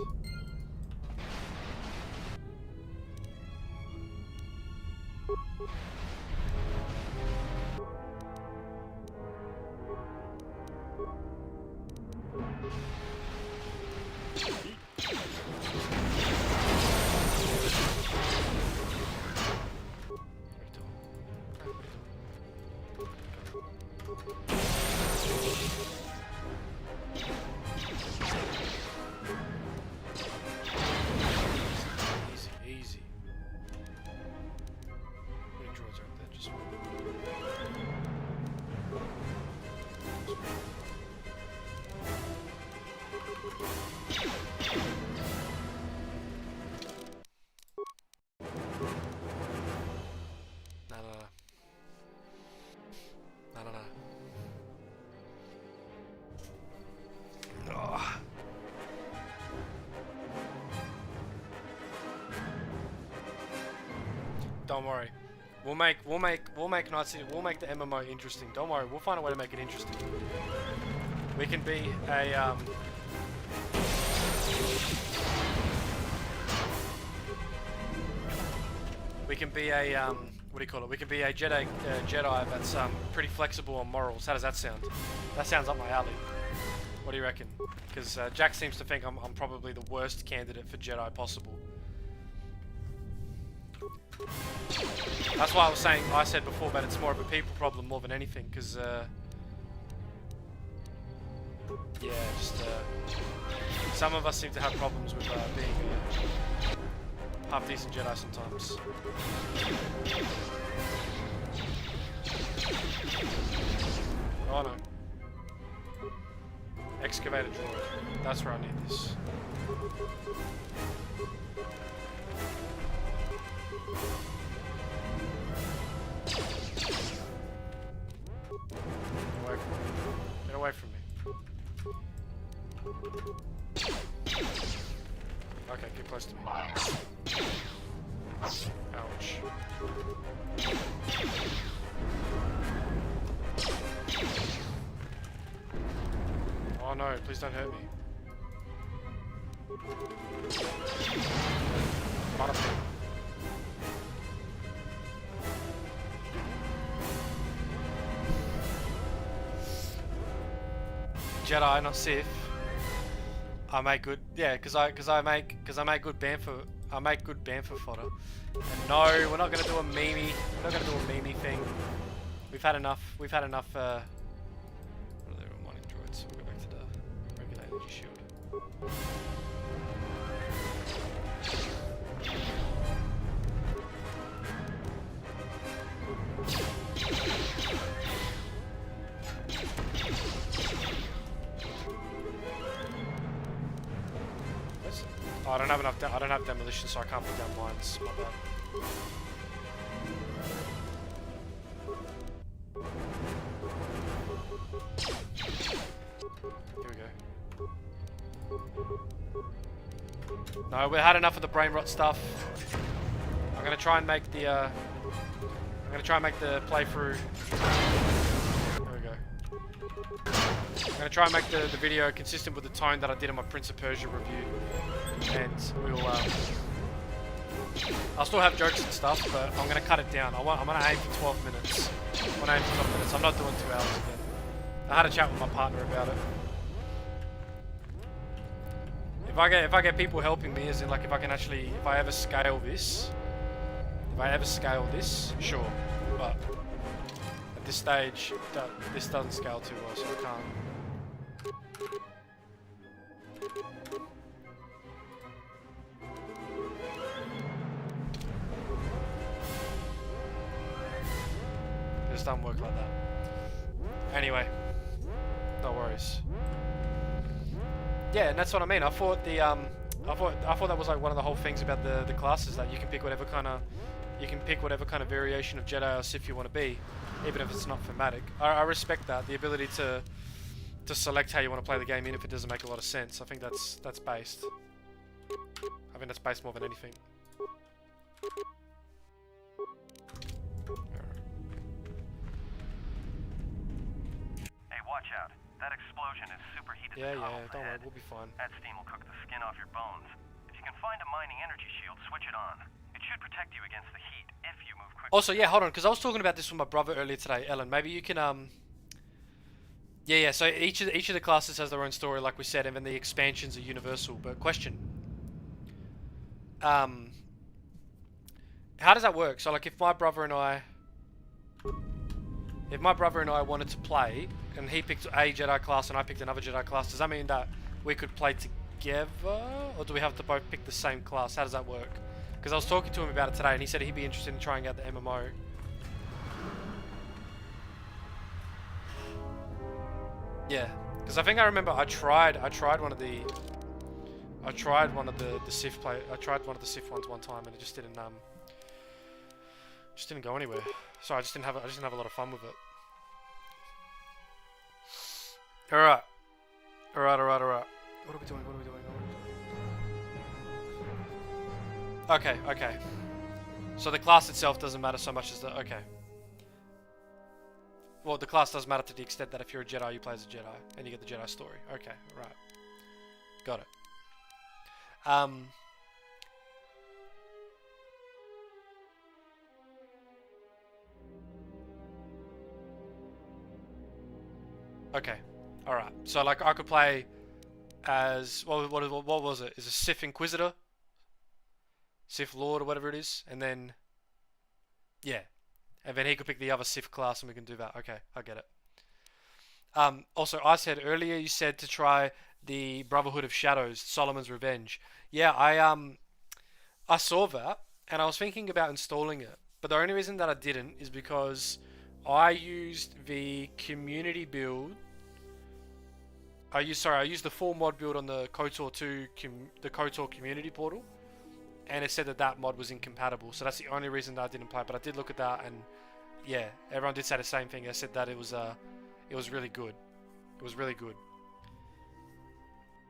Easy. Putting droids right there, just No. Oh. Don't worry. We'll make Night City, we'll make the MMO interesting. Don't worry, we'll find a way to make it interesting. We can be a we can be a what do you call it? We can be a Jedi that's pretty flexible on morals. How does that sound? That sounds up my alley. What do you reckon? Because Jack seems to think I'm probably the worst candidate for Jedi possible. That's why I said before that it's more of a people problem more than anything, because yeah, just some of us seem to have problems with being a half-decent Jedi sometimes. Oh no. Excavator droid. That's where I need this. Get away from me. Okay, get close to me. Ouch. Oh no, please don't hurt me. Jedi, not Sith. I make good, yeah, because I make good bantha. I make good bantha fodder. And no, we're not gonna do a meme. We're not gonna do a meme thing. We've had enough. What are they mining droids? We'll go back to the regular energy shield. I don't have enough. I don't have demolition, so I can't put down mines. My bad. Here we go. No, we had enough of the brain rot stuff. I'm gonna try and make the. I'm gonna try and make the playthrough. There we go. I'm gonna try and make the video consistent with the tone that I did in my Prince of Persia review, and we'll. I'll still have jokes and stuff, but I'm gonna cut it down. I'm gonna aim for 12 minutes. I'm gonna aim for 12 minutes. I'm not doing 2 hours again. I had a chat with my partner about it. If I get people helping me, as in like if I ever scale this, sure. But at this stage, this doesn't scale too well, so I can't. It just doesn't work like that. Anyway, no worries. Yeah, and that's what I mean. I thought that was like one of the whole things about the classes, that you can pick whatever kind of variation of Jedi or Sith you want to be, even if it's not thematic. I respect that, the ability to select how you want to play the game, even if it doesn't make a lot of sense. I think that's based. I think that's based more than anything. Hey, watch out. That explosion is superheated. Yeah, don't worry, we'll be fine. That steam will cook the skin off your bones. If you can find a mining energy shield, switch it on. It should protect you against the heat if you move quickly. Also, yeah, hold on, because I was talking about this with my brother earlier today, Ellen. Maybe you can Yeah. So each of the classes has their own story, like we said, and then the expansions are universal. But question. How does that work? So like, if my brother and I wanted to play, and he picked a Jedi class and I picked another Jedi class, does that mean that we could play together? Or do we have to both pick the same class? How does that work? Because I was talking to him about it today, and he said he'd be interested in trying out the MMO. Yeah, because I think I remember I tried one of the Sith ones one time, and it just didn't go anywhere. So I just didn't have a lot of fun with it. Alright. What are we doing? Okay. So the class itself doesn't matter so much as the... Okay. Well, the class does matter to the extent that if you're a Jedi, you play as a Jedi, and you get the Jedi story. Okay, right. Got it. Okay. Alright. So, like, I could play as... What was it? Is a Sith Inquisitor? Sith Lord or whatever it is. And then... Yeah. And then he could pick the other Sith class and we can do that. Okay, I get it. Also, I said earlier, you said to try the Brotherhood of Shadows, Solomon's Revenge. Yeah, I saw that, and I was thinking about installing it. But the only reason that I didn't is because I used the community build. I used the full mod build on the KOTOR 2, the KOTOR community portal, and it said that mod was incompatible. So that's the only reason that I didn't play. But I did look at that, and yeah, everyone did say the same thing. They said that it was really good. It was really good.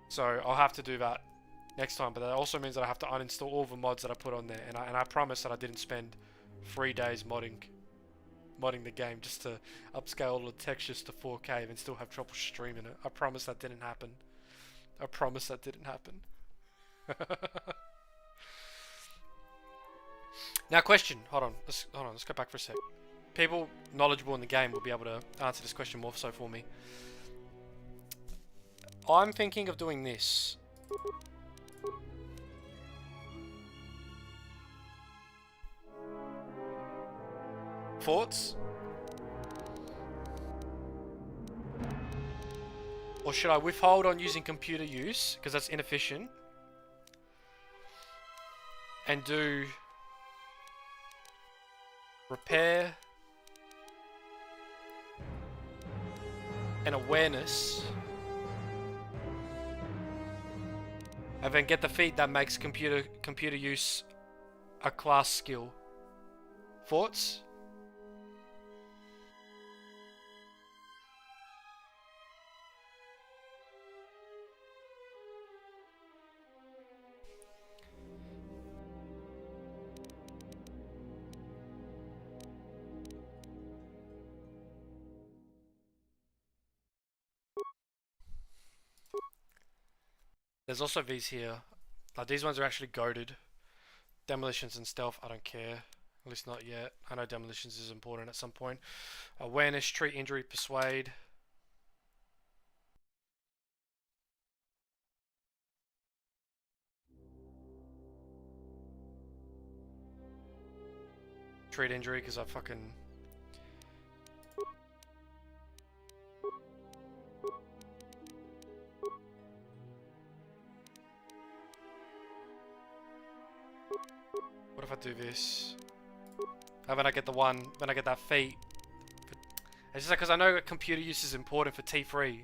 So I'll have to do that next time. But that also means that I have to uninstall all the mods that I put on there, and I promise that I didn't spend 3 days modding the game just to upscale all the textures to 4K and still have trouble streaming it. I promise that didn't happen. I promise that didn't happen. Now, question. Hold on. Let's go back for a sec. People knowledgeable in the game will be able to answer this question more so for me. I'm thinking of doing this. Thoughts? Or should I withhold on using computer use, because that's inefficient, and do repair and awareness And then get the feat that makes computer use a class skill. Thoughts? There's also these here. Like, these ones are actually goated. Demolitions and stealth, I don't care. At least not yet. I know demolitions is important at some point. Awareness, treat injury, persuade. Treat injury because I fucking... What if I do this? And then I get the one, then I get that feat. It's just like, because I know that computer use is important for T3. You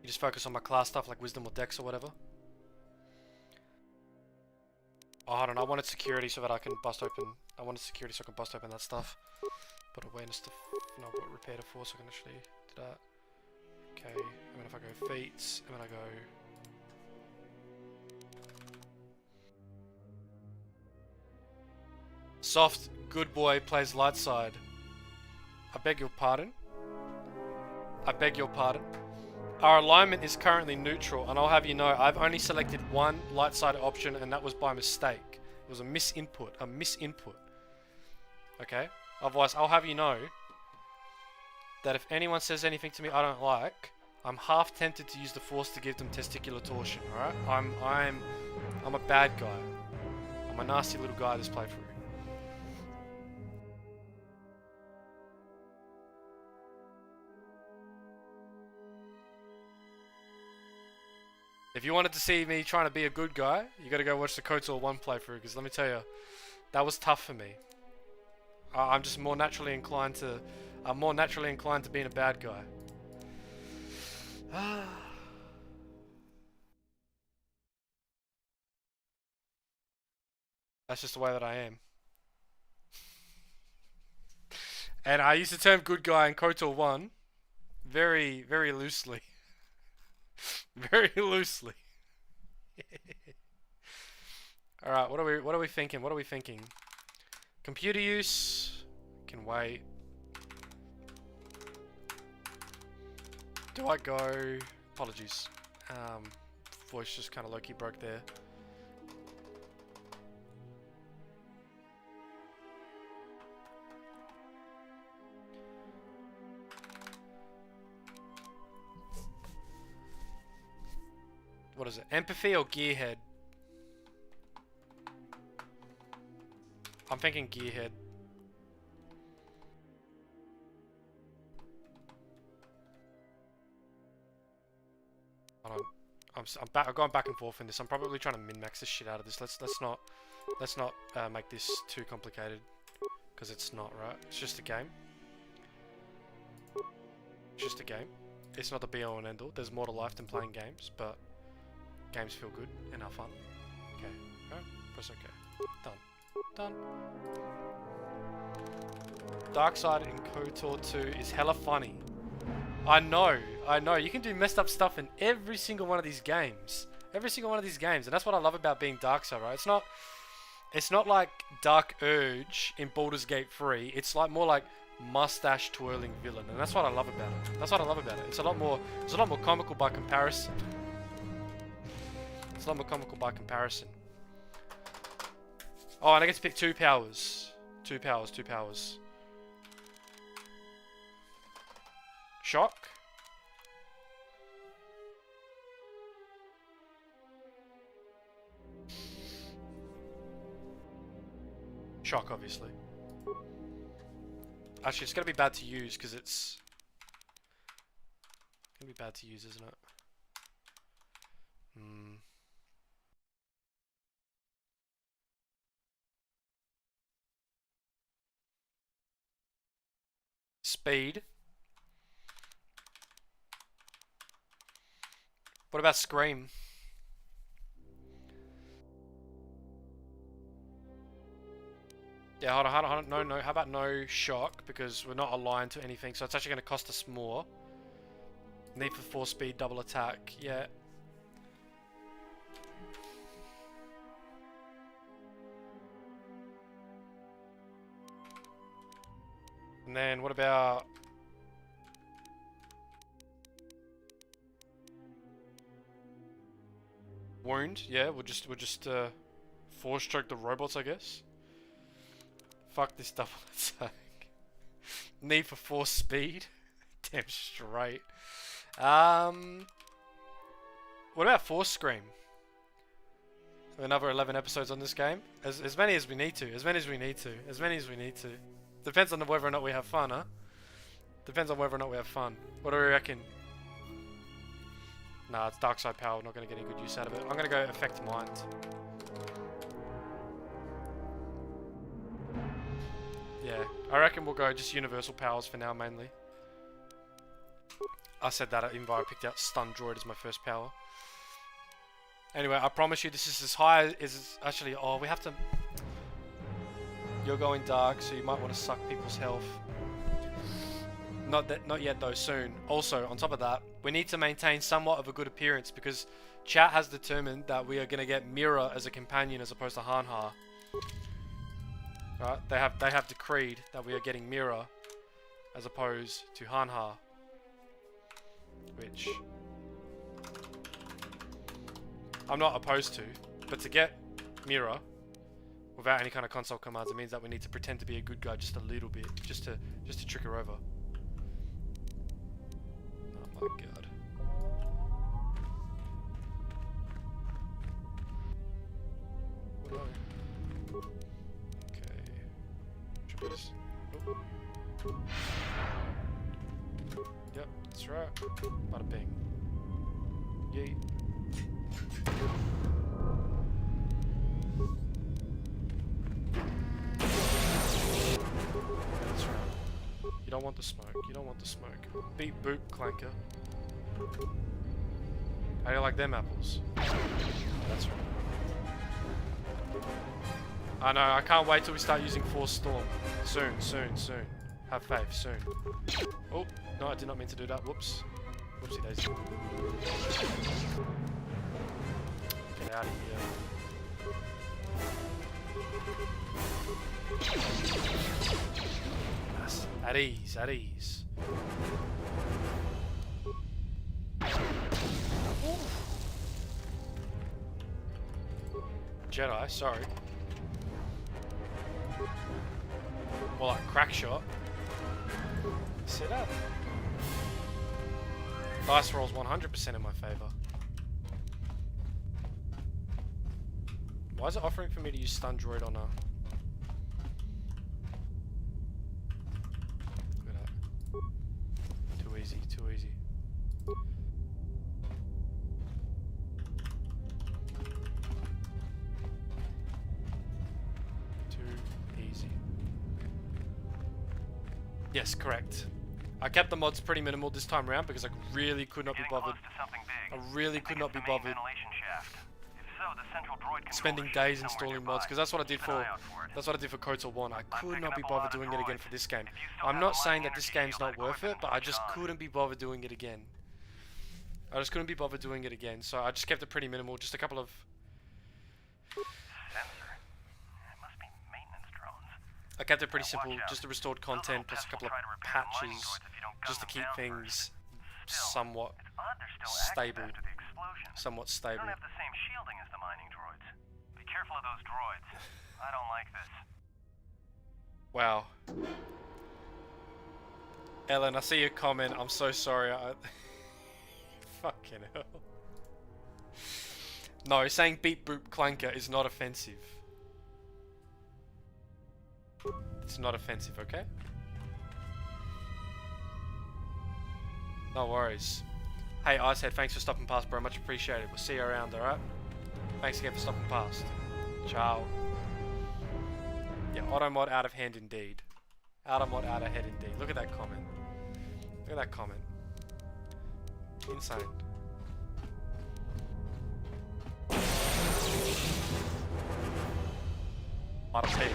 just focus on my class stuff like wisdom or dex or whatever. Oh, hold on, I wanted security so that I can bust open. I wanted security so I can bust open that stuff. But awareness to, no, what repair to force, I can actually do that. Okay, and then if I go feats, and then I go... Soft, good boy plays light side. I beg your pardon. I beg your pardon. Our alignment is currently neutral, and I'll have you know I've only selected one light side option, and that was by mistake. It was a misinput. Okay? Otherwise, I'll have you know that if anyone says anything to me I don't like, I'm half tempted to use the force to give them testicular torsion, alright? I'm a bad guy. I'm a nasty little guy this playthrough. If you wanted to see me trying to be a good guy, you gotta go watch the KOTOR 1 playthrough, because let me tell you, that was tough for me. I'm just more naturally inclined to... I'm more naturally inclined to being a bad guy. That's just the way that I am. And I use the term good guy in KOTOR 1 very, very loosely. Very loosely. Alright, what are we thinking? What are we thinking? Computer use can wait. Do I go? Apologies. Voice just kind of low-key broke there. What is it? Empathy or gearhead? I'm thinking gearhead. Hold on. I'm going back and forth in this. I'm probably trying to min-max this shit out of this. Let's not make this too complicated, because it's not, right? It's just a game. It's just a game. It's not the be-all and end-all. There's more to life than playing games, but games feel good and are fun. Okay. Alright. Press OK. Done. Done. Dark side in KOTOR 2 is hella funny. I know. You can do messed up stuff in every single one of these games. Every single one of these games. And that's what I love about being Dark Side, right? It's not like Dark Urge in Baldur's Gate 3. It's like more like mustache twirling villain. And that's what I love about it. That's what I love about it. It's a lot more comical by comparison. It's a lot more comical by comparison. Oh, and I get to pick 2 powers. 2 powers. Shock. Shock, obviously. Actually, it's gonna be bad to use because it's gonna be bad to use, isn't it? Speed. What about Scream? Yeah, hold on. No. How about no shock? Because we're not aligned to anything, so it's actually going to cost us more. Need for 4 speed, double attack. Yeah. And then what about... Wound? Yeah, we'll just 4-stroke the robots, I guess. Fuck this double attack. Need for 4 speed. Damn straight. What about Force Scream? Another 11 episodes on this game. As many as we need to. As many as we need to. Depends on whether or not we have fun, huh? Depends on whether or not we have fun. What do we reckon? Nah, it's Dark Side Power. Not going to get any good use out of it. I'm going to go Affect Mind. Yeah, I reckon we'll go just Universal Powers for now, mainly. I said that even though I picked out Stun Droid as my first power. Anyway, I promise you this is as high as... Actually, oh, we have to... You're going dark, so you might want to suck people's health. Not yet though, soon. Also, on top of that, we need to maintain somewhat of a good appearance because chat has determined that we are going to get Mira as a companion as opposed to Hanha. Right? They have decreed that we are getting Mira as opposed to Hanha. Which I'm not opposed to, but to get Mira without any kind of console commands, it means that we need to pretend to be a good guy just a little bit, just to trick her over. Oh my god. Okay. Should we just... Oh. Yep, that's right. Bada bing. Yeet. That's right. You don't want the smoke. You don't want the smoke. Beat boop clanker. How do you like them apples? Oh, that's right. I know, I can't wait till we start using Force Storm. Soon. Have faith, soon. Oh, no, I did not mean to do that. Whoops. Whoopsie daisy. Get out of here. Yes. At ease, at ease. Ooh. Jedi, sorry. More like crack shot. Sit up. Dice rolls 100% in my favor. Why is it offering for me to use Stun Droid on her? Look at that. Too easy, too easy. Too easy. Yes, correct. I kept the mods pretty minimal this time around because I really could not be bothered. I really could not be bothered spending days installing mods because that's what I did for KOTOR 1. I could not be bothered doing it again for this game. I'm not saying that this game's not worth it, but I just couldn't be bothered doing it again. I just couldn't be bothered doing it again, so I just kept it pretty minimal. Just a couple of... I kept it pretty simple, just the restored content plus a couple of patches, just to keep things somewhat stable. Somewhat stable. They don't have the same shielding as the mining droids. Be careful of those droids. I don't like this. Wow. Ellen, I see your comment. I'm so sorry. Fucking hell. No, saying beat boop clanker is not offensive. It's not offensive, okay? No worries. Hey, Icehead, thanks for stopping past, bro. Much appreciated. We'll see you around, alright? Thanks again for stopping past. Ciao. Yeah, automod out of hand indeed. Automod out of head indeed. Look at that comment. Look at that comment. Insane. Bada pig.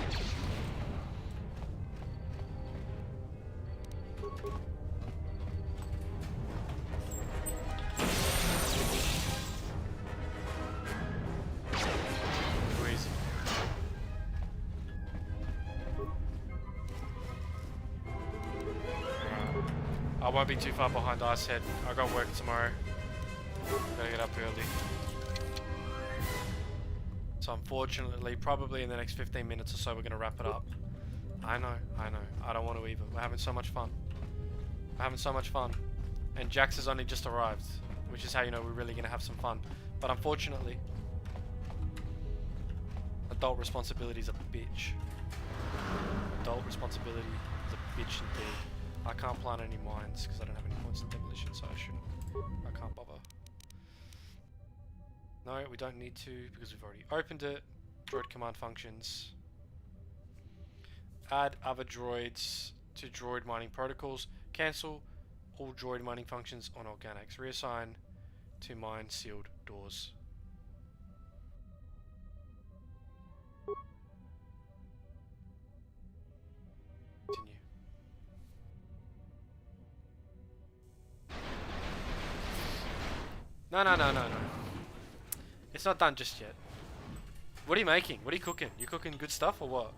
Too easy. I won't be too far behind Icehead. I got work tomorrow. Gotta get up early. So unfortunately, probably in the next 15 minutes or so, we're gonna wrap it up. I know. I don't want to either. We're having so much fun. We're having so much fun. And Jax has only just arrived, which is how you know we're really gonna have some fun. But unfortunately, adult responsibility is a bitch. Adult responsibility is a bitch indeed. I can't plant any mines because I don't have any points in demolition, so I shouldn't. I can't bother. No, we don't need to because we've already opened it. Droid command functions. Add other droids to droid mining protocols. Cancel all droid mining functions on organics. Reassign to mine sealed doors. Continue. No. It's not done just yet. What are you making? What are you cooking? You cooking good stuff or what?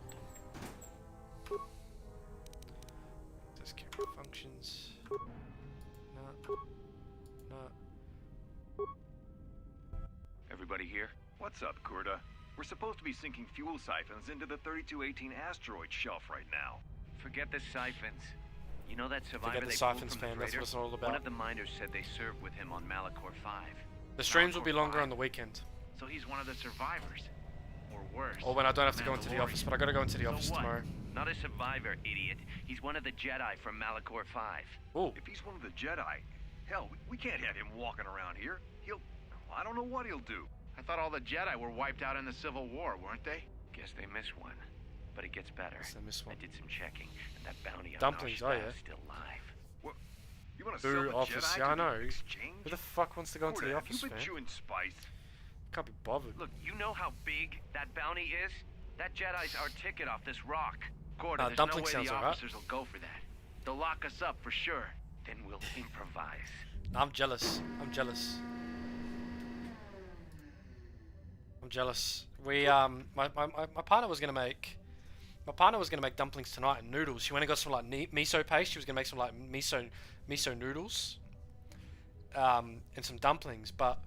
Just carry functions. No. Everybody here? What's up, Kurta? We're supposed to be sinking fuel siphons into the 3218 asteroid shelf right now. Forget the siphons. You know that survivor Forget the they siphons, pulled from fam. the That's freighter? what it's all about. One of the miners said they served with him on Malachor 5. The streams will be Malachor longer 5. on the weekend. So he's one of the survivors. Or worse. Or when I don't have to go into the Mandalorian. office, but I gotta go into the office So what? tomorrow. Not a survivor, idiot. He's one of the Jedi from Malachor 5. Ooh. If he's one of the Jedi, hell, we can't have him walking around here. I don't know what he'll do. I thought all the Jedi were wiped out in the Civil War, weren't they? Guess they missed one. But it gets better. Guess they missed one. I did some checking, and that bounty on Dumplings, oh our yeah. staff's still live. What? You want to Who sell the office? Jedi Yeah, I to know. the exchange? Who the fuck wants to go into Kurta, the have office, you been man? chewing spice? Can't be bothered. Look, you know how big that bounty is? That Jedi's our ticket off this rock. Gordon, there's dumpling no way sounds the alright. officers will go for that. They'll lock us up for sure. Then we'll improvise. I'm jealous. I'm jealous. We my partner was gonna make dumplings tonight and noodles. She went and got some like miso paste. She was gonna make some like miso noodles, and some dumplings, but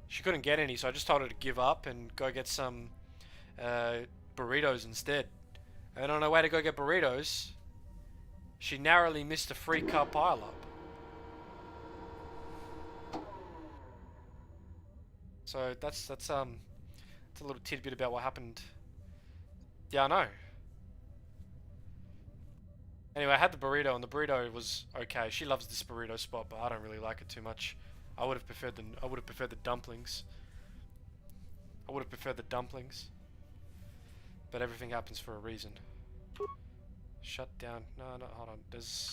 she couldn't get any. So I just told her to give up and go get some burritos instead. And on her way to go get burritos, she narrowly missed a 3-car pileup. So that's a little tidbit about what happened. Yeah, I know. Anyway, I had the burrito, and the burrito was okay. She loves this burrito spot, but I don't really like it too much. I would have preferred the dumplings. But everything happens for a reason. Shut down. No, hold on. There's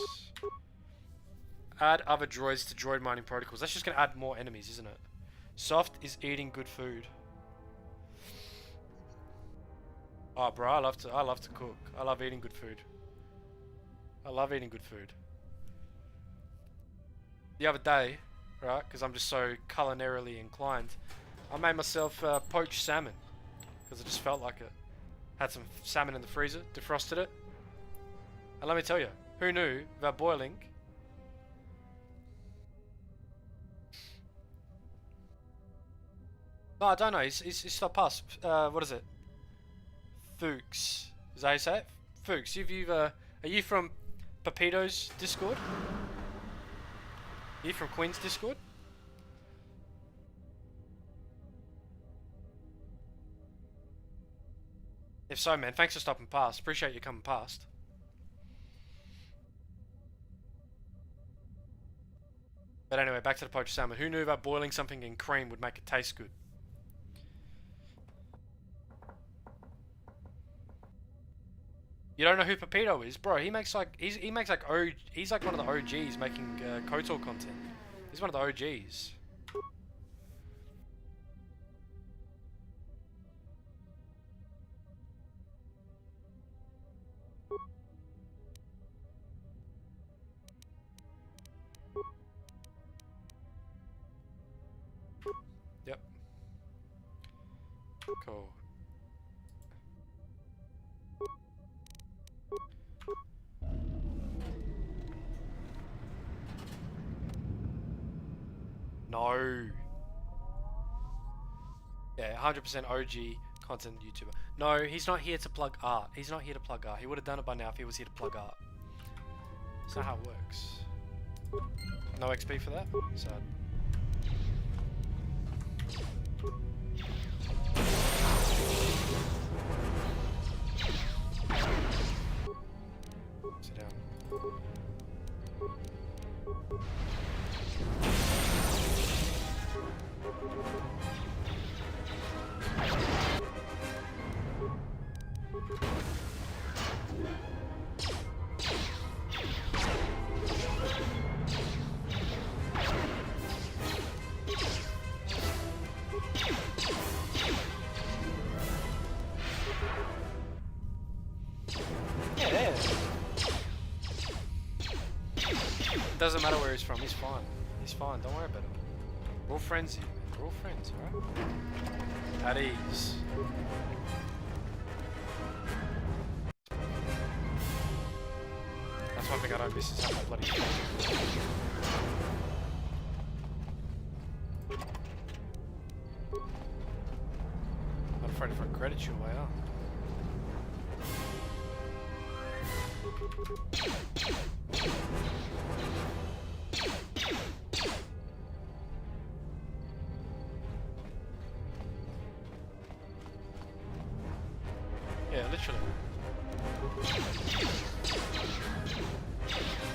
add other droids to droid mining protocols. That's just gonna add more enemies, isn't it? Soft is eating good food. Oh, bro, I love to cook. I love eating good food. The other day, right, because I'm just so culinarily inclined, I made myself poached salmon because I just felt like it. Had some salmon in the freezer, defrosted it, and let me tell you, who knew that boiling No, I don't know. He's still past. What is it? Fuchs. Is that how you say it? Fuchs. Are you from Pepito's Discord? Are you from Queen's Discord? If so, man, thanks for stopping past. Appreciate you coming past. But anyway, back to the poached salmon. Who knew that boiling something in cream would make it taste good? You don't know who Pepito is, bro? He makes like he's like one of the OGs making KOTOR content. He's one of the OGs. Yep. Cool. No. Yeah, 100% OG content YouTuber. No, he's not here to plug art. He's not here to plug art. He would have done it by now if he was here to plug art. That's not how it works. No XP for that? Sad. Sit down. Yeah. Doesn't matter where he's from, he's fine. He's fine, don't worry about it. We're all friends here, man. We're all friends, alright? At ease. That's one thing I don't miss is having a bloody I'm afraid if I credit you away, huh? Yeah, literally.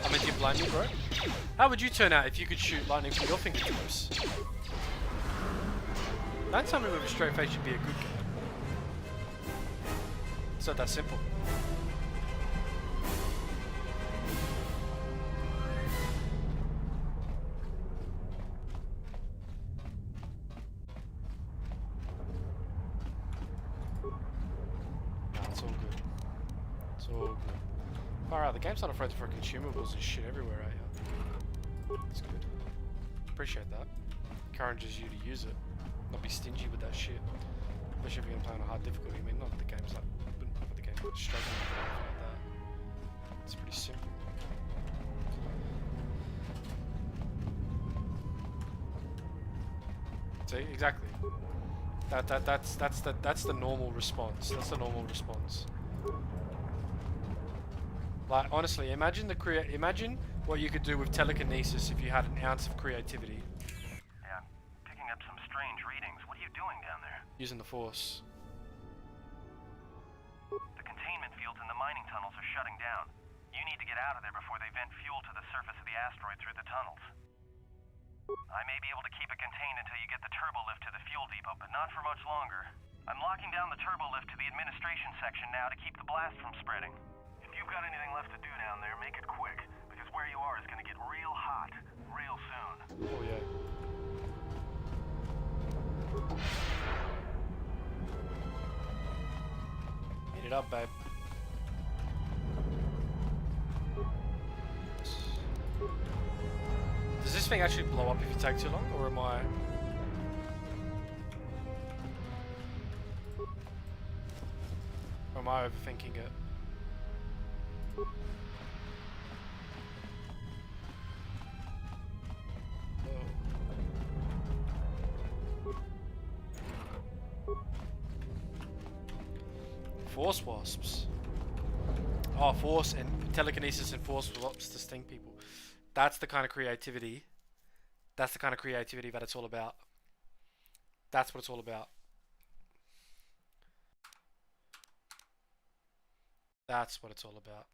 I mean, do you blame me, bro? How would you turn out if you could shoot lightning from your fingertips? Don't tell me with a straight face you'd be a good guy. It's not that simple. Alright, the game's not afraid to throw consumables and shit everywhere, That's good. Appreciate that. Encourages you to use it. Not be stingy with that shit. Especially if you're gonna play on a hard difficulty. I mean, not that the game's like, not that the game's like struggling with anything like that. It's pretty simple. See, exactly. That's the normal response. That's the normal response. Like, honestly, imagine what you could do with telekinesis if you had an ounce of creativity. Yeah, I'm picking up some strange readings. What are you doing down there? Using the Force. The containment fields in the mining tunnels are shutting down. You need to get out of there before they vent fuel to the surface of the asteroid through the tunnels. I may be able to keep it contained until you get the turbo lift to the fuel depot, but not for much longer. I'm locking down the turbo lift to the administration section now to keep the blast from spreading. If you've got anything left to do down there, make it quick, because where you are is going to get real hot real soon. Oh yeah. Heat it up, babe. Does this thing actually blow up if you take too long, or am I... Or am I overthinking it? Force wasps. Oh, force and telekinesis and force wasps to sting people. That's the kind of creativity. That's the kind of creativity that it's all about. That's what it's all about. That's what it's all about.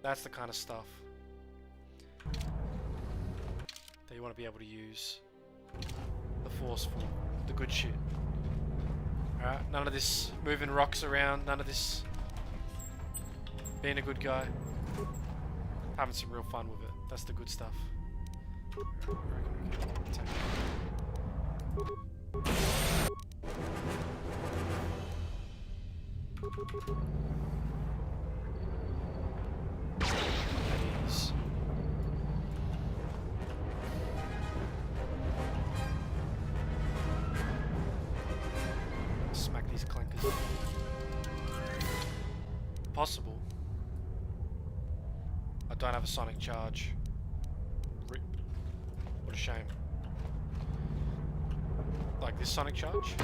That's the kind of stuff that you want to be able to use the Force for. The good shit. Alright, none of this moving rocks around, none of this being a good guy. Having some real fun with it. That's the good stuff. Right, I reckon we can take it. Possible. I don't have a sonic charge. Rip. What a shame. Like this sonic charge?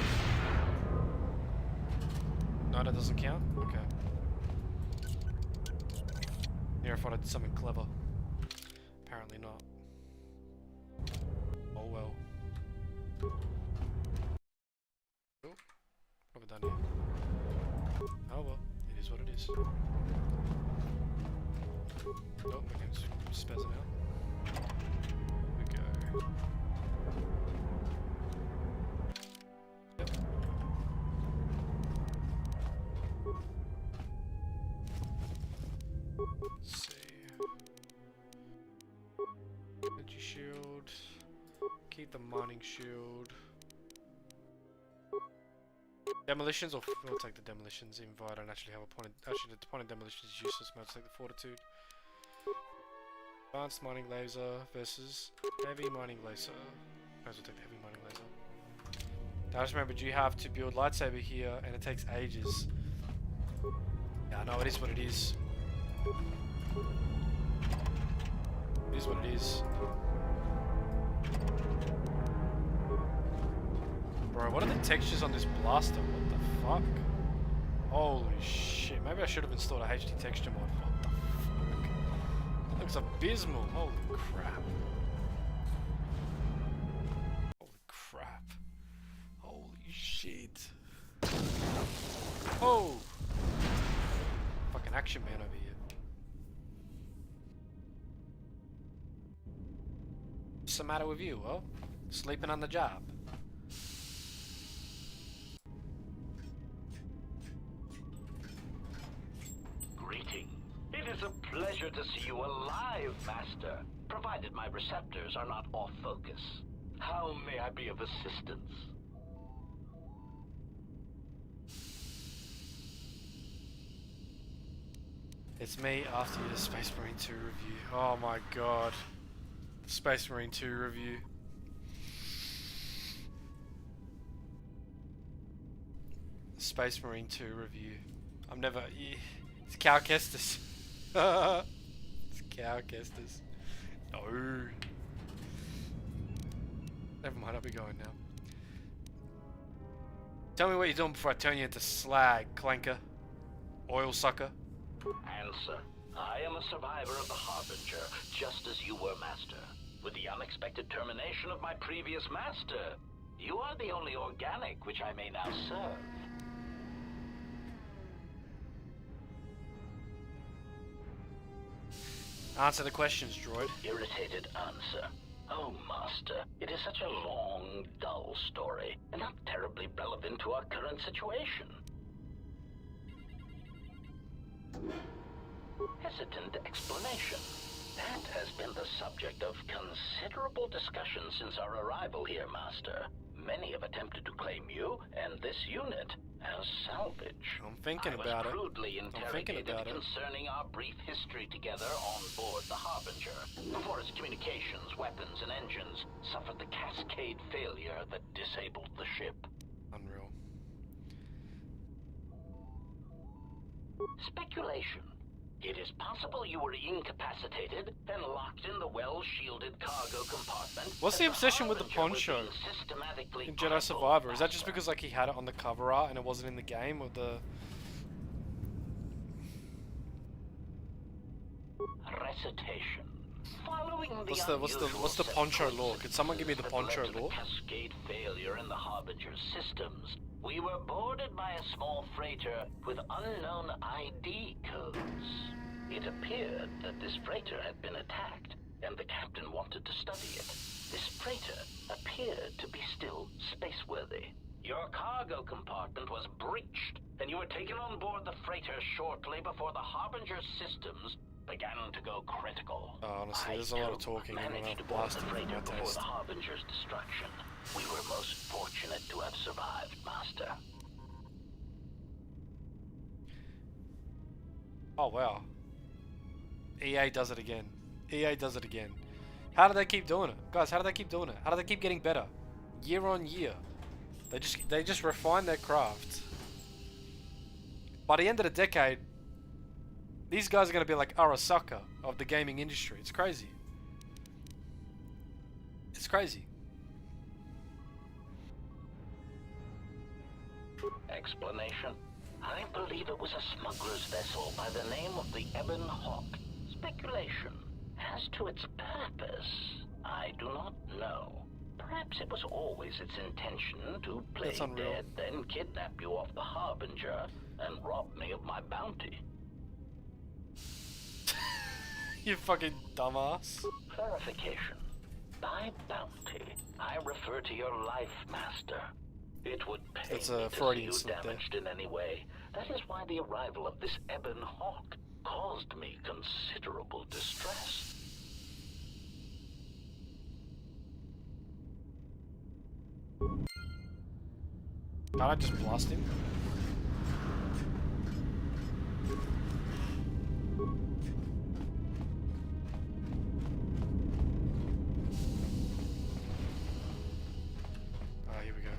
No, that doesn't count? Okay. Yeah, I thought I did something clever. Apparently not. Oh well. Oh, what have I done here? Oh well, it is what it is. Oh, my game's spazzing out. Here we go. Yep. Let's see. Energy shield. Keep the mining shield. Demolitions, or we'll take the demolitions, even though I don't actually have a point. Actually, the point of demolitions is useless. Might take the fortitude. Advanced mining laser versus heavy mining laser. Might as well take the heavy mining laser. Now just remember, you have to build lightsaber here, and it takes ages. Yeah, I know, it is what it is. It is what it is. Bro, what are the textures on this blaster? What the fuck? Holy shit, maybe I should have installed a HD texture mod. What the fuck? That looks abysmal. Holy crap. Holy crap. Holy shit. Oh! Fucking action man over here. What's the matter with you, huh? Sleeping on the job. It is a pleasure to see you alive, Master, provided my receptors are not off focus. How may I be of assistance? It's me after your Space Marine 2 review. Oh my god. Space Marine 2 review. Space Marine 2 review. I'm never... It's Cal Kestis. It's Cal Kestis. No. Never mind, I'll be going now. Tell me what you're doing before I turn you into slag, clanker. Oil sucker. Answer. I am a survivor of the Harbinger, just as you were, Master. With the unexpected termination of my previous Master, you are the only organic which I may now serve. Answer the questions, droid. Irritated answer. Oh, Master, it is such a long, dull story, and not terribly relevant to our current situation. Hesitant explanation. That has been the subject of considerable discussion since our arrival here, Master. Many have attempted to claim you and this unit as salvage. I'm thinking about it. I was crudely interrogated concerning our brief history together on board the Harbinger, before its communications, weapons, and engines suffered the cascade failure that disabled the ship. Unreal. Speculation. It is possible you were incapacitated and locked in the well-shielded cargo compartment. What's the obsession with the poncho in Jedi Survivor? Is that just because like he had it on the cover art and it wasn't in the game, or the... Recitation. Following What's the poncho lore? Could someone give me the poncho lore? Cascade failure in the Harbinger's systems. We were boarded by a small freighter with unknown ID codes. It appeared that this freighter had been attacked, and the captain wanted to study it. This freighter appeared to be still spaceworthy. Your cargo compartment was breached, and you were taken on board the freighter shortly before the Harbinger's systems began to go critical. Oh, honestly, there's a lot of talking and I'm blasting my before taste. the Harbinger's destruction. We were most fortunate to have survived, Master. Oh wow. EA does it again. EA does it again. How do they keep doing it? Guys, how do they keep doing it? How do they keep getting better? Year on year. They just refine their craft. by the end of the decade, these guys are going to be like Arasaka of the gaming industry. It's crazy. It's crazy. Explanation? I believe it was a smuggler's vessel by the name of the Ebon Hawk. Speculation. As to its purpose, I do not know. Perhaps it was always its intention to play dead, then kidnap you off the Harbinger and rob me of my bounty. You fucking dumbass. Clarification. By bounty, I refer to your life, Master. It would pay me to see you damaged in any way. That is why the arrival of this Ebon Hawk caused me considerable distress. Can't I just blast him? Ah, here we go.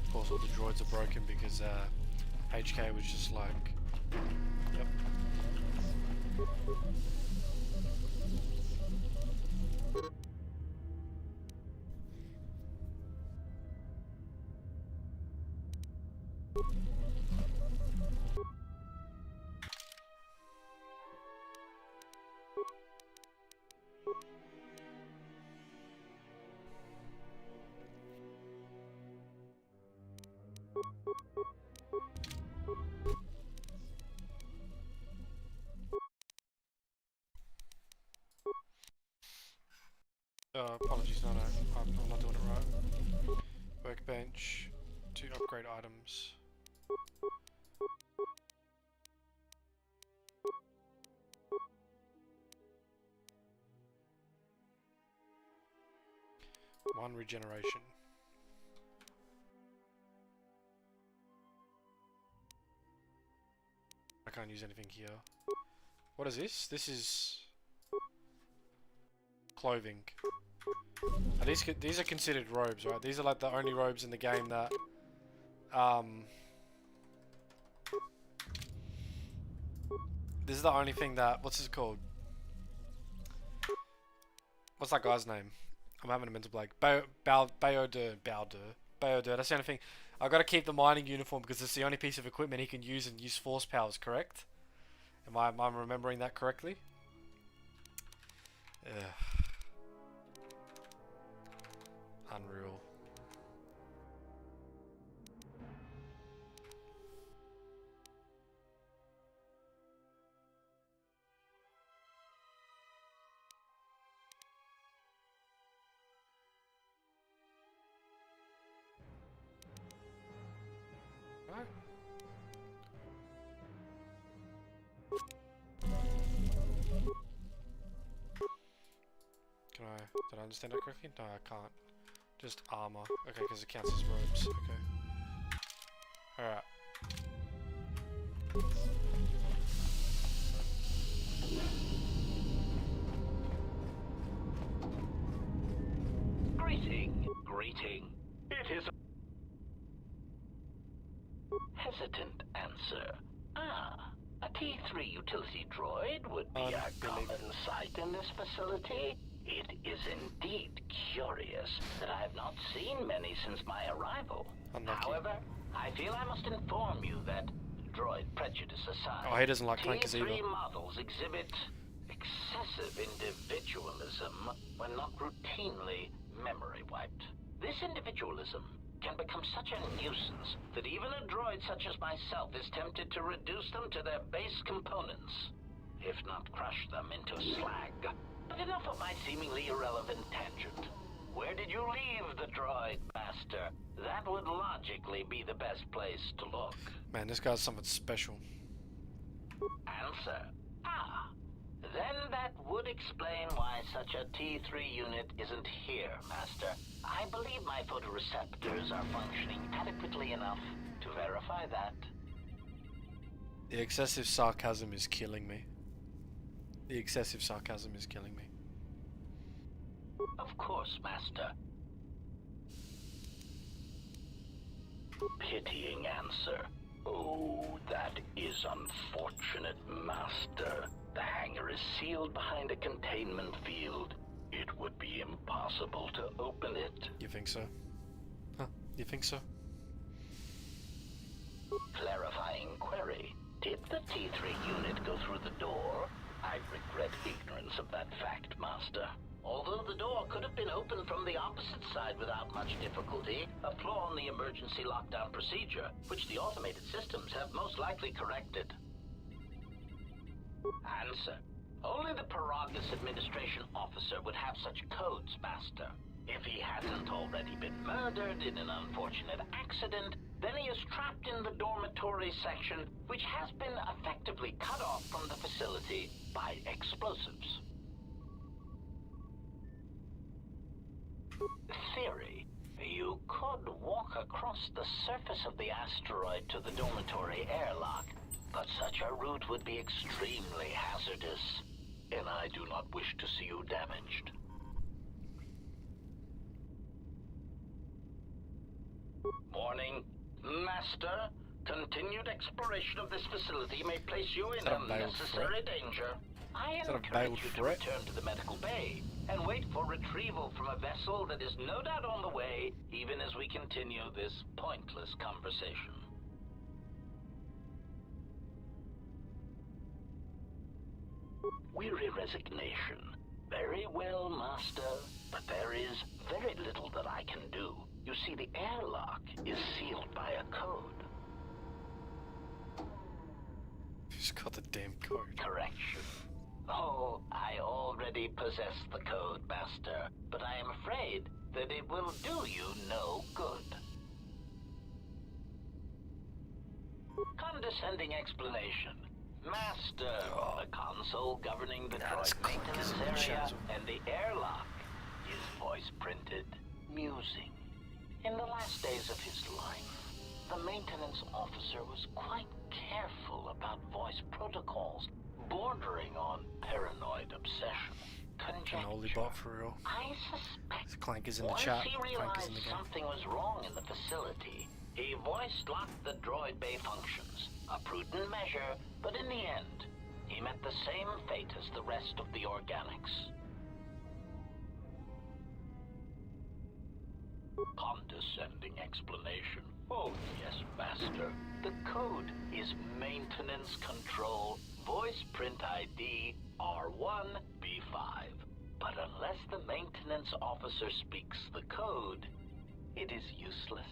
Of course, all the droids are broken because HK was just like, yep. Apologies, no, I'm not doing it right. Workbench, to upgrade items. One regeneration. I can't use anything here. What is this? This is clothing. Are these are considered robes, right? These are like the only robes in the game that this is the only thing that, what's this called? What's that guy's name? I'm having a mental blank. Bayodur. That's the only thing. I gotta keep the mining uniform because it's the only piece of equipment he can use and use force powers, correct? Am I remembering that correctly? Ugh. Unreal. Right. Did I understand that correctly? No, I can't. Just armor. Okay, because it counts as robes. Okay. Alright. Greeting. It is a hesitant answer. A T3 utility droid would be a common sight in this facility. It is indeed curious that I have not seen many since my arrival. However, I feel I must inform you that, droid prejudice aside, he doesn't like clankers either. T3 models exhibit excessive individualism when not routinely memory wiped. This individualism can become such a nuisance that even a droid such as myself is tempted to reduce them to their base components, if not crush them into slag. But enough of my seemingly irrelevant tangent. Where did you leave the droid, Master? That would logically be the best place to look. Man, this guy's something special. Answer. Then that would explain why such a T3 unit isn't here, Master. I believe my photoreceptors are functioning adequately enough to verify that. The excessive sarcasm is killing me. The excessive sarcasm is killing me. Of course, Master. Pitying answer. Oh, that is unfortunate, Master. The hangar is sealed behind a containment field. It would be impossible to open it. You think so? Huh? You think so? Clarifying query. Did the T3 unit go through the door? I regret ignorance of that fact, Master. Although the door could have been opened from the opposite side without much difficulty, a flaw in the emergency lockdown procedure, which the automated systems have most likely corrected. Answer. Only the Paragus administration officer would have such codes, Master. If he hadn't already been murdered in an unfortunate accident, then he is trapped in the dormitory section, which has been effectively cut off from the facility by explosives. Theory. You could walk across the surface of the asteroid to the dormitory airlock, but such a route would be extremely hazardous, and I do not wish to see you damaged. Warning. Master, continued exploration of this facility may place you in unnecessary danger. I encourage you to return to the medical bay and wait for retrieval from a vessel that is no doubt on the way, even as we continue this pointless conversation. Weary resignation. Very well, Master, but there is very little that I can do. You see, the airlock is sealed by a code. Who's got the damn code? Correction. Oh, I already possess the code, Master, but I am afraid that it will do you no good. Condescending explanation. Master, the console governing the droid maintenance area and the airlock is voice printed, musing. In the last days of his life, the maintenance officer was quite careful about voice protocols, bordering on paranoid obsession. Cannoli bot for real. I suspect Clank is in the once chat. he Clank is realized in the game. something was wrong in the facility, he voice locked the droid bay functions. A prudent measure, but in the end, he met the same fate as the rest of the organics. Condescending explanation. Oh, yes, Master. The code is Maintenance Control Voice Print ID R1B5. But unless the maintenance officer speaks the code, it is useless.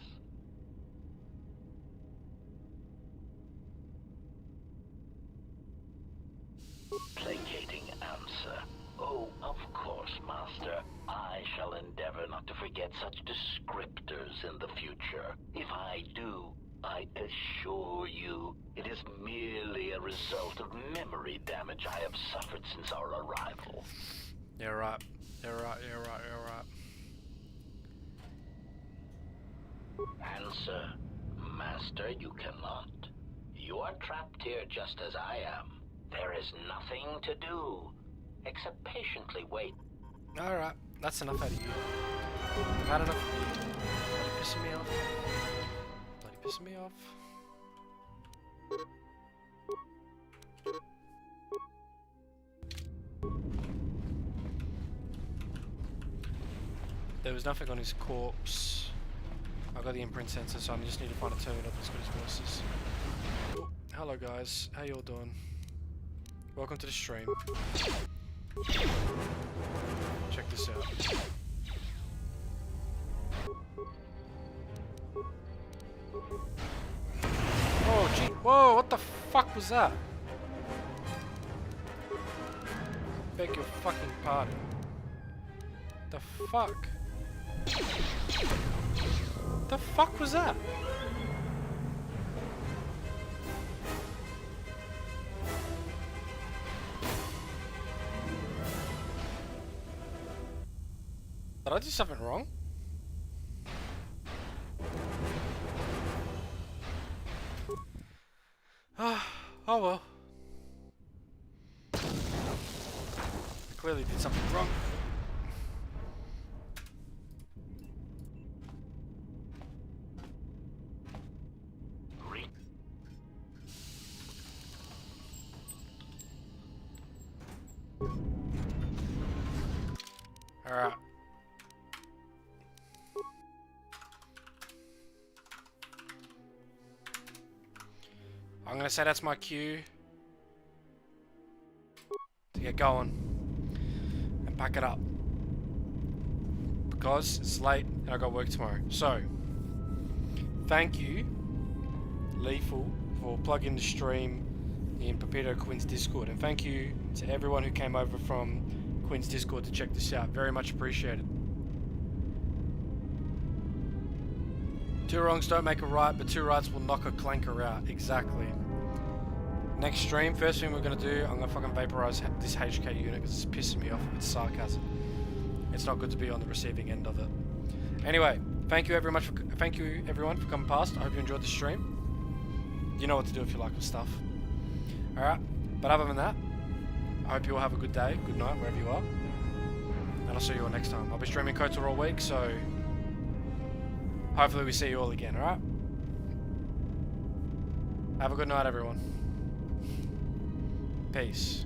Placating answer. Oh, of course, Master. I shall endeavor not to forget such descriptors in the future. If I do, I assure you, it is merely a result of memory damage I have suffered since our arrival. You're right. You're right. You're right. You're right. Answer. Master, you cannot. You are trapped here just as I am. There is nothing to do, except patiently wait. Alright, that's enough out of you. I've had enough of you. Bloody pissing me off. Bloody pissing me off. There was nothing on his corpse. I got the imprint sensor, so I just need to find a terminal that's got his voices. Oh, hello guys, how y'all doing? Welcome to the stream. Check this out. Oh gee, whoa, what the fuck was that? Beg your fucking pardon. The fuck? The fuck was that? Did I do something wrong? Oh well. I clearly did something wrong. Alright. I'm gonna say that's my cue to get going and pack it up because it's late and I got work tomorrow. So, thank you, Lethal, for plugging the stream in Pepito Quinn's Discord, and thank you to everyone who came over from Quinn's Discord to check this out. Very much appreciated. Two wrongs don't make a right, but two rights will knock a clanker out. Exactly. Next stream, first thing we're gonna do, I'm gonna fucking vaporize this HK unit because it's pissing me off with its sarcasm. It's not good to be on the receiving end of it. Anyway, thank you everyone for coming past. I hope you enjoyed the stream. You know what to do if you like the stuff. Alright, but other than that, I hope you all have a good day, good night, wherever you are. And I'll see you all next time. I'll be streaming KOTOR all week, so hopefully we see you all again, alright? Have a good night, everyone. Peace.